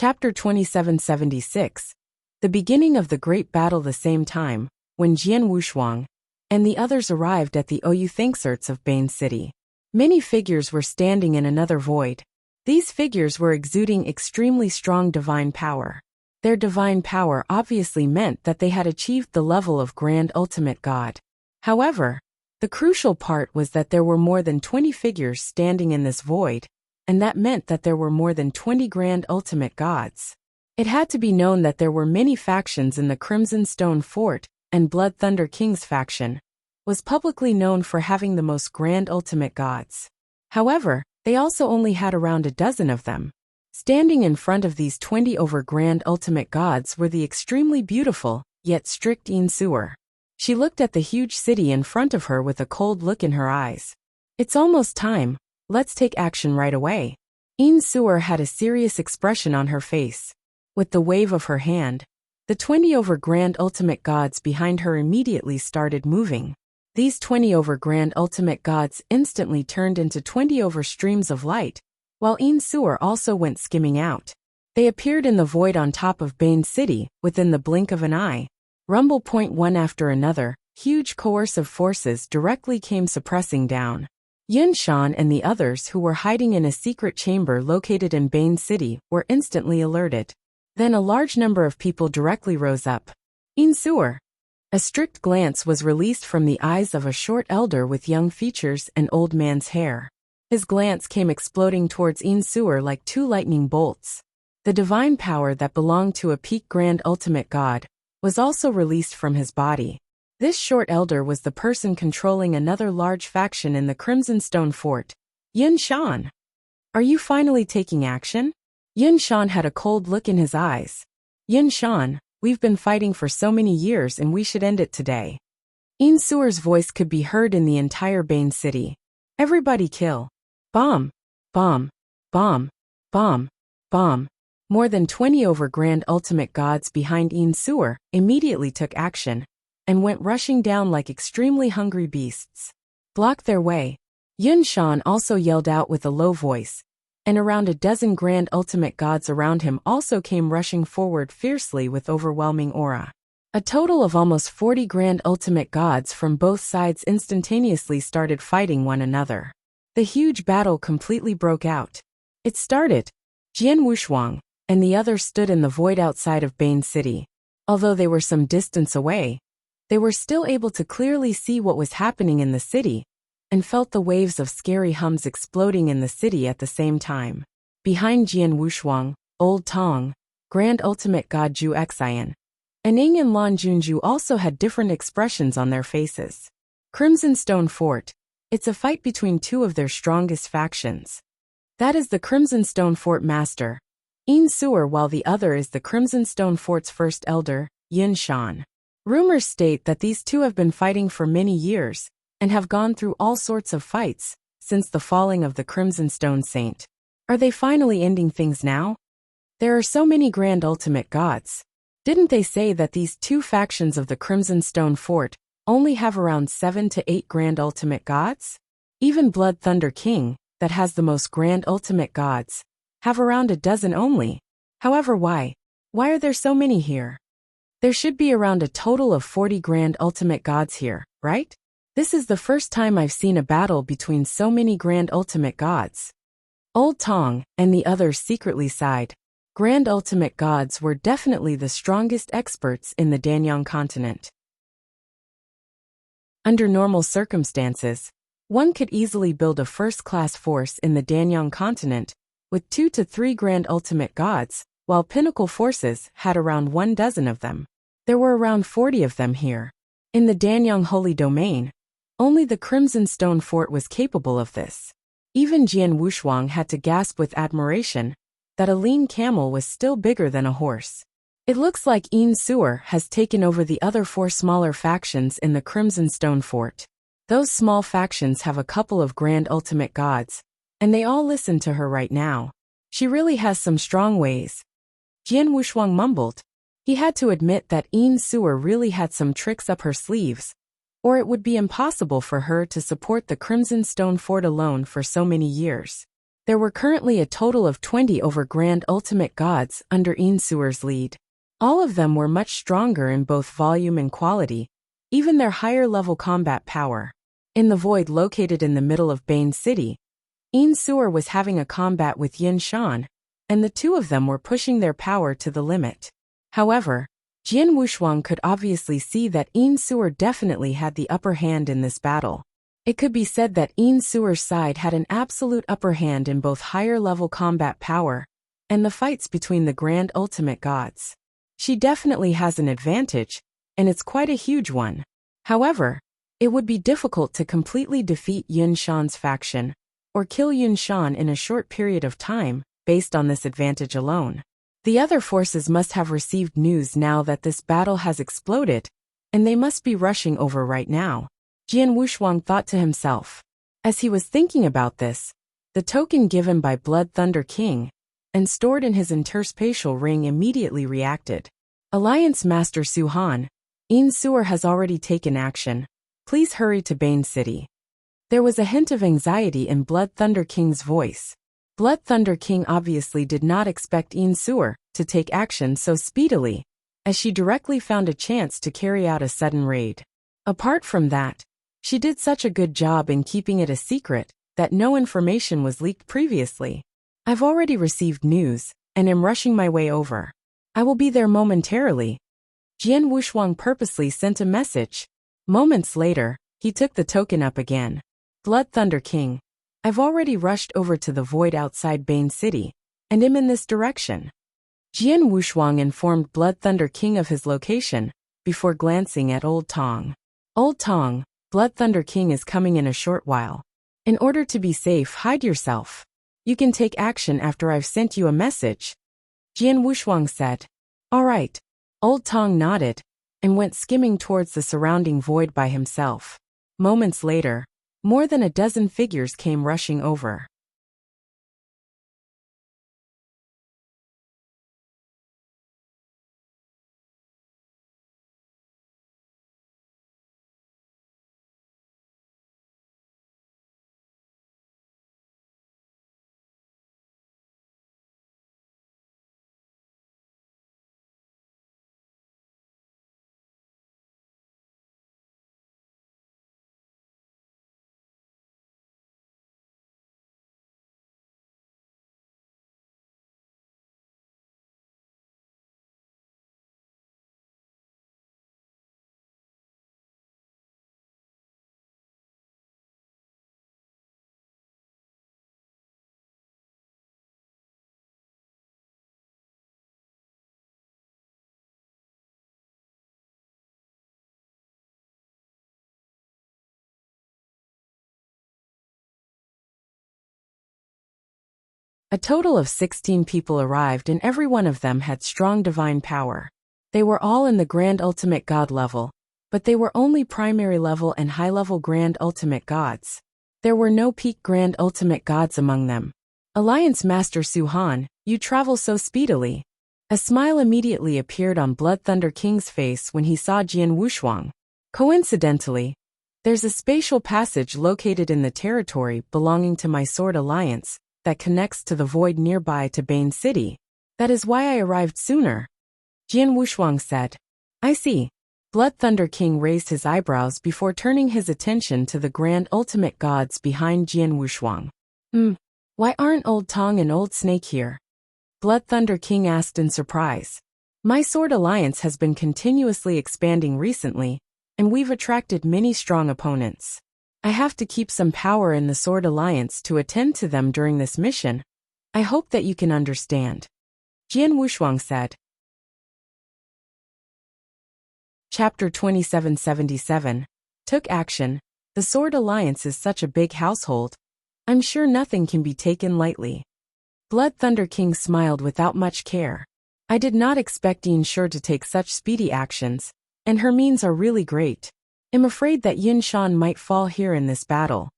Chapter 2776. The beginning of the great battle. The same time, when Jian Wushuang and the others arrived at the outskirts of Bane City, many figures were standing in another void. These figures were exuding extremely strong divine power. Their divine power obviously meant that they had achieved the level of Grand Ultimate God. However, the crucial part was that there were more than 20 figures standing in this void, and that meant that there were more than 20 Grand Ultimate Gods. It had to be known that there were many factions in the Crimson Stone Fort, and Blood Thunder King's faction was publicly known for having the most Grand Ultimate Gods. However, they also only had around a dozen of them. Standing in front of these 20 over Grand Ultimate Gods were the extremely beautiful, yet strict Yin Suer. She looked at the huge city in front of her with a cold look in her eyes. It's almost time, let's take action right away. Yin Suer had a serious expression on her face. With the wave of her hand, the 20 over Grand Ultimate Gods behind her immediately started moving. These 20 over Grand Ultimate Gods instantly turned into 20 over streams of light, while Yin Suer also went skimming out. They appeared in the void on top of Bane City within the blink of an eye. Rumble. One after another, huge coercive forces directly came suppressing down. Yun Shan and the others who were hiding in a secret chamber located in Bane City were instantly alerted. Then a large number of people directly rose up. Yin Suer. A strict glance was released from the eyes of a short elder with young features and old man's hair. His glance came exploding towards Yin Suer like two lightning bolts. The divine power that belonged to a peak Grand Ultimate God was also released from his body. This short elder was the person controlling another large faction in the Crimson Stone Fort. Yun Shan. Are you finally taking action? Yun Shan had a cold look in his eyes. Yun Shan, we've been fighting for so many years and we should end it today. Yin Suer's voice could be heard in the entire Bane City. Everybody kill. Bomb. Bomb. Bomb. Bomb. Bomb. More than 20 over Grand Ultimate Gods behind Yin Suer immediately took action and went rushing down like extremely hungry beasts. Block their way. Yun Shan also yelled out with a low voice, and around a dozen Grand Ultimate Gods around him also came rushing forward fiercely with overwhelming aura. A total of almost 40 Grand Ultimate Gods from both sides instantaneously started fighting one another. The huge battle completely broke out. It started. Jian Wushuang and the others stood in the void outside of Bane City. Although they were some distance away, they were still able to clearly see what was happening in the city, and felt the waves of scary hums exploding in the city at the same time. Behind Jian Wushuang, Old Tong, Grand Ultimate God Zhu Xian, and Ning and Lan Junju also had different expressions on their faces. Crimson Stone Fort. It's a fight between two of their strongest factions. That is the Crimson Stone Fort Master, Yin Suer, while the other is the Crimson Stone Fort's first elder, Yun Shan. Rumors state that these two have been fighting for many years, and have gone through all sorts of fights since the falling of the Crimson Stone Saint. Are they finally ending things now? There are so many Grand Ultimate Gods. Didn't they say that these two factions of the Crimson Stone Fort only have around 7 to 8 Grand Ultimate Gods? Even Blood Thunder King, that has the most Grand Ultimate Gods, have around a dozen only. However, why? Why are there so many here? There should be around a total of 40 Grand Ultimate Gods here, right? This is the first time I've seen a battle between so many Grand Ultimate Gods. Old Tong and the others secretly sighed. Grand Ultimate Gods were definitely the strongest experts in the Danyang continent. Under normal circumstances, one could easily build a first-class force in the Danyang continent with 2 to 3 Grand Ultimate Gods, while Pinnacle forces had around 1 dozen of them. There were around 40 of them here. In the Danyang Holy Domain, only the Crimson Stone Fort was capable of this. Even Jian Wushuang had to gasp with admiration that a lean camel was still bigger than a horse. It looks like Yin Suer has taken over the other 4 smaller factions in the Crimson Stone Fort. Those small factions have a couple of Grand Ultimate Gods, and they all listen to her right now. She really has some strong ways. Jian Wushuang mumbled. He had to admit that Yin Suer really had some tricks up her sleeves, or it would be impossible for her to support the Crimson Stone Fort alone for so many years. There were currently a total of 20 over Grand Ultimate Gods under Yin Suer's lead. All of them were much stronger in both volume and quality, even their higher-level combat power. In the void located in the middle of Bane City, Yin Suer was having a combat with Yin Shan, and the two of them were pushing their power to the limit. However, Jian Wushuang could obviously see that Yin Suer definitely had the upper hand in this battle. It could be said that Yin Suer's side had an absolute upper hand in both higher-level combat power and the fights between the Grand Ultimate Gods. She definitely has an advantage, and it's quite a huge one. However, it would be difficult to completely defeat Yin Shan's faction, or kill Yin Shan in a short period of time, based on this advantage alone. The other forces must have received news now that this battle has exploded, and they must be rushing over right now. Jian Wushuang thought to himself. As he was thinking about this, the token given by Blood Thunder King and stored in his interspatial ring immediately reacted. Alliance Master Su Han, Yin Suer has already taken action. Please hurry to Bane City. There was a hint of anxiety in Blood Thunder King's voice. Blood Thunder King obviously did not expect Yin Suer to take action so speedily, as she directly found a chance to carry out a sudden raid. Apart from that, she did such a good job in keeping it a secret that no information was leaked previously. I've already received news, and am rushing my way over. I will be there momentarily. Jian Wushuang purposely sent a message. Moments later, he took the token up again. Blood Thunder King, I've already rushed over to the void outside Bane City, and am in this direction. Jian Wushuang informed Blood Thunder King of his location, before glancing at Old Tong. Old Tong, Blood Thunder King is coming in a short while. In order to be safe, hide yourself. You can take action after I've sent you a message. Jian Wushuang said. All right. Old Tong nodded, and went skimming towards the surrounding void by himself. Moments later, more than a dozen figures came rushing over. A total of 16 people arrived, and every one of them had strong divine power. They were all in the Grand Ultimate God level, but they were only primary level and high-level Grand Ultimate Gods. There were no peak Grand Ultimate Gods among them. Alliance Master Su Han, you travel so speedily. A smile immediately appeared on Blood Thunder King's face when he saw Jian Wushuang. Coincidentally, there's a spatial passage located in the territory belonging to my Sword Alliance that connects to the void nearby to Bane City. That is why I arrived sooner. Jian Wushuang said. I see. Blood Thunder King raised his eyebrows before turning his attention to the Grand Ultimate Gods behind Jian Wushuang. Why aren't Old Tong and Old Snake here? Blood Thunder King asked in surprise. My Sword Alliance has been continuously expanding recently, and we've attracted many strong opponents. I have to keep some power in the Sword Alliance to attend to them during this mission. I hope that you can understand. Jian Wushuang said. Chapter 2777. Took action. The Sword Alliance is such a big household. I'm sure nothing can be taken lightly. Blood Thunder King smiled without much care. I did not expect Yin Sure to take such speedy actions, and her means are really great. I'm afraid that Yin Shan might fall here in this battle.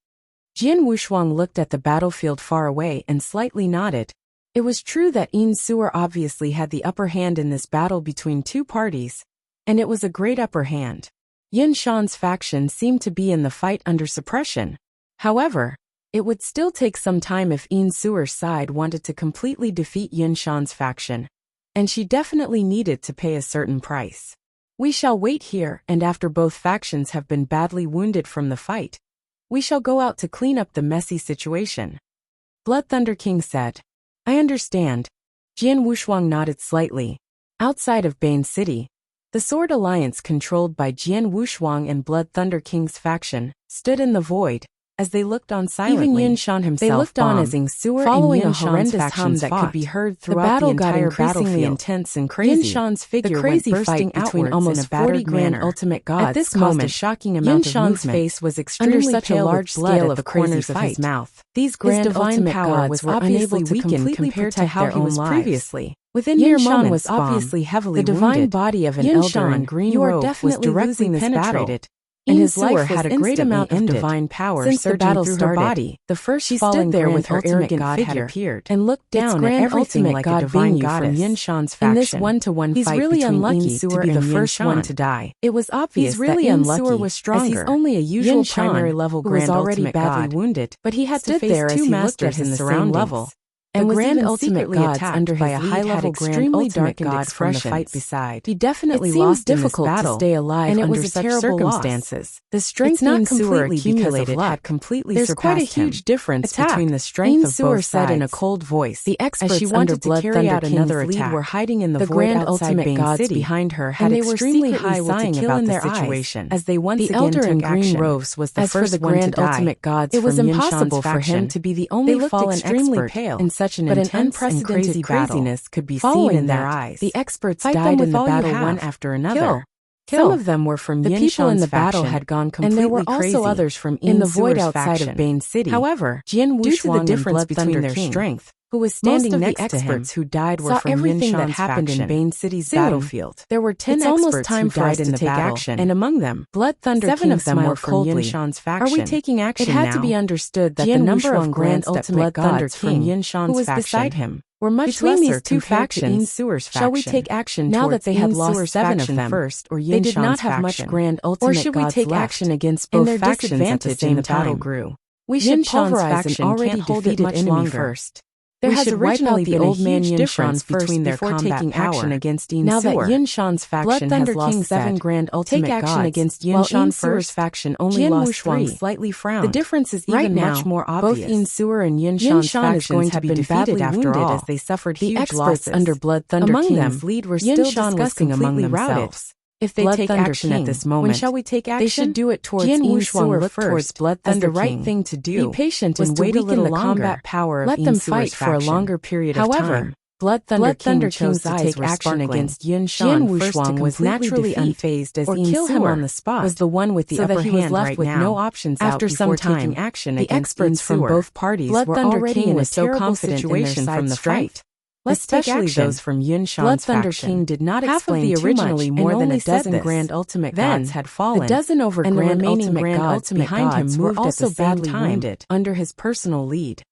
Jian Wushuang looked at the battlefield far away and slightly nodded. It was true that Yin Suer obviously had the upper hand in this battle between two parties, and it was a great upper hand. Yin Shan's faction seemed to be in the fight under suppression. However, It would still take some time if Yin Suer's side wanted to completely defeat Yin Shan's faction, and she definitely needed to pay a certain price. We shall wait here, and after both factions have been badly wounded from the fight, we shall go out to clean up the messy situation. Blood Thunder King said. I understand. Jian Wushuang nodded slightly. Outside of Bane City, the Sword Alliance controlled by Jian Wushuang and Blood Thunder King's faction stood in the void as they looked on silently. Even Yin Shan himself they looked on as Yin Suer following and Yin a horrendous hum that could be heard throughout the entire increasingly intense and crazy. Yin Shan's figure the crazy went bursting fight between almost 40 grand ultimate gods. At this moment, a shocking amount Yin Shan's face was extremely such a large scale of the corners of his mouth. These grand ultimate gods were obviously weakened compared to how he was previously. Within Yin Shan was obviously heavily wounded. The divine body of an elder in green robe was directly penetrated, and his life had a great amount of divine power surging through her body. The first she stood there with her arrogant figure and looked down at everything like a divine goddess from Yin Shan's faction. In this one-to-one fight really between Yin Suer to be the first one to die, it was obvious that Yin Suer was stronger, as he's only a usual primary level grand ultimate badly wounded, but he had to face two masters in the same level. And the grand ultimate gods under by a high-level grand ultimate god from the fight beside. He definitely lost difficult in this battle, to stay alive and it was a terrible circumstances. The strength Yin Suer accumulated had completely surpassed him. There's quite a huge difference between the strength of both sides. said in a cold voice. The experts as she wanted to carry out another attack were hiding in the void grand ultimate gods behind her had extremely high sighing about the situation as they once again took action. The elder in green robes was the first one to die. Ultimate gods it was impossible for him to be the only fallen expert in such an intense and crazy craziness could be seen in their eyes. The experts died in the battle one after another. Some of them were from Yin Shan's faction. The people in the battle had gone completely crazy. And there were also others from in the void outside of Bane City. However, Jian Wushuang and Blood between their strength, who was standing next to him, who died were from Yin Shan's that happened faction. In Bane City's battlefield. There were 10 experts who died in the battle, and among them, Blood Thunder 7 of them were from Yin Shan's faction. Are we taking action now? It had to be understood that the number of grand ultimate gods from Yin Shan's faction beside him were much between these two factions. Shall we take action now that they had lost 7 of them first, or Yin Shan's faction? They did not have much grand ultimate gods left, or should we take action against both factions at the same time? Grew. We should pulverize an already defeated enemy first. There has originally been a huge difference between their combat power against Yin Suer. Now that Yin Shan's faction has lost 7 grand ultimate gods, take action against Yin Shan Suer's faction only lost 3. Slightly frowned. The difference is even much more obvious. Both Yin Suer and Yin Shan's factions have been badly wounded as they suffered huge losses. Under Blood Thunder King's lead were still discussing among themselves. If they take action at this moment, when shall we take action? They should do it towards Yin Wushuang look towards Blood Thunder the right thing to do. Be patient and wait a little longer. Combat power let them fight for a longer period of time. However, Blood Thunder chose to take action against Yin Shan. Jian Wushuang was naturally unfazed as Yin Suer on the spot was the one with the upper hand left with no options after some time. Action the experts from both parties were already in a terrible situation from the fight. Especially those from Yin Shan's Blood Thunder King did not explain too much, more than a dozen grand ultimate gods had fallen. The dozen over and grand ultimate gods behind him moved also badly wounded under his personal lead.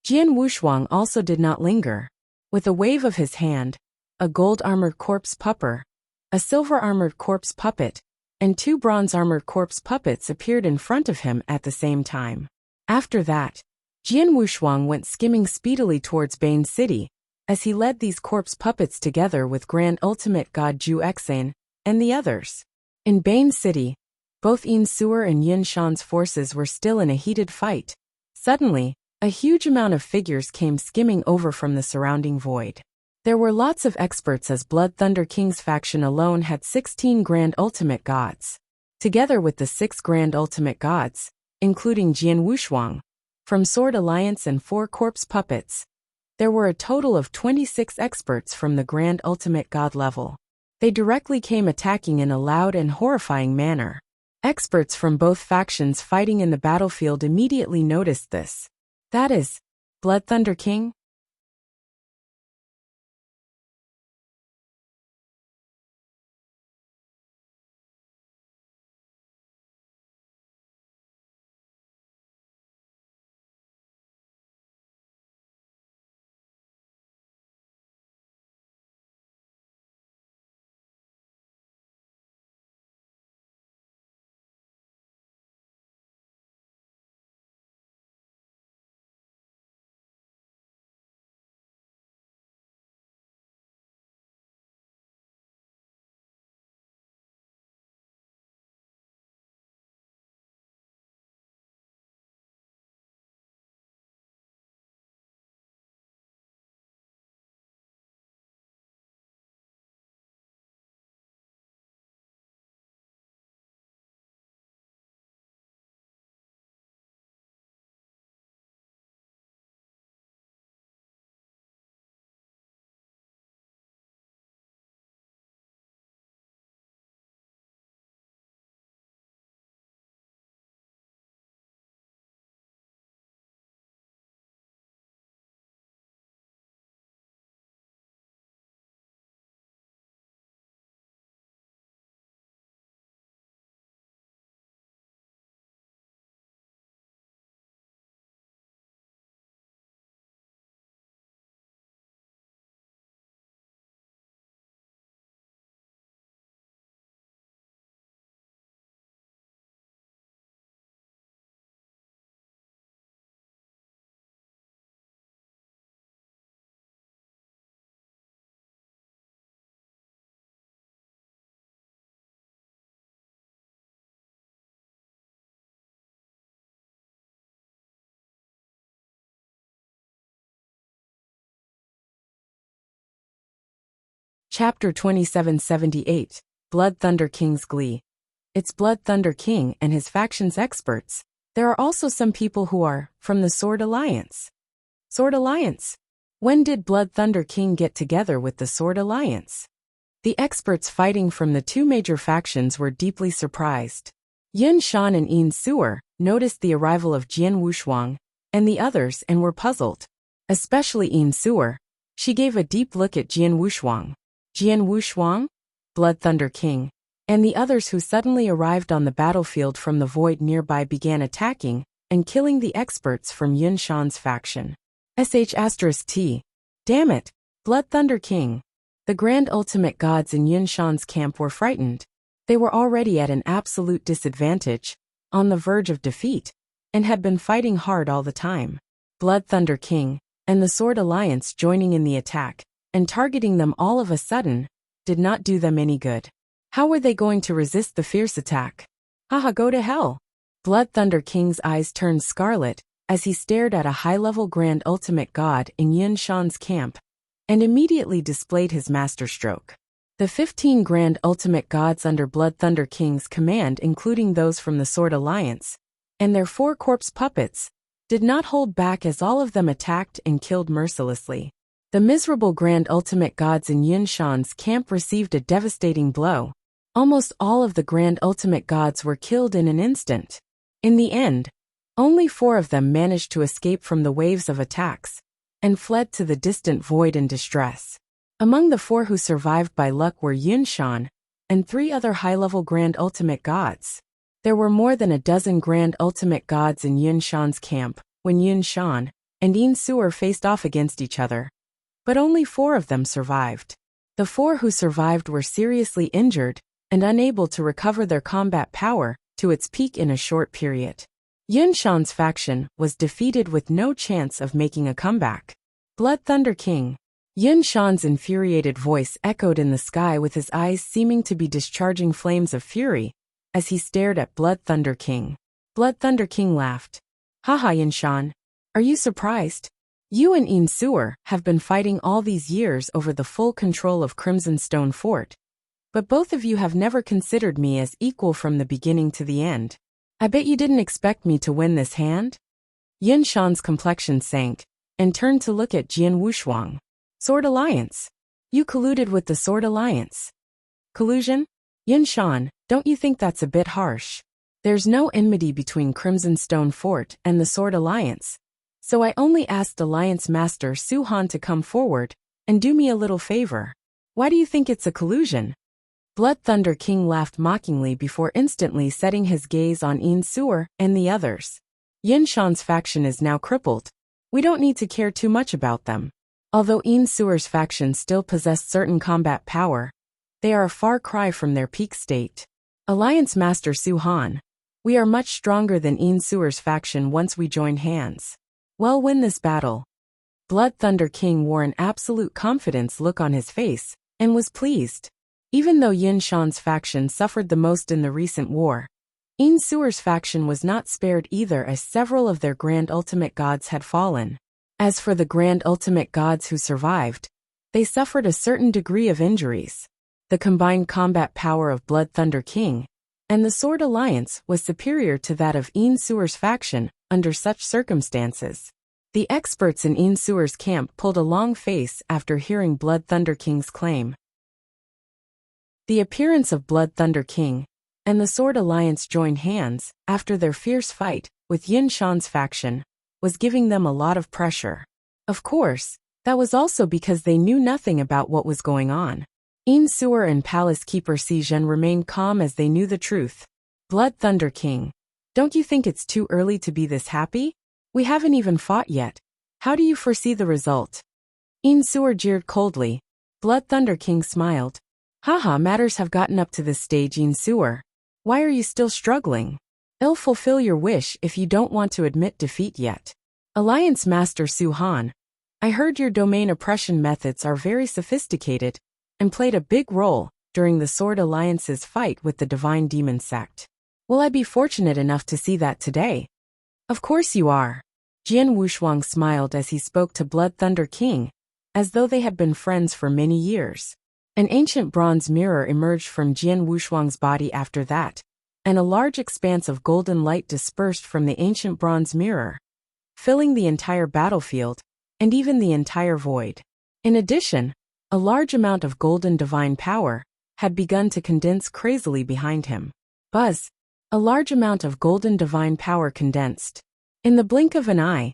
Jian Wushuang also did not linger. With a wave of his hand, a gold-armored corpse pupper, a silver-armored corpse puppet, and 2 bronze-armored corpse puppets appeared in front of him at the same time. After that, Jian Wushuang went skimming speedily towards Bane City, as he led these corpse puppets together with Grand Ultimate God Ju Exane and the others. In Bane City, both Yin Suer and Yin Shan's forces were still in a heated fight. Suddenly, a huge amount of figures came skimming over from the surrounding void. There were lots of experts as Blood Thunder King's faction alone had 16 Grand Ultimate Gods. Together with the 6 Grand Ultimate Gods, including Jian Wushuang, from Sword Alliance and 4 corpse puppets, there were a total of 26 experts from the Grand Ultimate God level. They directly came attacking in a loud and horrifying manner. Experts from both factions fighting in the battlefield immediately noticed this. That is, Blood Thunder King? Chapter 2778, Blood Thunder King's Glee. It's Blood Thunder King and his faction's experts. There are also some people who are from the Sword Alliance. Sword Alliance? When did Blood Thunder King get together with the Sword Alliance? The experts fighting from the 2 major factions were deeply surprised. Yun Shan and Yin Suer noticed the arrival of Jian Wushuang and the others and were puzzled. Especially Yin Suer. She gave a deep look at Jian Wushuang. Jian Wushuang, Blood Thunder King, and the others who suddenly arrived on the battlefield from the void nearby began attacking and killing the experts from Yun Shan's faction. *T. Damn it, Blood Thunder King. The Grand Ultimate Gods in Yun Shan's camp were frightened. They were already at an absolute disadvantage, on the verge of defeat, and had been fighting hard all the time. Blood Thunder King, and the Sword Alliance joining in the attack, and targeting them all of a sudden, did not do them any good. How were they going to resist the fierce attack? Haha, go to hell. Blood Thunder King's eyes turned scarlet as he stared at a high-level Grand Ultimate God in Yun Shan's camp, and immediately displayed his masterstroke. The 15 Grand Ultimate Gods under Blood Thunder King's command, including those from the Sword Alliance, and their 4 corpse puppets, did not hold back as all of them attacked and killed mercilessly. The miserable Grand Ultimate Gods in Yun Shan's camp received a devastating blow. Almost all of the Grand Ultimate Gods were killed in an instant. In the end, only 4 of them managed to escape from the waves of attacks, and fled to the distant void in distress. Among the 4 who survived by luck were Yun Shan, and 3 other high-level Grand Ultimate Gods. There were more than a dozen Grand Ultimate Gods in Yun Shan's camp when Yun Shan and Yin Suer faced off against each other. But only 4 of them survived. The 4 who survived were seriously injured and unable to recover their combat power to its peak in a short period. Yun Shan's faction was defeated with no chance of making a comeback. Blood Thunder King. Yin Shan's infuriated voice echoed in the sky with his eyes seeming to be discharging flames of fury as he stared at Blood Thunder King. Blood Thunder King laughed. Haha, Yin Shan. Are you surprised? You and Yin Suer have been fighting all these years over the full control of Crimson Stone Fort. But both of you have never considered me as equal from the beginning to the end. I bet you didn't expect me to win this hand? Yin Shan's complexion sank and turned to look at Jian Wushuang. Sword Alliance. You colluded with the Sword Alliance. Collusion? Yin Shan, don't you think that's a bit harsh? There's no enmity between Crimson Stone Fort and the Sword Alliance, so I only asked Alliance Master Su Han to come forward and do me a little favor. Why do you think it's a collusion? Blood Thunder King laughed mockingly before instantly setting his gaze on Yin Suer and the others. Yin Shan's faction is now crippled. We don't need to care too much about them. Although Yin Suer's faction still possessed certain combat power, they are a far cry from their peak state. Alliance Master Su Han, we are much stronger than Yin Suer's faction once we join hands. We'll win this battle. Blood Thunder King wore an absolute confidence look on his face and was pleased. Even though Yin Shan's faction suffered the most in the recent war, Yin Suer's faction was not spared either, as several of their Grand Ultimate Gods had fallen. As for the Grand Ultimate Gods who survived, they suffered a certain degree of injuries. The combined combat power of Blood Thunder King and the Sword Alliance was superior to that of Yin Suer's faction under such circumstances. The experts in Yin Suer's camp pulled a long face after hearing Blood Thunder King's claim. The appearance of Blood Thunder King and the Sword Alliance joined hands after their fierce fight with Yin Shan's faction was giving them a lot of pressure. Of course, that was also because they knew nothing about what was going on. Yin Suer and Palace Keeper Si Zhen remained calm as they knew the truth. Blood Thunder King, don't you think it's too early to be this happy? We haven't even fought yet. How do you foresee the result? Yin Suer jeered coldly. Blood Thunder King smiled. Haha, matters have gotten up to this stage, Yin Suer. Why are you still struggling? I'll fulfill your wish if you don't want to admit defeat yet. Alliance Master Su Han, I heard your domain oppression methods are very sophisticated and played a big role during the Sword Alliance's fight with the Divine Demon Sect. Will I be fortunate enough to see that today? Of course you are. Jian Wushuang smiled as he spoke to Blood Thunder King, as though they had been friends for many years. An ancient bronze mirror emerged from Jian Wushuang's body after that, and a large expanse of golden light dispersed from the ancient bronze mirror, filling the entire battlefield and even the entire void. In addition, a large amount of golden divine power had begun to condense crazily behind him. Buzz! A large amount of golden divine power condensed. In the blink of an eye,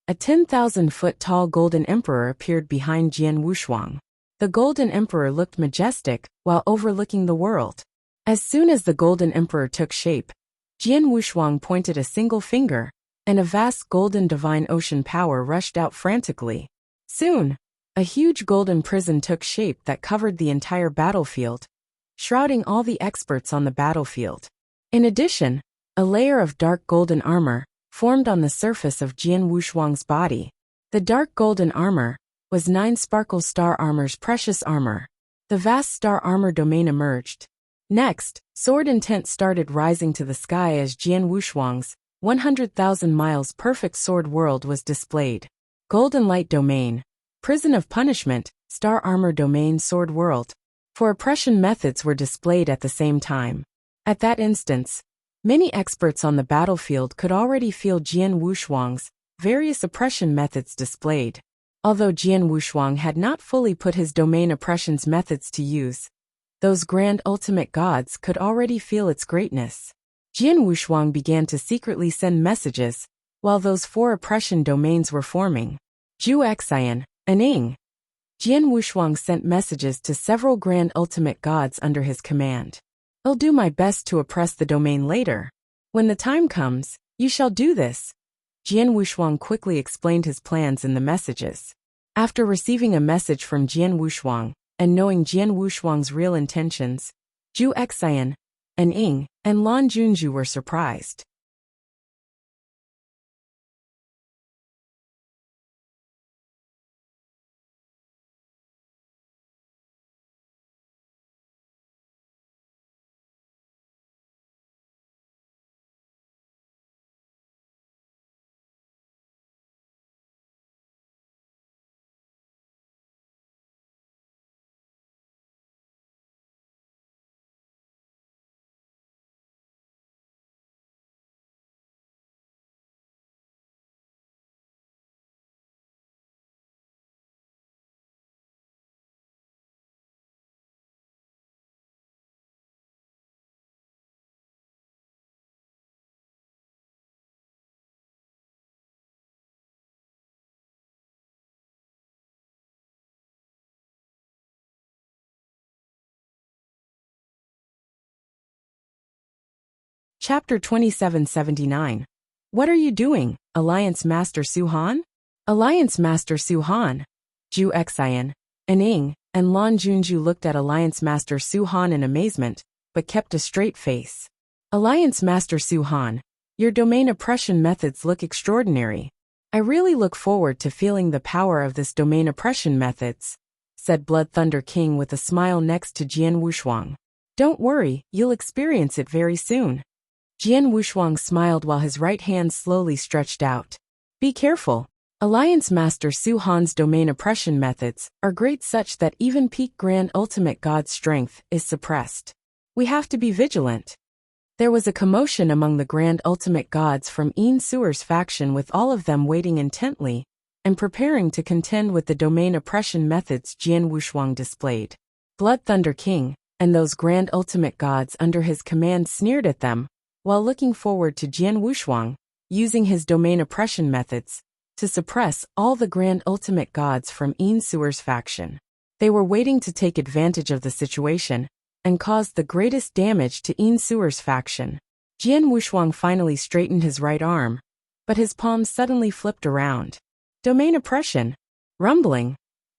a 10,000-foot-tall golden emperor appeared behind Jian Wushuang. The golden emperor looked majestic while overlooking the world. As soon as the golden emperor took shape, Jian Wushuang pointed a single finger, and a vast golden divine ocean power rushed out frantically. Soon, a huge golden prison took shape that covered the entire battlefield, shrouding all the experts on the battlefield. In addition, a layer of dark golden armor formed on the surface of Jian Wushuang's body. The dark golden armor was 9 Sparkle Star Armor's precious armor. The vast star armor domain emerged. Next, sword intent started rising to the sky as Jian Wushuang's 100,000 miles perfect sword world was displayed. Golden light domain, prison of punishment, star armor domain, sword world. For oppression methods were displayed at the same time. At that instance, many experts on the battlefield could already feel Jian Wushuang's various oppression methods displayed. Although Jian Wushuang had not fully put his domain oppression's methods to use, those grand ultimate gods could already feel its greatness. Jian Wushuang began to secretly send messages, while those 4 oppression domains were forming. Zhu Xian, Aning. Jian Wushuang sent messages to several grand ultimate gods under his command. I'll do my best to oppress the domain later. When the time comes, you shall do this. Jian Wushuang quickly explained his plans in the messages. After receiving a message from Jian Wushuang, and knowing Jian Wushuang's real intentions, Zhu Xian, Aning, and Lan Junju were surprised. Chapter 2779. What are you doing, Alliance Master Su-han? Alliance Master Su-han, Ju Xian, and Ing, and Lan Junju looked at Alliance Master Su-han in amazement, but kept a straight face. Alliance Master Su-han, your domain oppression methods look extraordinary. I really look forward to feeling the power of this domain oppression methods, said Blood Thunder King with a smile next to Jian Wushuang. Don't worry, you'll experience it very soon. Jian Wushuang smiled while his right hand slowly stretched out. Be careful. Alliance Master Su-han's domain oppression methods are great such that even peak Grand Ultimate God strength is suppressed. We have to be vigilant. There was a commotion among the Grand Ultimate Gods from Yin Suer's faction, with all of them waiting intently and preparing to contend with the domain oppression methods Jian Wushuang displayed. Blood Thunder King and those Grand Ultimate Gods under his command sneered at them, while looking forward to Jian Wushuang using his domain oppression methods to suppress all the Grand Ultimate Gods from Yin Suer's faction. They were waiting to take advantage of the situation and cause the greatest damage to Yin Suer's faction. Jian Wushuang finally straightened his right arm, but his palm suddenly flipped around. Domain oppression. Rumbling.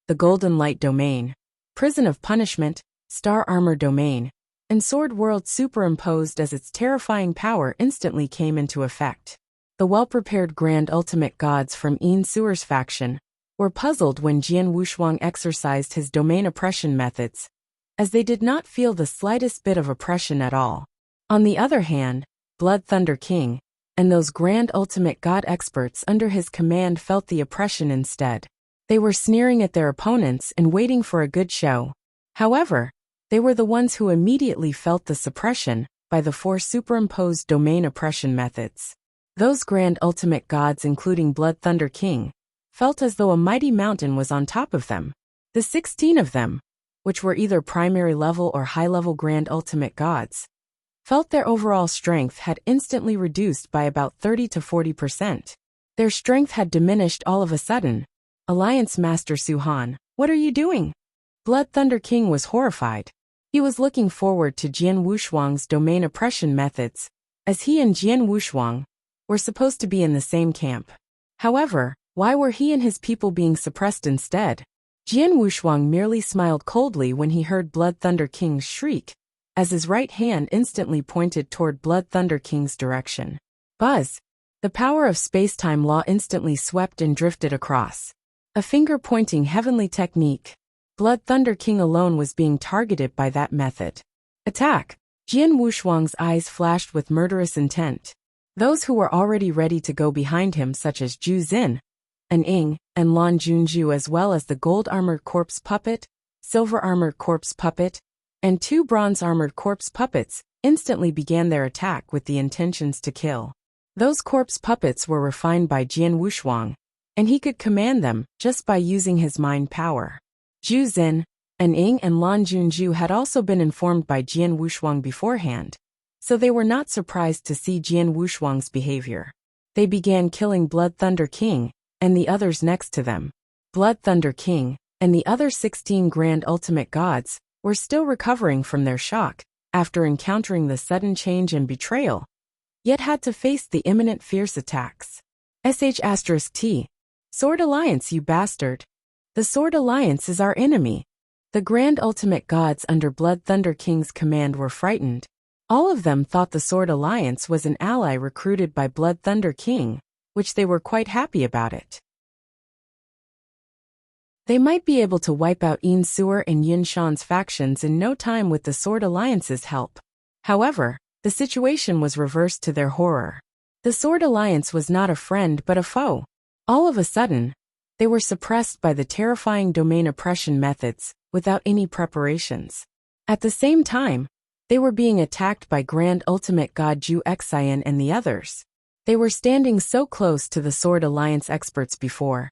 The Golden Light Domain. Prison of Punishment, Star Armor Domain, and Sword World superimposed as its terrifying power instantly came into effect. The well-prepared Grand Ultimate Gods from Yin Suer's faction were puzzled when Jian Wushuang exercised his domain oppression methods, as they did not feel the slightest bit of oppression at all. On the other hand, Blood Thunder King and those Grand Ultimate God experts under his command felt the oppression instead. They were sneering at their opponents and waiting for a good show. However, they were the ones who immediately felt the suppression by the four superimposed domain oppression methods. Those Grand Ultimate Gods, including Blood Thunder King, felt as though a mighty mountain was on top of them. The 16 of them, which were either primary level or high-level Grand Ultimate Gods, felt their overall strength had instantly reduced by about 30 to 40%. Their strength had diminished all of a sudden. Alliance Master Su-han, what are you doing? Blood Thunder King was horrified. He was looking forward to Jian Wushuang's domain oppression methods, as he and Jian Wushuang were supposed to be in the same camp. However, why were he and his people being suppressed instead? Jian Wushuang merely smiled coldly when he heard Blood Thunder King's shriek, as his right hand instantly pointed toward Blood Thunder King's direction. Buzz! The power of space-time law instantly swept and drifted across. A finger-pointing heavenly technique. Blood Thunder King alone was being targeted by that method. Attack! Jian Wushuang's eyes flashed with murderous intent. Those who were already ready to go behind him, such as Zhu Xin, and Ing, and Lan Junju, as well as the gold-armored corpse puppet, silver-armored corpse puppet, and 2 bronze-armored corpse puppets, instantly began their attack with the intentions to kill. Those corpse puppets were refined by Jian Wushuang, and he could command them just by using his mind power. Zhu Xin, and Ing, and Lan Junju had also been informed by Jian Wushuang beforehand, so they were not surprised to see Jian Wushuang's behavior. They began killing Blood Thunder King and the others next to them. Blood Thunder King and the other 16 Grand Ultimate Gods were still recovering from their shock after encountering the sudden change and betrayal, yet had to face the imminent fierce attacks. *T. Sword Alliance, you bastard! The Sword Alliance is our enemy. The Grand Ultimate Gods under Blood Thunder King's command were frightened. All of them thought the Sword Alliance was an ally recruited by Blood Thunder King, which they were quite happy about it. They might be able to wipe out Yin Suer and Yin Shan's factions in no time with the Sword Alliance's help. However, the situation was reversed to their horror. The Sword Alliance was not a friend but a foe. All of a sudden, they were suppressed by the terrifying domain oppression methods without any preparations. At the same time, they were being attacked by Grand Ultimate God Ju Xian and the others. They were standing so close to the Sword Alliance experts before.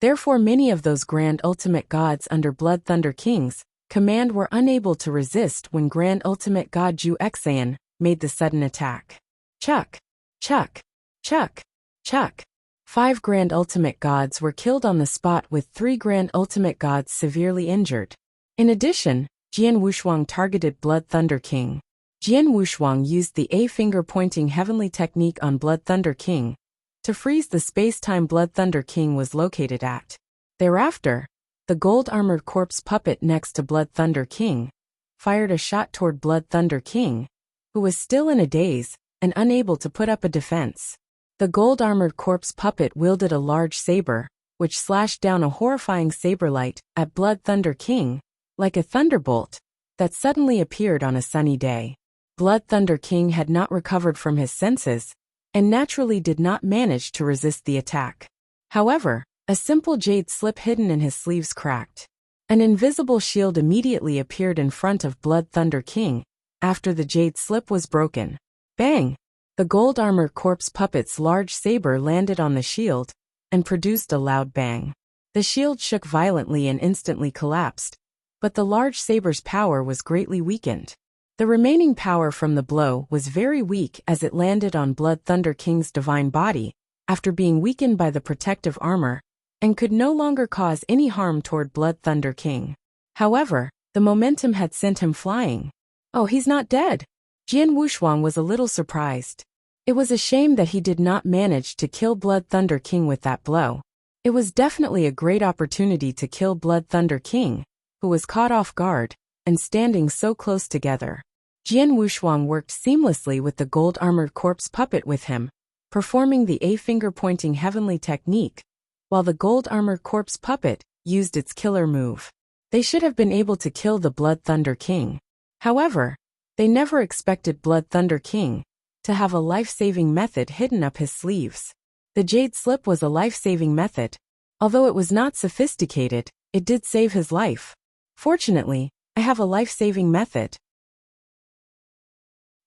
Therefore, many of those Grand Ultimate Gods under Blood Thunder King's command were unable to resist when Grand Ultimate God Ju Xian made the sudden attack. Chuck! Chuck! Chuck! Chuck! 5 Grand Ultimate Gods were killed on the spot, with 3 Grand Ultimate Gods severely injured. In addition, Jian Wushuang targeted Blood Thunder King. Jian Wushuang used the A-finger-pointing heavenly technique on Blood Thunder King to freeze the space-time Blood Thunder King was located at. Thereafter, the gold-armored corpse puppet next to Blood Thunder King fired a shot toward Blood Thunder King, who was still in a daze and unable to put up a defense. The gold-armored corpse puppet wielded a large saber, which slashed down a horrifying saber light at Blood Thunder King, like a thunderbolt that suddenly appeared on a sunny day. Blood Thunder King had not recovered from his senses and naturally did not manage to resist the attack. However, a simple jade slip hidden in his sleeves cracked. An invisible shield immediately appeared in front of Blood Thunder King after the jade slip was broken. Bang! The gold-armored corpse puppet's large saber landed on the shield and produced a loud bang. The shield shook violently and instantly collapsed, but the large saber's power was greatly weakened. The remaining power from the blow was very weak as it landed on Blood Thunder King's divine body after being weakened by the protective armor and could no longer cause any harm toward Blood Thunder King. However, the momentum had sent him flying. Oh, he's not dead! Jian Wushuang was a little surprised. It was a shame that he did not manage to kill Blood Thunder King with that blow. It was definitely a great opportunity to kill Blood Thunder King, who was caught off guard and standing so close together. Jian Wushuang worked seamlessly with the gold-armored corpse puppet with him, performing the A-finger-pointing heavenly technique, while the gold-armored corpse puppet used its killer move. They should have been able to kill the Blood Thunder King. However, they never expected Blood Thunder King to have a life-saving method hidden up his sleeves. The jade slip was a life-saving method. Although it was not sophisticated, it did save his life. Fortunately, I have a life-saving method.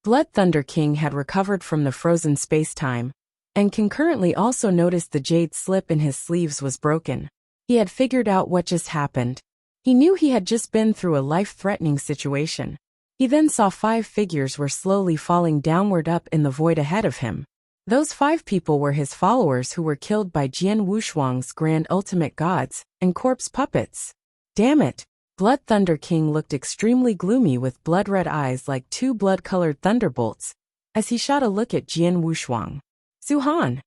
Blood Thunder King had recovered from the frozen space-time, and concurrently also noticed the jade slip in his sleeves was broken. He had figured out what just happened. He knew he had just been through a life-threatening situation. He then saw 5 figures were slowly falling downward up in the void ahead of him. Those 5 people were his followers who were killed by Jian Wushuang's grand ultimate gods and corpse puppets. Damn it! Blood Thunder King looked extremely gloomy with blood-red eyes like 2 blood-colored thunderbolts as he shot a look at Jian Wushuang. Suhan!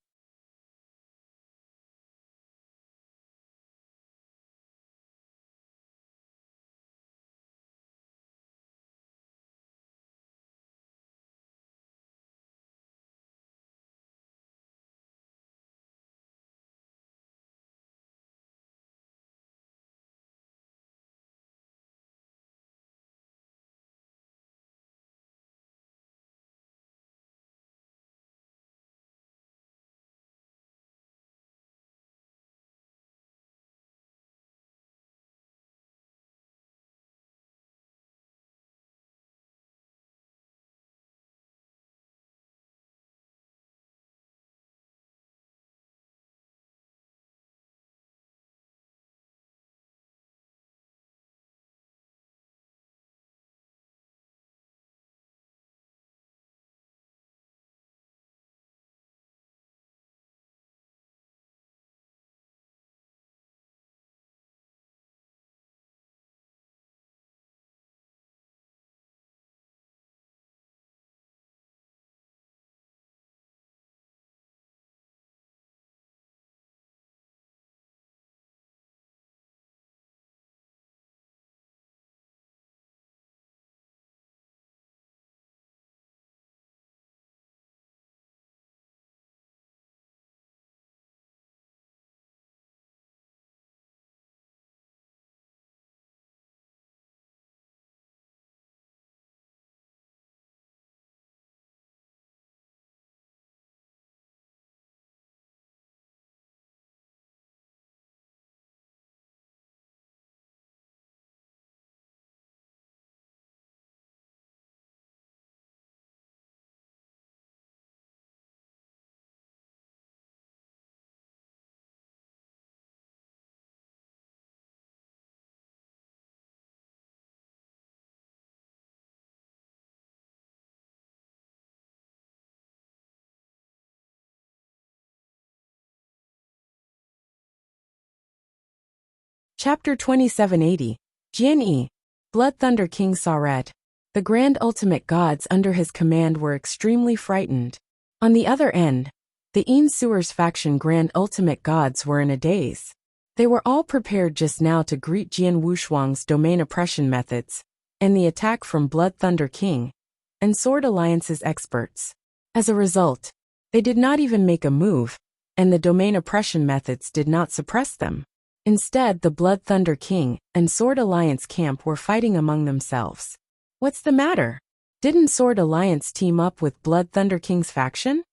Chapter 2780. Jian Yi. Blood Thunder King saw red. The Grand Ultimate Gods under his command were extremely frightened. On the other end, the Suer's faction Grand Ultimate Gods were in a daze. They were all prepared just now to greet Jian Wushuang's domain oppression methods, and the attack from Blood Thunder King, and Sword Alliance's experts. As a result, they did not even make a move, and the domain oppression methods did not suppress them. Instead, the Blood Thunder King and Sword Alliance camp were fighting among themselves. What's the matter? Didn't Sword Alliance team up with Blood Thunder King's faction?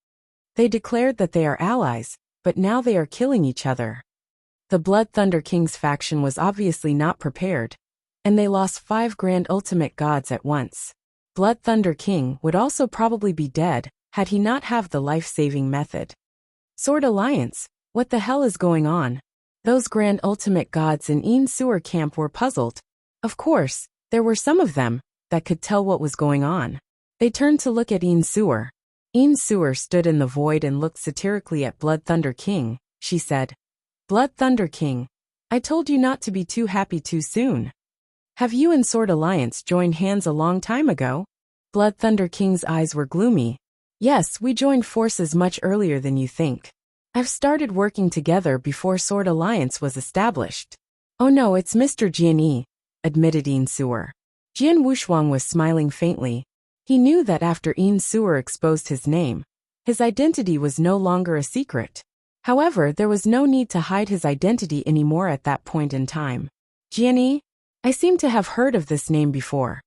They declared that they are allies, but now they are killing each other. The Blood Thunder King's faction was obviously not prepared, and they lost 5 Grand Ultimate Gods at once. Blood Thunder King would also probably be dead had he not have the life-saving method. Sword Alliance, what the hell is going on? Those Grand Ultimate Gods in Suer camp were puzzled. Of course, there were some of them that could tell what was going on. They turned to look at Suer. Suer stood in the void and looked satirically at Blood Thunder King. She said, "Blood Thunder King, I told you not to be too happy too soon. Have you and Sword Alliance joined hands a long time ago?" Blood Thunder King's eyes were gloomy. "Yes, we joined forces much earlier than you think. I've started working together before Sword Alliance was established." "Oh no, it's Mr. Jian," admitted Suer. Jian Wushuang was smiling faintly. He knew that after Suer exposed his name, his identity was no longer a secret. However, there was no need to hide his identity anymore at that point in time. "Jian, I seem to have heard of this name before."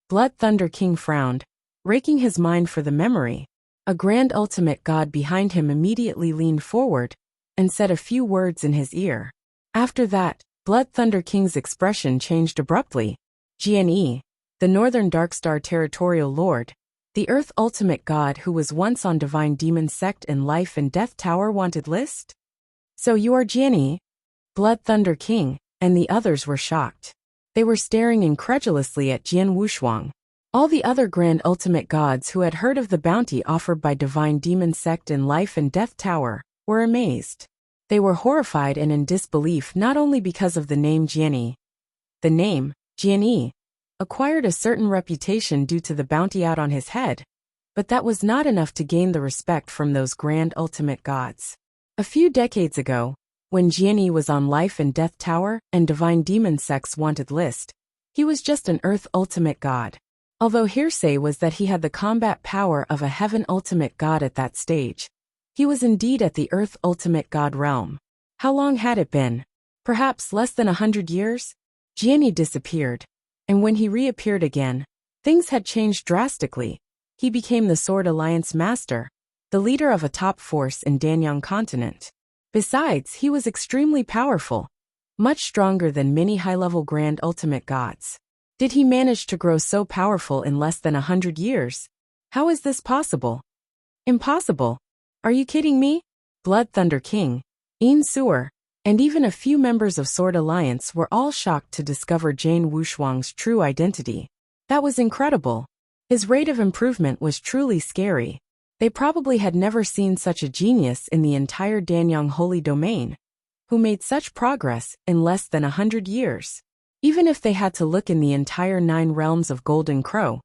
Blood Thunder King frowned, raking his mind for the memory. A Grand Ultimate God behind him immediately leaned forward and said a few words in his ear. After that, Blood Thunder King's expression changed abruptly. "Jian, the Northern Darkstar Territorial Lord, the Earth Ultimate God who was once on Divine Demon Sect and Life and Death Tower wanted list? So you are Jian?" Blood Thunder King and the others were shocked. They were staring incredulously at Jian Wushuang. All the other Grand Ultimate Gods who had heard of the bounty offered by Divine Demon Sect and Life and Death Tower were amazed. They were horrified and in disbelief not only because of the name Jian. The name, Jian, acquired a certain reputation due to the bounty out on his head, but that was not enough to gain the respect from those Grand Ultimate Gods. A few decades ago, when Jian was on Life and Death Tower and Divine Demon Sect's wanted list, he was just an Earth Ultimate God. Although hearsay was that he had the combat power of a Heaven Ultimate God at that stage, he was indeed at the Earth Ultimate God realm. How long had it been? Perhaps less than 100 years? Jian disappeared, and when he reappeared again, things had changed drastically. He became the Sword Alliance Master, the leader of a top force in Danyang continent. Besides, he was extremely powerful, much stronger than many high-level Grand Ultimate Gods. Did he manage to grow so powerful in less than 100 years? How is this possible? Impossible. Are you kidding me? Blood Thunder King, Suer, and even a few members of Sword Alliance were all shocked to discover Jian Wushuang's true identity. That was incredible. His rate of improvement was truly scary. They probably had never seen such a genius in the entire Danyang Holy Domain, who made such progress in less than 100 years. Even if they had to look in the entire 9 realms of Golden Crow,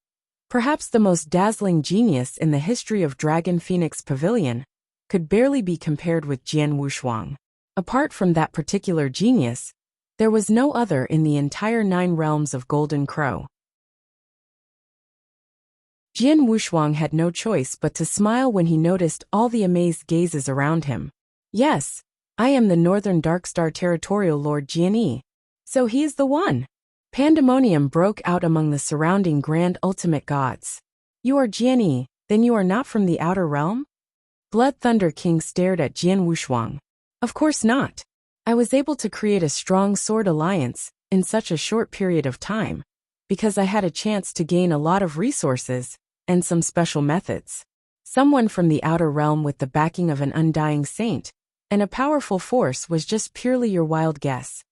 perhaps the most dazzling genius in the history of Dragon Phoenix Pavilion could barely be compared with Jian Wushuang. Apart from that particular genius, there was no other in the entire 9 realms of Golden Crow. Jian Wushuang had no choice but to smile when he noticed all the amazed gazes around him. "Yes, I am the Northern Darkstar Territorial Lord Jian. So he is the one." Pandemonium broke out among the surrounding Grand Ultimate Gods. "You are Jian, then you are not from the Outer Realm?" Blood Thunder King stared at Jian Wushuang. "Of course not. I was able to create a strong sword alliance in such a short period of time, because I had a chance to gain a lot of resources and some special methods. Someone from the Outer Realm with the backing of an undying saint and a powerful force was just purely your wild guess."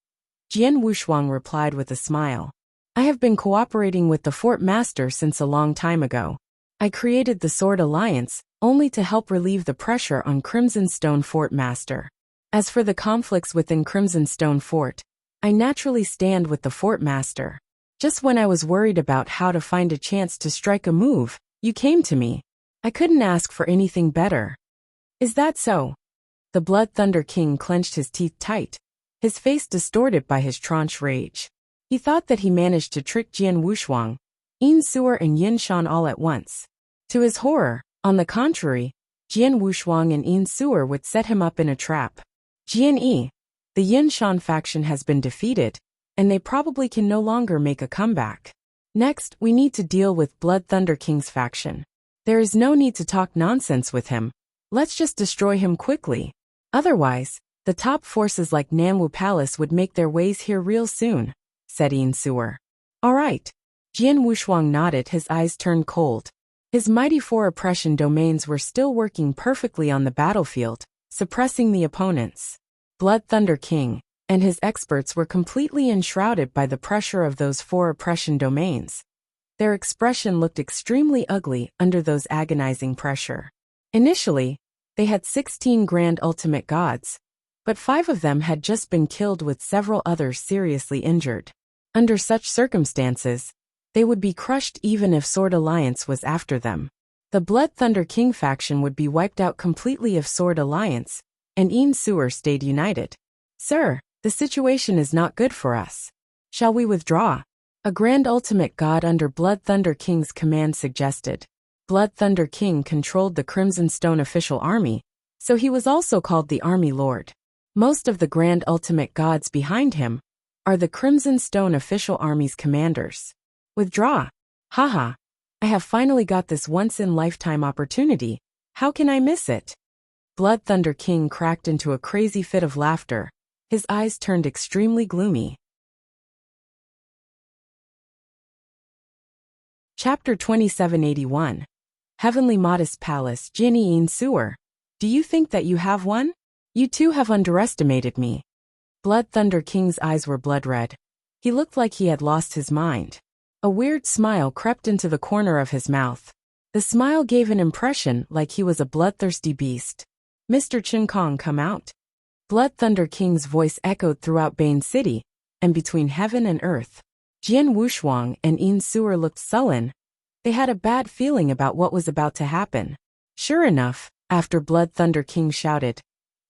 Jian Wushuang replied with a smile. "I have been cooperating with the Fort Master since a long time ago. I created the Sword Alliance only to help relieve the pressure on Crimson Stone Fort Master. As for the conflicts within Crimson Stone Fort, I naturally stand with the Fort Master." Just when I was worried about how to find a chance to strike a move, you came to me. I couldn't ask for anything better. Is that so? The Blood Thunder King clenched his teeth tight, his face distorted by his tranche rage. He thought that he managed to trick Jian Wushuang, Yin Suer and Yin Shan all at once. To his horror, on the contrary, Jian Wushuang and Yin Suer would set him up in a trap. Jian Yi, the Yin Shan faction has been defeated, and they probably can no longer make a comeback. Next, we need to deal with Blood Thunder King's faction. There is no need to talk nonsense with him. Let's just destroy him quickly. Otherwise, the top forces like Nanwu Palace would make their ways here real soon, said Yin Suer. All right. Jian Wushuang nodded, his eyes turned cold. His mighty four oppression domains were still working perfectly on the battlefield, suppressing the opponents. Blood Thunder King and his experts were completely enshrouded by the pressure of those four oppression domains. Their expression looked extremely ugly under those agonizing pressure. Initially, they had 16 grand ultimate gods, but 5 of them had just been killed with several others seriously injured. Under such circumstances, they would be crushed even if Sword Alliance was after them. The Blood Thunder King faction would be wiped out completely if Sword Alliance and Yin Suer stayed united. Sir, the situation is not good for us. Shall we withdraw? A Grand Ultimate God under Blood Thunder King's command suggested. Blood Thunder King controlled the Crimson Stone official army, so he was also called the Army Lord. Most of the Grand Ultimate Gods behind him are the Crimson Stone official army's commanders. Withdraw. Haha. I have finally got this once-in-lifetime opportunity. How can I miss it? Blood Thunder King cracked into a crazy fit of laughter. His eyes turned extremely gloomy. Chapter 2781. Heavenly Modest Palace. Jinny Yin Suer. Do you think that you have one? You too have underestimated me. Blood Thunder King's eyes were blood red. He looked like he had lost his mind. A weird smile crept into the corner of his mouth. The smile gave an impression like he was a bloodthirsty beast. Mr. Chen Kong, come out. Blood Thunder King's voice echoed throughout Bane City, and between heaven and earth. Jian Wushuang and Yin Suer looked sullen. They had a bad feeling about what was about to happen. Sure enough, after Blood Thunder King shouted,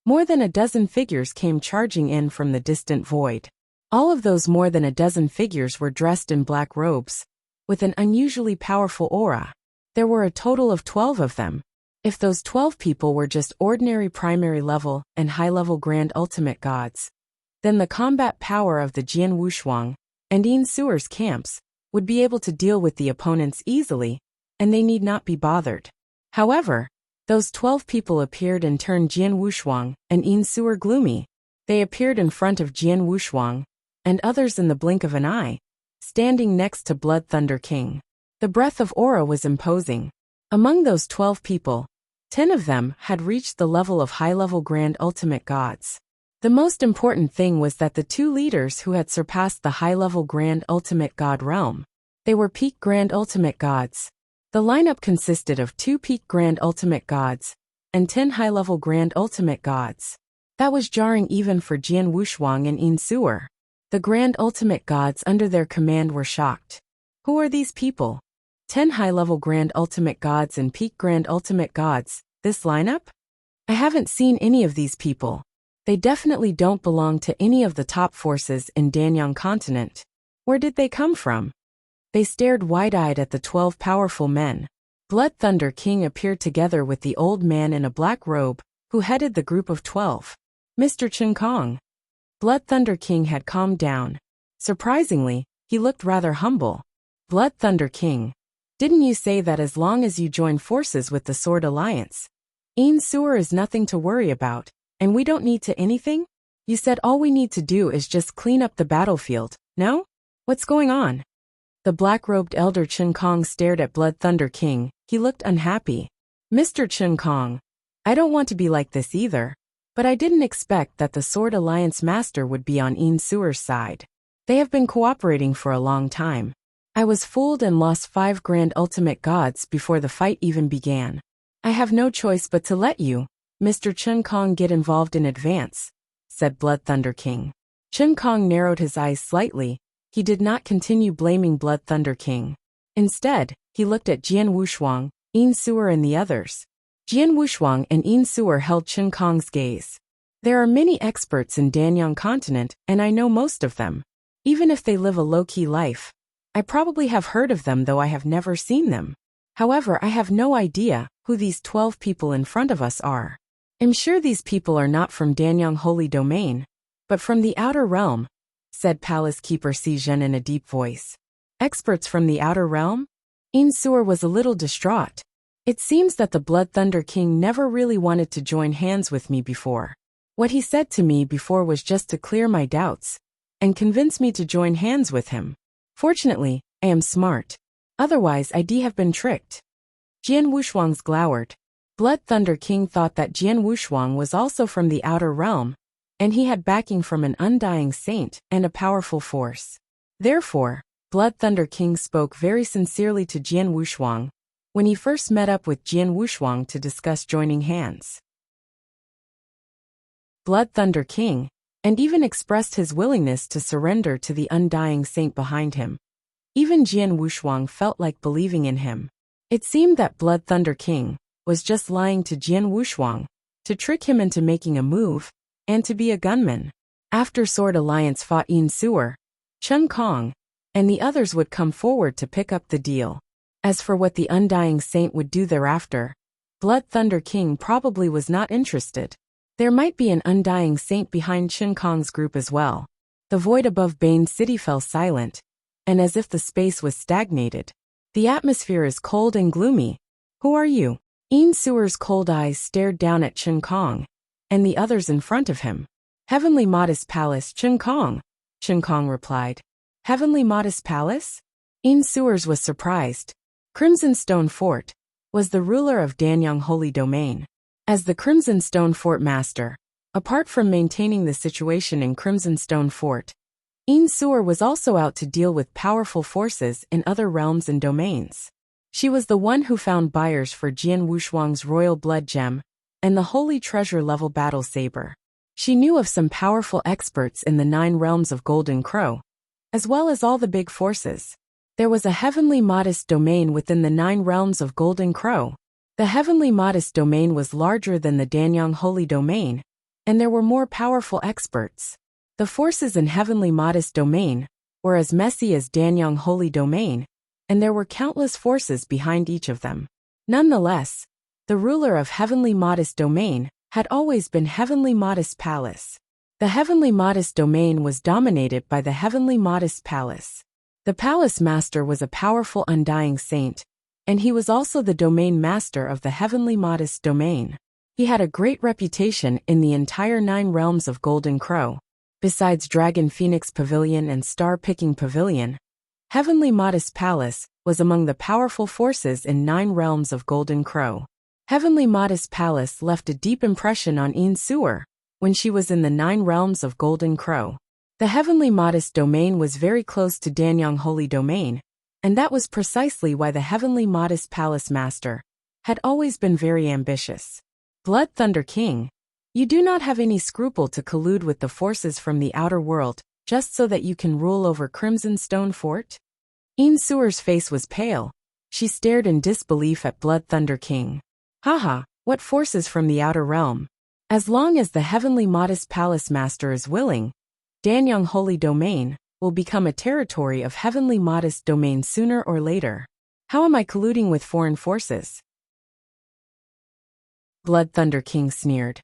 more than a dozen figures came charging in from the distant void. All of those more than a dozen figures were dressed in black robes, with an unusually powerful aura. There were a total of 12 of them. If those 12 people were just ordinary primary level and high-level grand ultimate gods, then the combat power of the Jian Wushuang and Yin Suer's camps would be able to deal with the opponents easily, and they need not be bothered. However, those 12 people appeared and turned Jian Wushuang and Yin Suer gloomy. They appeared in front of Jian Wushuang and others in the blink of an eye, standing next to Blood Thunder King. The breath of aura was imposing. Among those 12 people, 10 of them had reached the level of high-level grand ultimate gods. The most important thing was that the 2 leaders who had surpassed the high-level grand ultimate god realm, they were peak grand ultimate gods. The lineup consisted of 2 peak grand ultimate gods and 10 high-level grand ultimate gods. That was jarring even for Jian Wushuang and Yin Suer. The grand ultimate gods under their command were shocked. Who are these people? 10 high-level grand ultimate gods and peak grand ultimate gods, this lineup? I haven't seen any of these people. They definitely don't belong to any of the top forces in Danyang continent. Where did they come from? They stared wide-eyed at the 12 powerful men. Blood Thunder King appeared together with the old man in a black robe, who headed the group of 12. Mr. Chen Kong. Blood Thunder King had calmed down. Surprisingly, he looked rather humble. Blood Thunder King. Didn't you say that as long as you join forces with the Sword Alliance, Yin Suer is nothing to worry about, and we don't need to anything? You said all we need to do is just clean up the battlefield, no? What's going on? The black-robed elder Chen Kong stared at Blood Thunder King. He looked unhappy. Mr. Chen Kong, I don't want to be like this either, but I didn't expect that the Sword Alliance master would be on Yin Suer's side. They have been cooperating for a long time. I was fooled and lost 5 grand ultimate gods before the fight even began. I have no choice but to let you, Mr. Chen Kong, get involved in advance, said Blood Thunder King. Chen Kong narrowed his eyes slightly. he did not continue blaming Blood Thunder King. Instead, he looked at Jian Wushuang, Yin Suer and the others. Jian Wushuang and Yin Suer held Chen Kong's gaze. There are many experts in Danyang continent, and I know most of them. Even if they live a low-key life, I probably have heard of them, though I have never seen them. However, I have no idea who these 12 people in front of us are. I'm sure these people are not from Danyang Holy Domain, but from the Outer Realm, said Palace Keeper Si Zhen in a deep voice. Experts from the Outer Realm? Yin Suer was a little distraught. It seems that the Blood Thunder King never really wanted to join hands with me before. What he said to me before was just to clear my doubts and convince me to join hands with him. Fortunately, I am smart. Otherwise, I'd have been tricked. Jian Wushuang's glowered. Blood Thunder King thought that Jian Wushuang was also from the Outer Realm, and he had backing from an undying saint and a powerful force. Therefore, Blood Thunder King spoke very sincerely to Jian Wushuang when he first met up with Jian Wushuang to discuss joining hands. Blood Thunder King, and even expressed his willingness to surrender to the undying saint behind him. Even Jian Wushuang felt like believing in him. It seemed that Blood Thunder King was just lying to Jian Wushuang to trick him into making a move and to be a gunman. After Sword Alliance fought Yin Suer, Chen Kong, and the others would come forward to pick up the deal. As for what the undying saint would do thereafter, Blood Thunder King probably was not interested. There might be an undying saint behind Chen Kong's group as well. The void above Bane City fell silent, and as if the space was stagnated. The atmosphere is cold and gloomy. Who are you? Yin Suer's cold eyes stared down at Chen Kong, and the others in front of him. Heavenly Modest Palace, Chen Kong replied. Heavenly Modest Palace? Yin Suer's was surprised. Crimson Stone Fort was the ruler of Danyang Holy Domain. As the Crimson Stone Fort master, apart from maintaining the situation in Crimson Stone Fort, Yin Suer was also out to deal with powerful forces in other realms and domains. She was the one who found buyers for Jian Wushuang's royal blood gem and the holy treasure level battle saber. She knew of some powerful experts in the 9 realms of Golden Crow, as well as all the big forces. There was a heavenly modest domain within the 9 realms of Golden Crow. The heavenly modest domain was larger than the Danyang Holy Domain, and there were more powerful experts. The forces in heavenly modest domain were as messy as Danyang Holy Domain, and there were countless forces behind each of them. Nonetheless, the ruler of heavenly modest domain had always been Heavenly Modest Palace. The heavenly modest domain was dominated by the heavenly modest palace. The palace master was a powerful undying saint, and he was also the domain master of the heavenly modest domain. He had a great reputation in the entire 9 realms of Golden Crow. Besides Dragon Phoenix Pavilion and Star Picking Pavilion, Heavenly Modest Palace was among the powerful forces in 9 realms of Golden Crow. Heavenly Modest Palace left a deep impression on Yin Suer when she was in the 9 realms of Golden Crow. The Heavenly Modest Domain was very close to Danyang Holy Domain, and that was precisely why the Heavenly Modest Palace Master had always been very ambitious. Blood Thunder King, you do not have any scruple to collude with the forces from the outer world, just so that you can rule over Crimson Stone Fort? Yin Suer's face was pale. She stared in disbelief at Blood Thunder King. Haha, what forces from the outer realm? As long as the Heavenly Modest Palace Master is willing, Danyang Holy Domain will become a territory of Heavenly Modest Domain sooner or later. How am I colluding with foreign forces? Blood Thunder King sneered.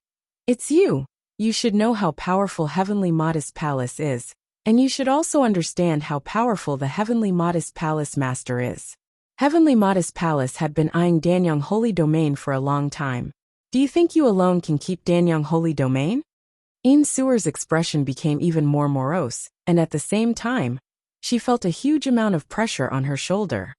It's you. You should know how powerful Heavenly Modest Palace is, and you should also understand how powerful the Heavenly Modest Palace Master is. Heavenly Modest Palace had been eyeing Danyang Holy Domain for a long time. Do you think you alone can keep Danyang Holy Domain? Yin Suer's expression became even more morose, and at the same time, she felt a huge amount of pressure on her shoulder.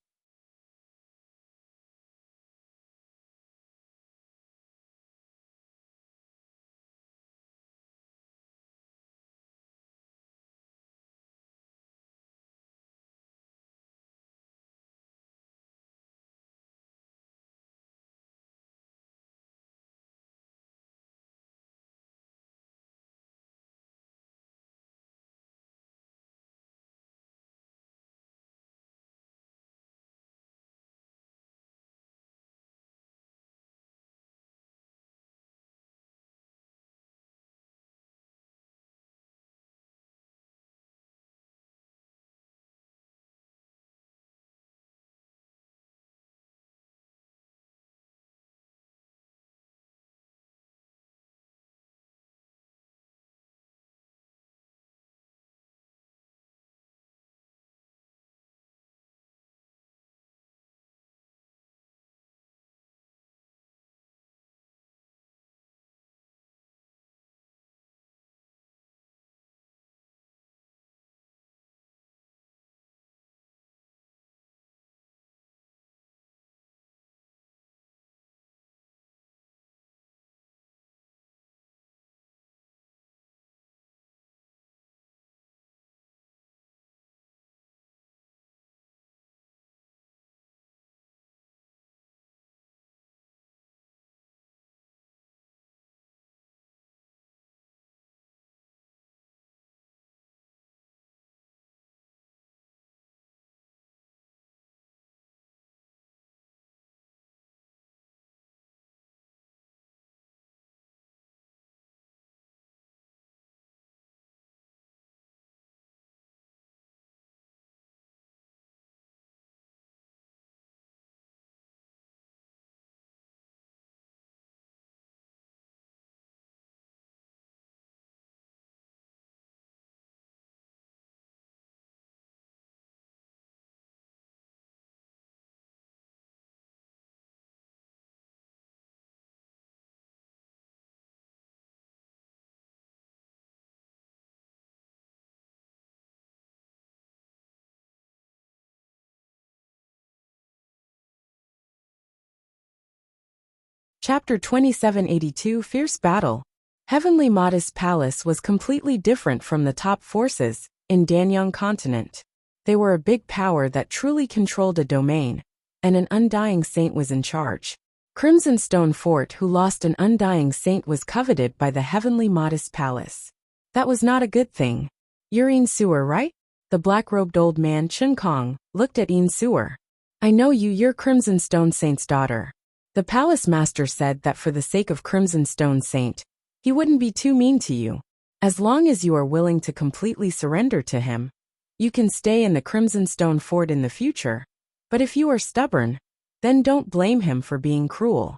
Chapter 2782 Fierce Battle. Heavenly Modest Palace was completely different from the top forces in Danyang continent. They were a big power that truly controlled a domain, and an undying saint was in charge. Crimson Stone Fort, who lost an undying saint, was coveted by the Heavenly Modest Palace. That was not a good thing. You're Yin Sewer, right? The black-robed old man Chen Kong looked at Yin Sewer. I know you're Crimson Stone Saint's daughter. The palace master said that for the sake of Crimson Stone Saint, he wouldn't be too mean to you. As long as you are willing to completely surrender to him, you can stay in the Crimson Stone Fort in the future. But if you are stubborn, then don't blame him for being cruel.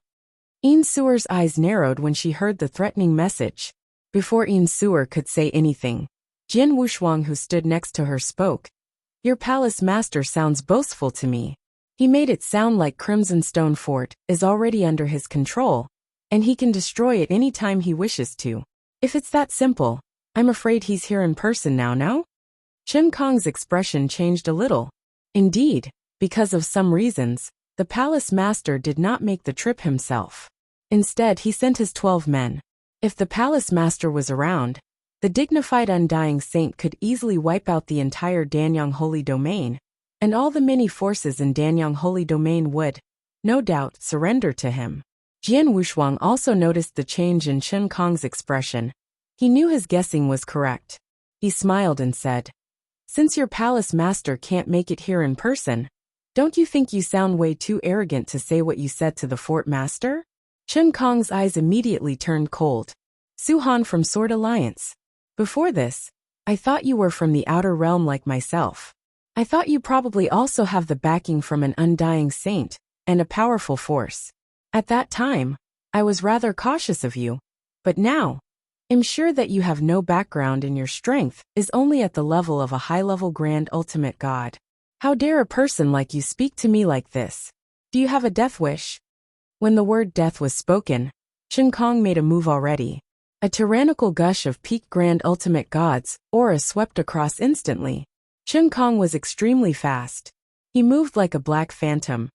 Yin Sewer's eyes narrowed when she heard the threatening message. Before Yin Sewer could say anything, Jian Wushuang, who stood next to her, spoke. Your palace master sounds boastful to me. He made it sound like Crimson Stone Fort is already under his control, and he can destroy it any time he wishes to. If it's that simple, I'm afraid he's here in person now, no? Chen Kong's expression changed a little. Indeed, because of some reasons, the palace master did not make the trip himself. Instead, he sent his 12 men. If the palace master was around, the dignified undying saint could easily wipe out the entire Danyang Holy Domain, and all the many forces in Danyang Holy Domain would, no doubt, surrender to him. Jian Wushuang also noticed the change in Chen Kong's expression. He knew his guessing was correct. He smiled and said, Since your palace master can't make it here in person, don't you think you sound way too arrogant to say what you said to the fort master? Chen Kong's eyes immediately turned cold. Su Han from Sword Alliance. Before this, I thought you were from the outer realm like myself. I thought you probably also have the backing from an undying saint and a powerful force. At that time, I was rather cautious of you, but now, I'm sure that you have no background and your strength is only at the level of a high-level grand ultimate god. How dare a person like you speak to me like this? Do you have a death wish? When the word death was spoken, Chen Kong made a move already. A tyrannical gush of peak grand ultimate god's aura swept across instantly. Chen Kong was extremely fast. He moved like a black phantom,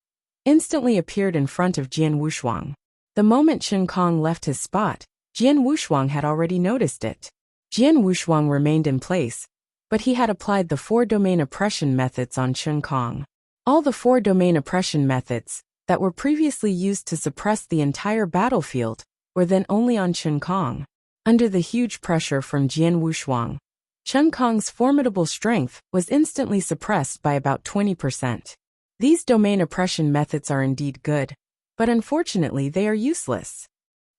instantly appeared in front of Jian Wushuang. The moment Chen Kong left his spot, Jian Wushuang had already noticed it. Jian Wushuang remained in place, but he had applied the 4 domain oppression methods on Chen Kong. All the 4 domain oppression methods that were previously used to suppress the entire battlefield were then only on Chen Kong. Under the huge pressure from Jian Wushuang, Chen Kong's formidable strength was instantly suppressed by about 20%. These domain oppression methods are indeed good, but unfortunately they are useless.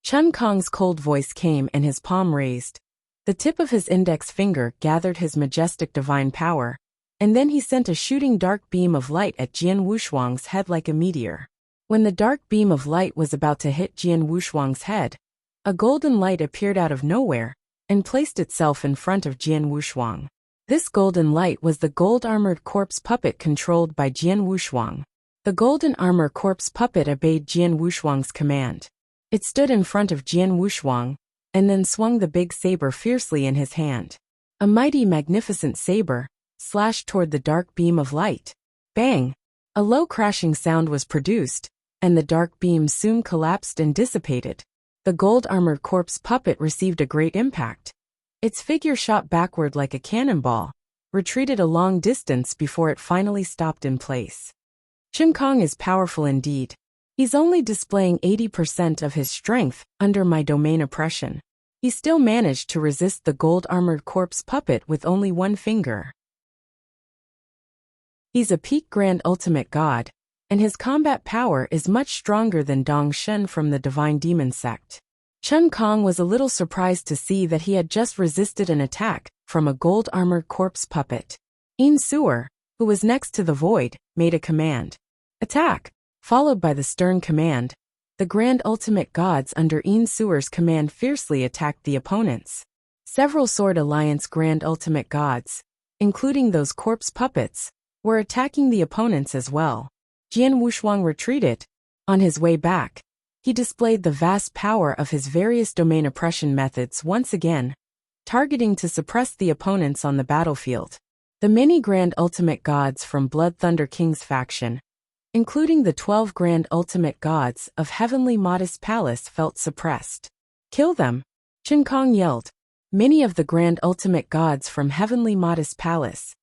Chen Kong's cold voice came and his palm raised. The tip of his index finger gathered his majestic divine power, and then he sent a shooting dark beam of light at Jian Wushuang's head like a meteor. When the dark beam of light was about to hit Jian Wushuang's head, a golden light appeared out of nowhere and placed itself in front of Jian Wushuang. This golden light was the gold-armored corpse puppet controlled by Jian Wushuang. The golden armor corpse puppet obeyed Jian Wushuang's command. It stood in front of Jian Wushuang, and then swung the big saber fiercely in his hand. A mighty magnificent saber slashed toward the dark beam of light. Bang! A low crashing sound was produced, and the dark beam soon collapsed and dissipated. The gold-armored corpse puppet received a great impact. Its figure shot backward like a cannonball, retreated a long distance before it finally stopped in place. Chen Kong is powerful indeed. He's only displaying 80% of his strength under my domain oppression. He still managed to resist the gold-armored corpse puppet with only one finger. He's a peak grand ultimate god, and his combat power is much stronger than Dong Shen from the Divine Demon sect. Chen Kong was a little surprised to see that he had just resisted an attack from a gold-armored corpse puppet. Yin Sewer, who was next to the void, made a command. Attack! Followed by the stern command. The grand ultimate gods under Yin Sewer's command fiercely attacked the opponents. Several Sword Alliance grand ultimate gods, including those corpse puppets, were attacking the opponents as well. Jian Wushuang retreated. On his way back, he displayed the vast power of his various domain oppression methods once again, targeting to suppress the opponents on the battlefield. The many grand ultimate gods from Blood Thunder King's faction, including the 12 grand ultimate gods of Heavenly Modest Palace, felt suppressed. Kill them! Chen Kong yelled. Many of the grand ultimate gods from Heavenly Modest Palace,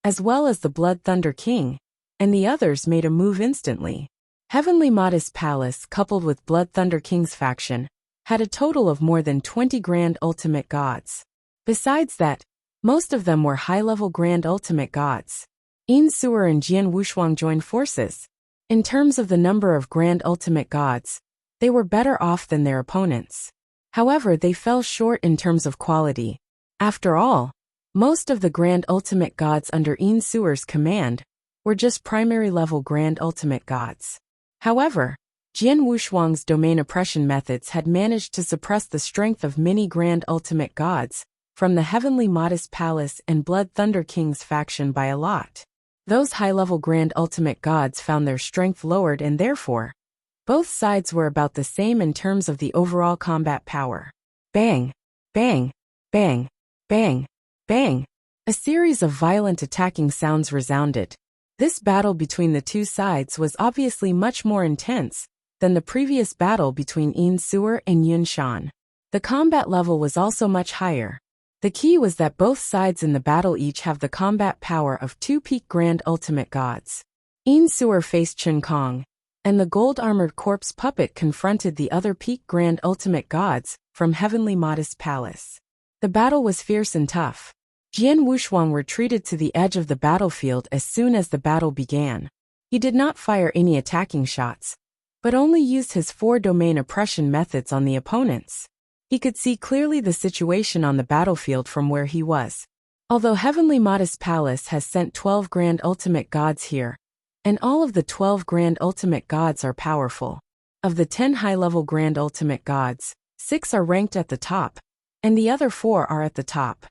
as well as the Blood Thunder King, and the others made a move instantly. Heavenly Modest Palace, coupled with Blood Thunder King's faction, had a total of more than 20 grand ultimate gods. Besides that, most of them were high-level grand ultimate gods. Yin Suer and Jian Wushuang joined forces. In terms of the number of grand ultimate gods, they were better off than their opponents. However, they fell short in terms of quality. After all, most of the grand ultimate gods under Yin Suer's command were just primary-level grand ultimate gods. However, Jian Wushuang's domain oppression methods had managed to suppress the strength of many grand ultimate gods from the Heavenly Modest Palace and Blood Thunder King's faction by a lot. Those high-level grand ultimate gods found their strength lowered, and therefore, both sides were about the same in terms of the overall combat power. Bang! Bang! Bang! Bang! Bang! A series of violent attacking sounds resounded. This battle between the two sides was obviously much more intense than the previous battle between Yin Suer and Yun Shan. The combat level was also much higher. The key was that both sides in the battle each have the combat power of 2 peak grand ultimate gods. Yin Suer faced Chen Kong, and the gold-armored corpse puppet confronted the other peak grand ultimate gods from Heavenly Modest Palace. The battle was fierce and tough. Jian Wushuang retreated to the edge of the battlefield as soon as the battle began. He did not fire any attacking shots, but only used his 4 domain oppression methods on the opponents. He could see clearly the situation on the battlefield from where he was. Although Heavenly Modest Palace has sent 12 grand ultimate gods here, and all of the 12 grand ultimate gods are powerful. Of the 10 high-level grand ultimate gods, 6 are ranked at the top, and the other 4 are at the top.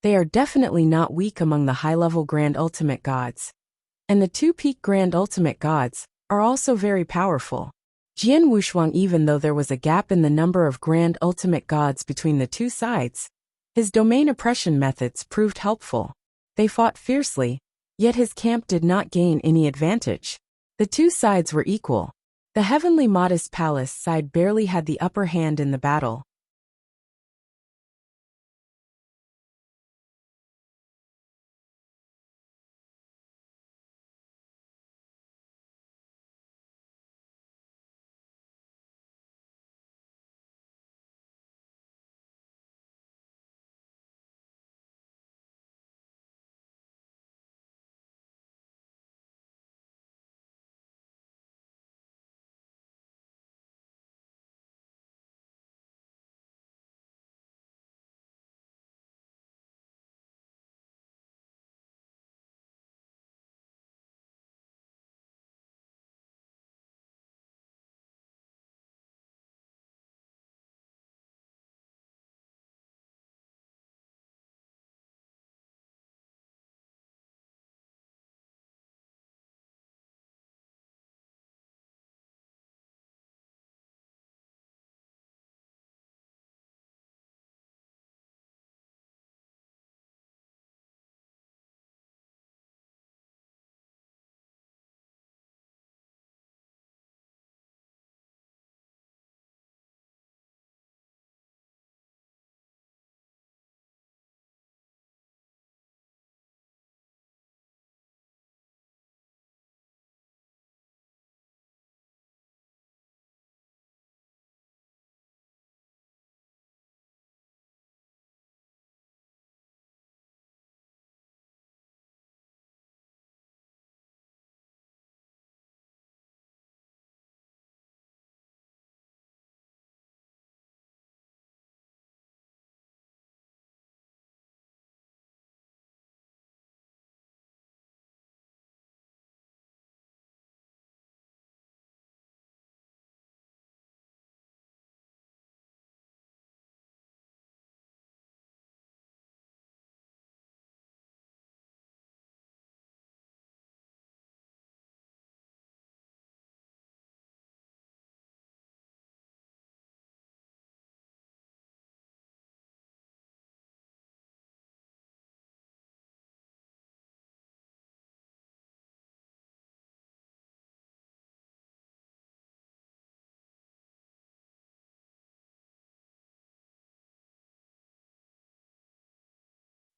They are definitely not weak among the high-level grand ultimate gods. And the 2 peak grand ultimate gods are also very powerful. Jian Wushuang, even though there was a gap in the number of grand ultimate gods between the two sides, his domain oppression methods proved helpful. They fought fiercely, yet his camp did not gain any advantage. The two sides were equal. The Heavenly Modest Palace side barely had the upper hand in the battle.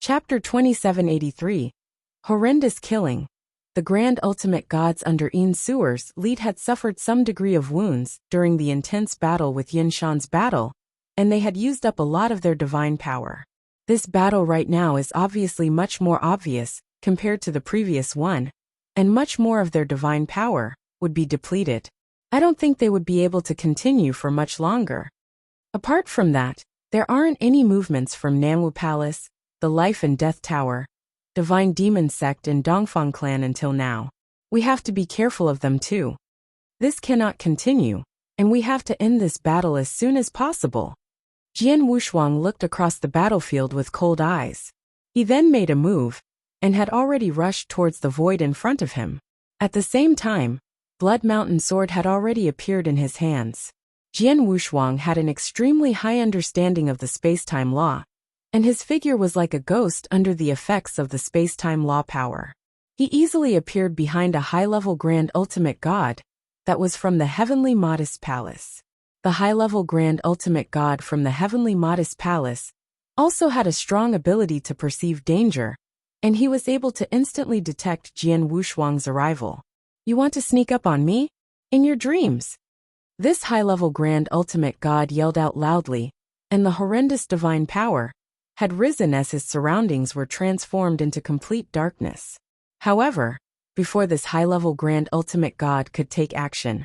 Chapter 2783. Horrendous Killing. The Grand Ultimate Gods under Yin Suer's lead had suffered some degree of wounds during the intense battle with Yin Shan's battle, and they had used up a lot of their divine power. This battle right now is obviously much more obvious compared to the previous one, and much more of their divine power would be depleted. I don't think they would be able to continue for much longer. Apart from that, there aren't any movements from Nanwu Palace, the Life and Death Tower, Divine Demon Sect and Dongfang Clan until now. We have to be careful of them too. This cannot continue, and we have to end this battle as soon as possible. Jian Wushuang looked across the battlefield with cold eyes. He then made a move, and had already rushed towards the void in front of him. At the same time, Blood Mountain Sword had already appeared in his hands. Jian Wushuang had an extremely high understanding of the space-time law, and his figure was like a ghost under the effects of the space-time law power. He easily appeared behind a high-level Grand Ultimate God that was from the Heavenly Modest Palace. The high-level Grand Ultimate God from the Heavenly Modest Palace also had a strong ability to perceive danger, and he was able to instantly detect Jian Wushuang's arrival. You want to sneak up on me? In your dreams? This high-level Grand Ultimate God yelled out loudly, and the horrendous divine power had risen as his surroundings were transformed into complete darkness. However, before this high-level Grand Ultimate God could take action,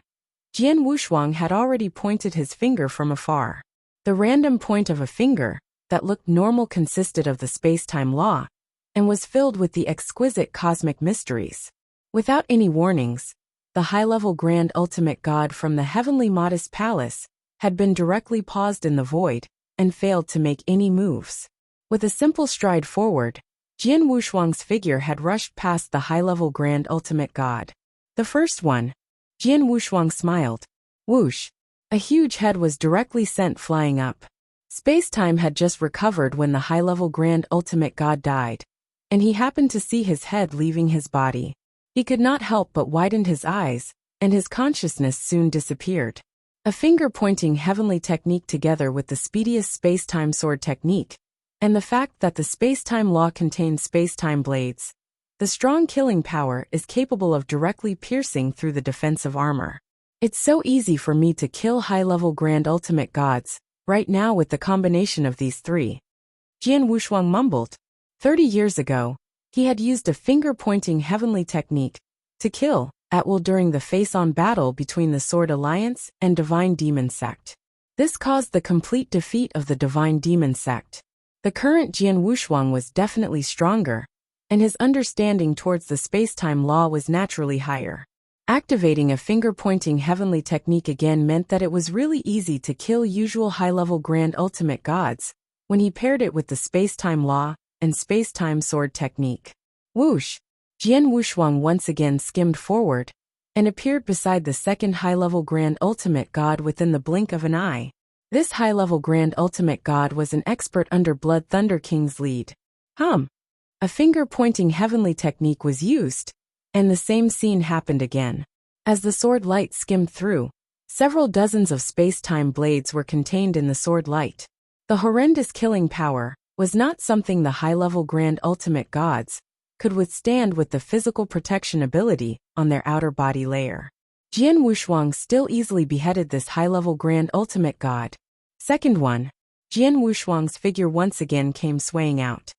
Jian Wushuang had already pointed his finger from afar. The random point of a finger that looked normal consisted of the space-time law and was filled with the exquisite cosmic mysteries. Without any warnings, the high-level Grand Ultimate God from the Heavenly Modest Palace had been directly paused in the void and failed to make any moves. With a simple stride forward, Jian Wushuang's figure had rushed past the high-level Grand Ultimate God. The first one. Jian Wushuang smiled. Whoosh! A huge head was directly sent flying up. Space-time had just recovered when the high-level Grand Ultimate God died, and he happened to see his head leaving his body. He could not help but widen his eyes, and his consciousness soon disappeared. A finger-pointing heavenly technique together with the speediest space-time sword technique, and the fact that the space-time law contains space-time blades, the strong killing power is capable of directly piercing through the defensive armor. It's so easy for me to kill high-level Grand Ultimate Gods right now with the combination of these three. Jian Wushuang mumbled. 30 years ago, he had used a finger-pointing heavenly technique to kill at will during the face-on battle between the Sword Alliance and Divine Demon Sect. This caused the complete defeat of the Divine Demon Sect. The current Jian Wushuang was definitely stronger, and his understanding towards the space-time law was naturally higher. Activating a finger-pointing heavenly technique again meant that it was really easy to kill usual high-level Grand Ultimate Gods when he paired it with the space-time law and space-time sword technique. Whoosh! Jian Wushuang once again skimmed forward and appeared beside the second high-level Grand Ultimate God within the blink of an eye. This high-level Grand Ultimate God was an expert under Blood Thunder King's lead. A finger-pointing heavenly technique was used, and the same scene happened again. As the sword light skimmed through, several dozens of space-time blades were contained in the sword light. The horrendous killing power was not something the high-level Grand Ultimate Gods could withstand with the physical protection ability on their outer body layer. Jian Wushuang still easily beheaded this high-level Grand Ultimate God. Second one. Jian Wushuang's figure once again came swaying out.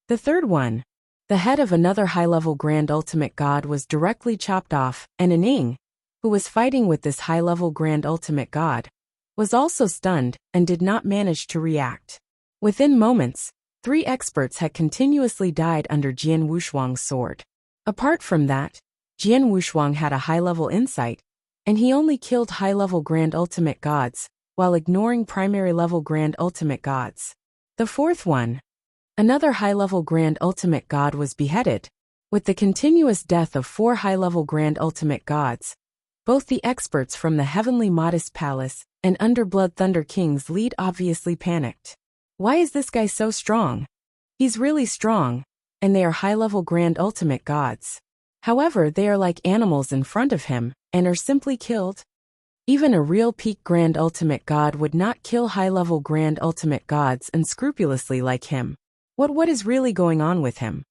The third one. The head of another high-level Grand Ultimate God was directly chopped off, and Ning, who was fighting with this high-level Grand Ultimate God, was also stunned and did not manage to react. Within moments, 3 experts had continuously died under Jian Wushuang's sword. Apart from that, Jian Wushuang had a high-level insight, and he only killed high-level Grand Ultimate Gods, while ignoring primary-level Grand Ultimate Gods. The fourth one. Another high-level Grand Ultimate God was beheaded. With the continuous death of 4 high-level Grand Ultimate Gods, both the experts from the Heavenly Modest Palace and under Blood Thunder King's lead obviously panicked. Why is this guy so strong? He's really strong, and they are high-level Grand Ultimate Gods. However, they are like animals in front of him, and are simply killed. Even a real peak Grand Ultimate God would not kill high-level Grand Ultimate Gods unscrupulously like him. What is really going on with him?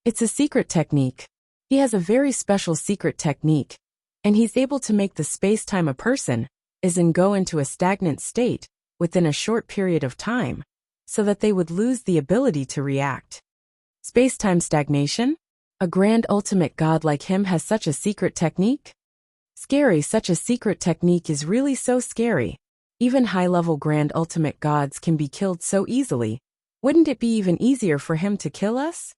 It's a secret technique. He has a very special secret technique, and he's able to make the space-time a person is and go into a stagnant state within a short period of time, so that they would lose the ability to react. Space-time stagnation? A Grand Ultimate God like him has such a secret technique? Scary, such a secret technique is really so scary. Even high-level Grand Ultimate Gods can be killed so easily. Wouldn't it be even easier for him to kill us?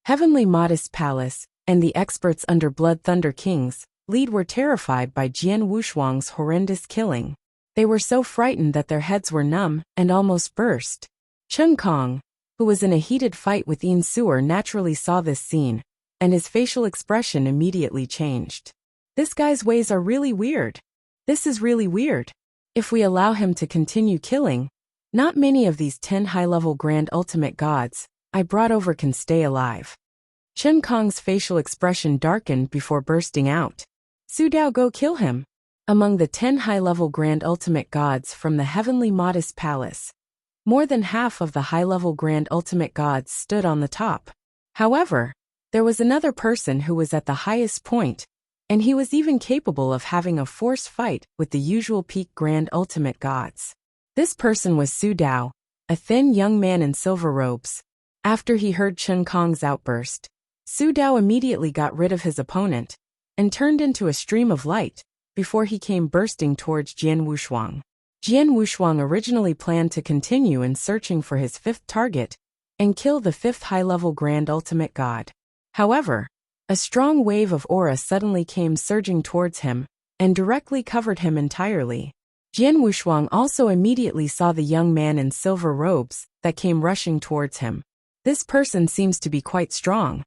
Heavenly Modest Palace, and the experts under Blood Thunder Kings, lead were terrified by Jian Wushuang's horrendous killing. They were so frightened that their heads were numb and almost burst. Chen Kong, who was in a heated fight with Yin Suer, naturally saw this scene, and his facial expression immediately changed. This guy's ways are really weird. This is really weird. If we allow him to continue killing, not many of these 10 high-level Grand Ultimate Gods I brought over can stay alive. Chen Kong's facial expression darkened before bursting out. Su Dao, go kill him. Among the 10 high-level Grand Ultimate Gods from the Heavenly Modest Palace, more than half of the high-level Grand Ultimate Gods stood on the top. However, there was another person who was at the highest point, and he was even capable of having a force fight with the usual peak Grand Ultimate Gods. This person was Su Dao, a thin young man in silver robes. After he heard Chen Kong's outburst, Su Dao immediately got rid of his opponent and turned into a stream of light before he came bursting towards Jian Wushuang. Jian Wushuang originally planned to continue in searching for his 5th target and kill the 5th high-level Grand Ultimate God. However, a strong wave of aura suddenly came surging towards him and directly covered him entirely. Jian Wushuang also immediately saw the young man in silver robes that came rushing towards him. This person seems to be quite strong.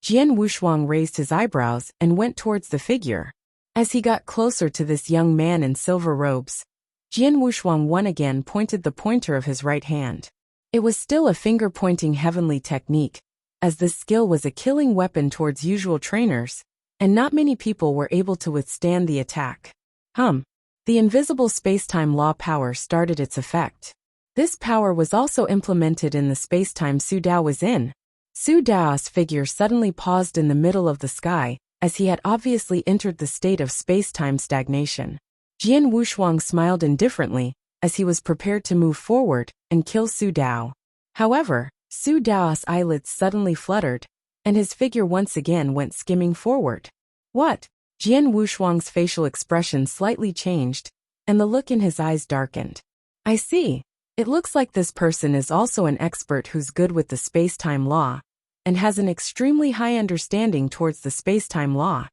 Jian Wushuang raised his eyebrows and went towards the figure. As he got closer to this young man in silver robes, Jian Wushuang once again pointed the pointer of his right hand. It was still a finger-pointing heavenly technique, as this skill was a killing weapon towards usual trainers, and not many people were able to withstand the attack. The invisible space-time law power started its effect. This power was also implemented in the space-time Su Dao was in. Su Dao's figure suddenly paused in the middle of the sky, as he had obviously entered the state of space-time stagnation. Jian Wushuang smiled indifferently, as he was prepared to move forward and kill Su Dao. However, Su Dao's eyelids suddenly fluttered, and his figure once again went skimming forward. What? Jian Wushuang's facial expression slightly changed, and the look in his eyes darkened. I see. It looks like this person is also an expert who's good with the space-time law, and has an extremely high understanding towards the space-time law.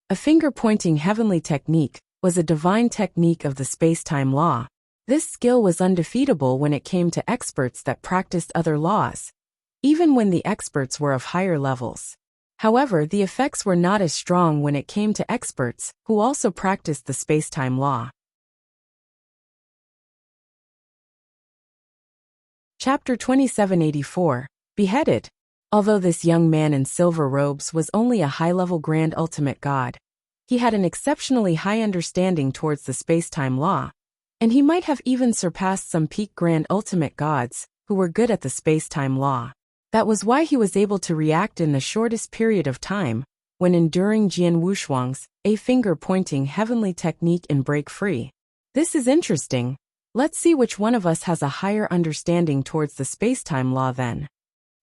A finger-pointing heavenly technique was a divine technique of the space-time law. This skill was undefeatable when it came to experts that practiced other laws, even when the experts were of higher levels. However, the effects were not as strong when it came to experts who also practiced the space-time law. Chapter 2784, Beheaded. Although this young man in silver robes was only a high-level Grand Ultimate God, he had an exceptionally high understanding towards the space-time law, and he might have even surpassed some peak Grand Ultimate Gods who were good at the space-time law. That was why he was able to react in the shortest period of time when enduring Jian Wushuang's a-finger-pointing heavenly technique in Break Free. This is interesting. Let's see which one of us has a higher understanding towards the space-time law then.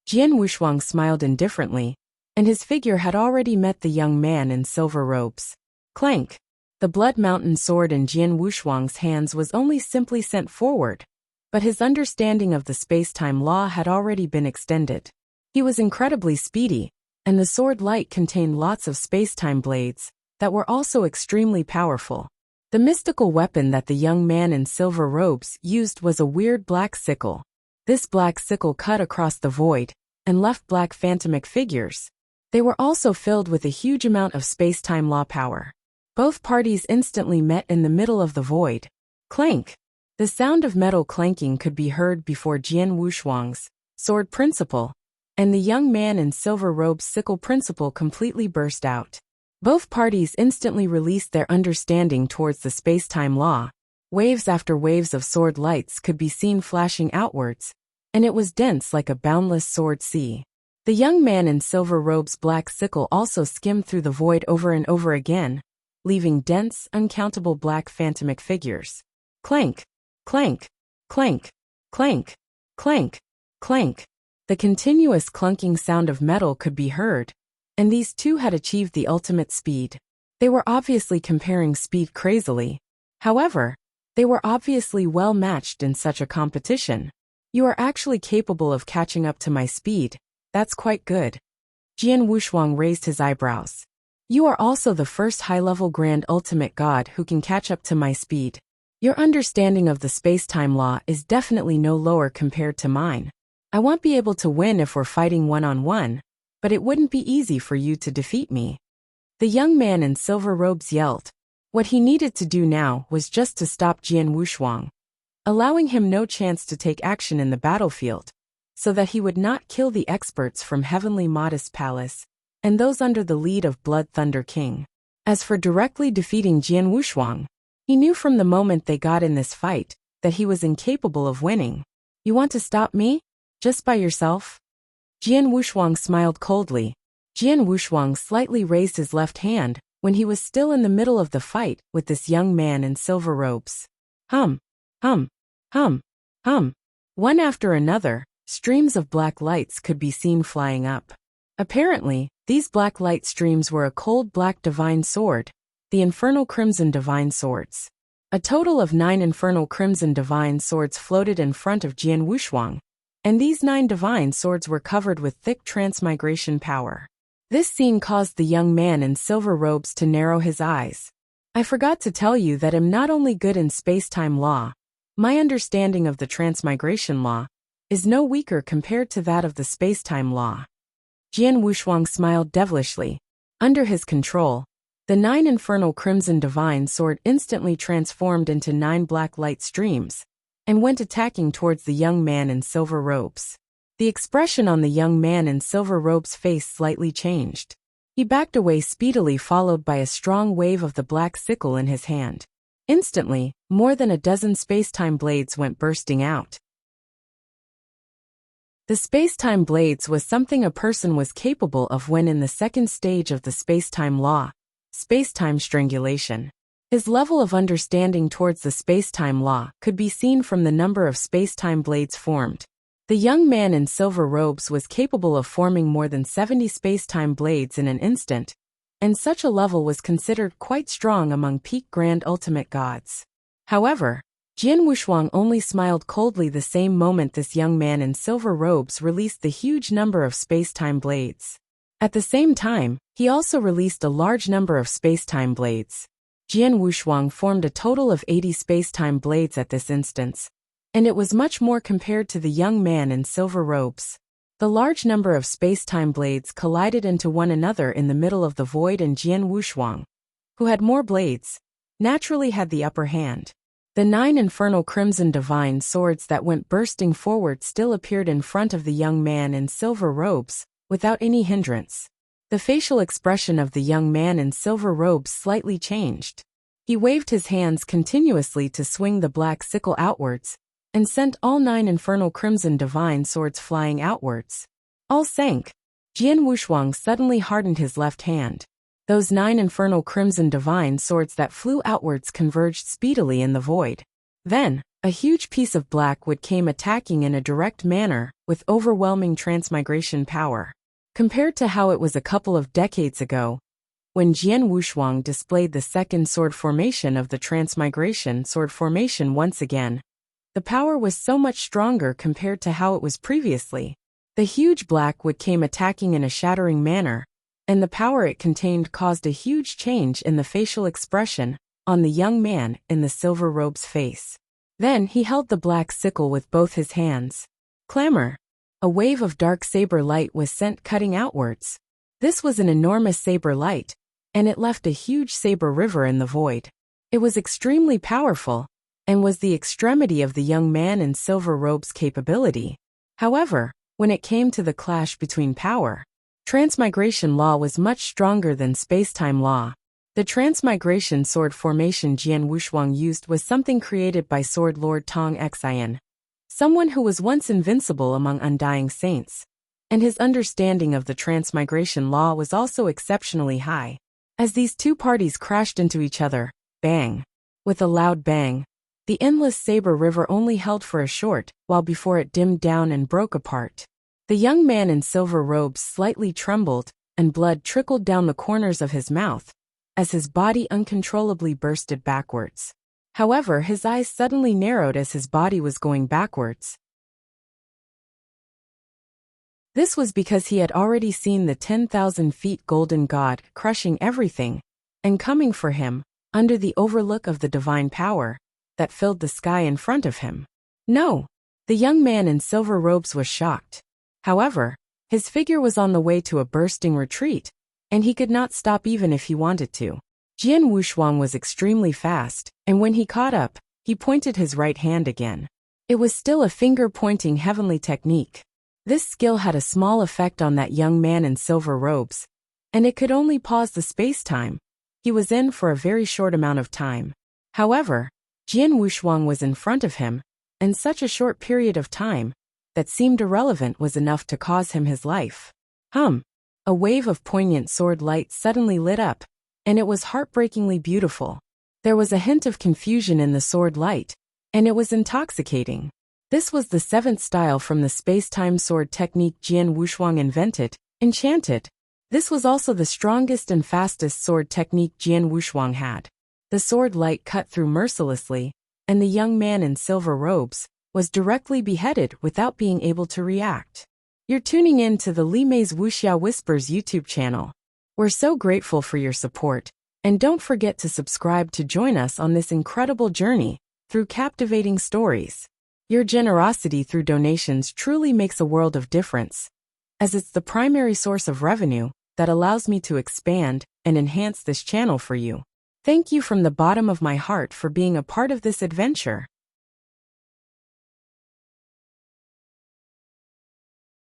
Jian Wushuang smiled indifferently, and his figure had already met the young man in silver robes. Clank! The Blood Mountain sword in Jian Wushuang's hands was only simply sent forward, but his understanding of the space-time law had already been extended. He was incredibly speedy, and the sword light contained lots of space-time blades that were also extremely powerful. The mystical weapon that the young man in silver robes used was a weird black sickle. This black sickle cut across the void and left black phantomic figures. They were also filled with a huge amount of space-time law power. Both parties instantly met in the middle of the void. Clank! The sound of metal clanking could be heard before Jian Wushuang's sword principle, and the young man in silver robe's sickle principle completely burst out. Both parties instantly released their understanding towards the space-time law. Waves after waves of sword lights could be seen flashing outwards, and it was dense like a boundless sword sea. The young man in silver robe's black sickle also skimmed through the void over and over again, leaving dense, uncountable black phantomic figures. Clank! Clank! Clank! Clank! Clank! Clank! The continuous clunking sound of metal could be heard, and these two had achieved the ultimate speed. They were obviously comparing speed crazily. However, they were obviously well matched in such a competition. You are actually capable of catching up to my speed. That's quite good. Jian Wushuang raised his eyebrows. You are also the first high-level grand ultimate god who can catch up to my speed. Your understanding of the space-time law is definitely no lower compared to mine. I won't be able to win if we're fighting one-on-one, but it wouldn't be easy for you to defeat me. The young man in silver robes yelled. What he needed to do now was just to stop Jian Wushuang, allowing him no chance to take action in the battlefield, so that he would not kill the experts from Heavenly Modest Palace and those under the lead of Blood Thunder King. As for directly defeating Jian Wushuang, he knew from the moment they got in this fight that he was incapable of winning. You want to stop me? Just by yourself? Jian Wushuang smiled coldly. Jian Wushuang slightly raised his left hand when he was still in the middle of the fight with this young man in silver robes. Hum, hum, hum, hum. One after another, streams of black lights could be seen flying up. Apparently, these black light streams were a cold black divine sword, the Infernal Crimson Divine Swords. A total of 9 Infernal Crimson Divine Swords floated in front of Jian Wushuang, and these 9 divine swords were covered with thick transmigration power. This scene caused the young man in silver robes to narrow his eyes. I forgot to tell you that I'm not only good in space-time law, my understanding of the transmigration law is no weaker compared to that of the space-time law. Jian Wushuang smiled devilishly. Under his control, the 9 Infernal Crimson Divine Sword instantly transformed into 9 black light streams, and went attacking towards the young man in silver robes. The expression on the young man in silver robes' face slightly changed. He backed away speedily, followed by a strong wave of the black sickle in his hand. Instantly, more than a dozen space-time blades went bursting out. The space-time blades was something a person was capable of when in the second stage of the space-time law, space-time strangulation. His level of understanding towards the space-time law could be seen from the number of space-time blades formed. The young man in silver robes was capable of forming more than 70 space-time blades in an instant, and such a level was considered quite strong among peak grand ultimate gods. However, Jian Wushuang only smiled coldly the same moment this young man in silver robes released the huge number of space-time blades. At the same time, he also released a large number of space-time blades. Jian Wushuang formed a total of 80 space-time blades at this instance, and it was much more compared to the young man in silver robes. The large number of space-time blades collided into one another in the middle of the void, and Jian Wushuang, who had more blades, naturally had the upper hand. The 9 Infernal Crimson Divine Swords that went bursting forward still appeared in front of the young man in silver robes, without any hindrance. The facial expression of the young man in silver robes slightly changed. He waved his hands continuously to swing the black sickle outwards, and sent all 9 Infernal Crimson Divine Swords flying outwards. All sank. Jian Wushuang suddenly hardened his left hand. Those 9 infernal crimson divine swords that flew outwards converged speedily in the void. Then, a huge piece of black wood came attacking in a direct manner, with overwhelming transmigration power. Compared to how it was a couple of decades ago, when Jian Wushuang displayed the second sword formation of the transmigration sword formation once again, the power was so much stronger compared to how it was previously. The huge black wood came attacking in a shattering manner, and the power it contained caused a huge change in the facial expression on the young man in the silver robe's face. Then he held the black sickle with both his hands. Clamor! A wave of dark saber light was sent cutting outwards. This was an enormous saber light, and it left a huge saber river in the void. It was extremely powerful, and was the extremity of the young man in silver robe's capability. However, when it came to the clash between power, transmigration law was much stronger than space-time law. The transmigration sword formation Jian Wushuang used was something created by Sword Lord Tong Xian, someone who was once invincible among undying saints, and his understanding of the transmigration law was also exceptionally high. As these two parties crashed into each other, bang! With a loud bang, the endless saber river only held for a short while before it dimmed down and broke apart. The young man in silver robes slightly trembled, and blood trickled down the corners of his mouth, as his body uncontrollably bursted backwards. However, his eyes suddenly narrowed as his body was going backwards. This was because he had already seen the 10,000 feet golden god crushing everything, and coming for him, under the overlook of the divine power that filled the sky in front of him. No! The young man in silver robes was shocked. However, his figure was on the way to a bursting retreat, and he could not stop even if he wanted to. Jian Wushuang was extremely fast, and when he caught up, he pointed his right hand again. It was still a finger-pointing heavenly technique. This skill had a small effect on that young man in silver robes, and it could only pause the space-time he was in for a very short amount of time. However, Jian Wushuang was in front of him, and such a short period of time that seemed irrelevant was enough to cause him his life. A wave of poignant sword light suddenly lit up, and it was heartbreakingly beautiful. There was a hint of confusion in the sword light, and it was intoxicating. This was the 7th style from the space-time sword technique Jian Wushuang invented, Enchanted. This was also the strongest and fastest sword technique Jian Wushuang had. The sword light cut through mercilessly, and the young man in silver robes was directly beheaded without being able to react. You're tuning in to the Li Mei's Wuxia Whispers YouTube channel. We're so grateful for your support, and don't forget to subscribe to join us on this incredible journey through captivating stories. Your generosity through donations truly makes a world of difference, as it's the primary source of revenue that allows me to expand and enhance this channel for you. Thank you from the bottom of my heart for being a part of this adventure.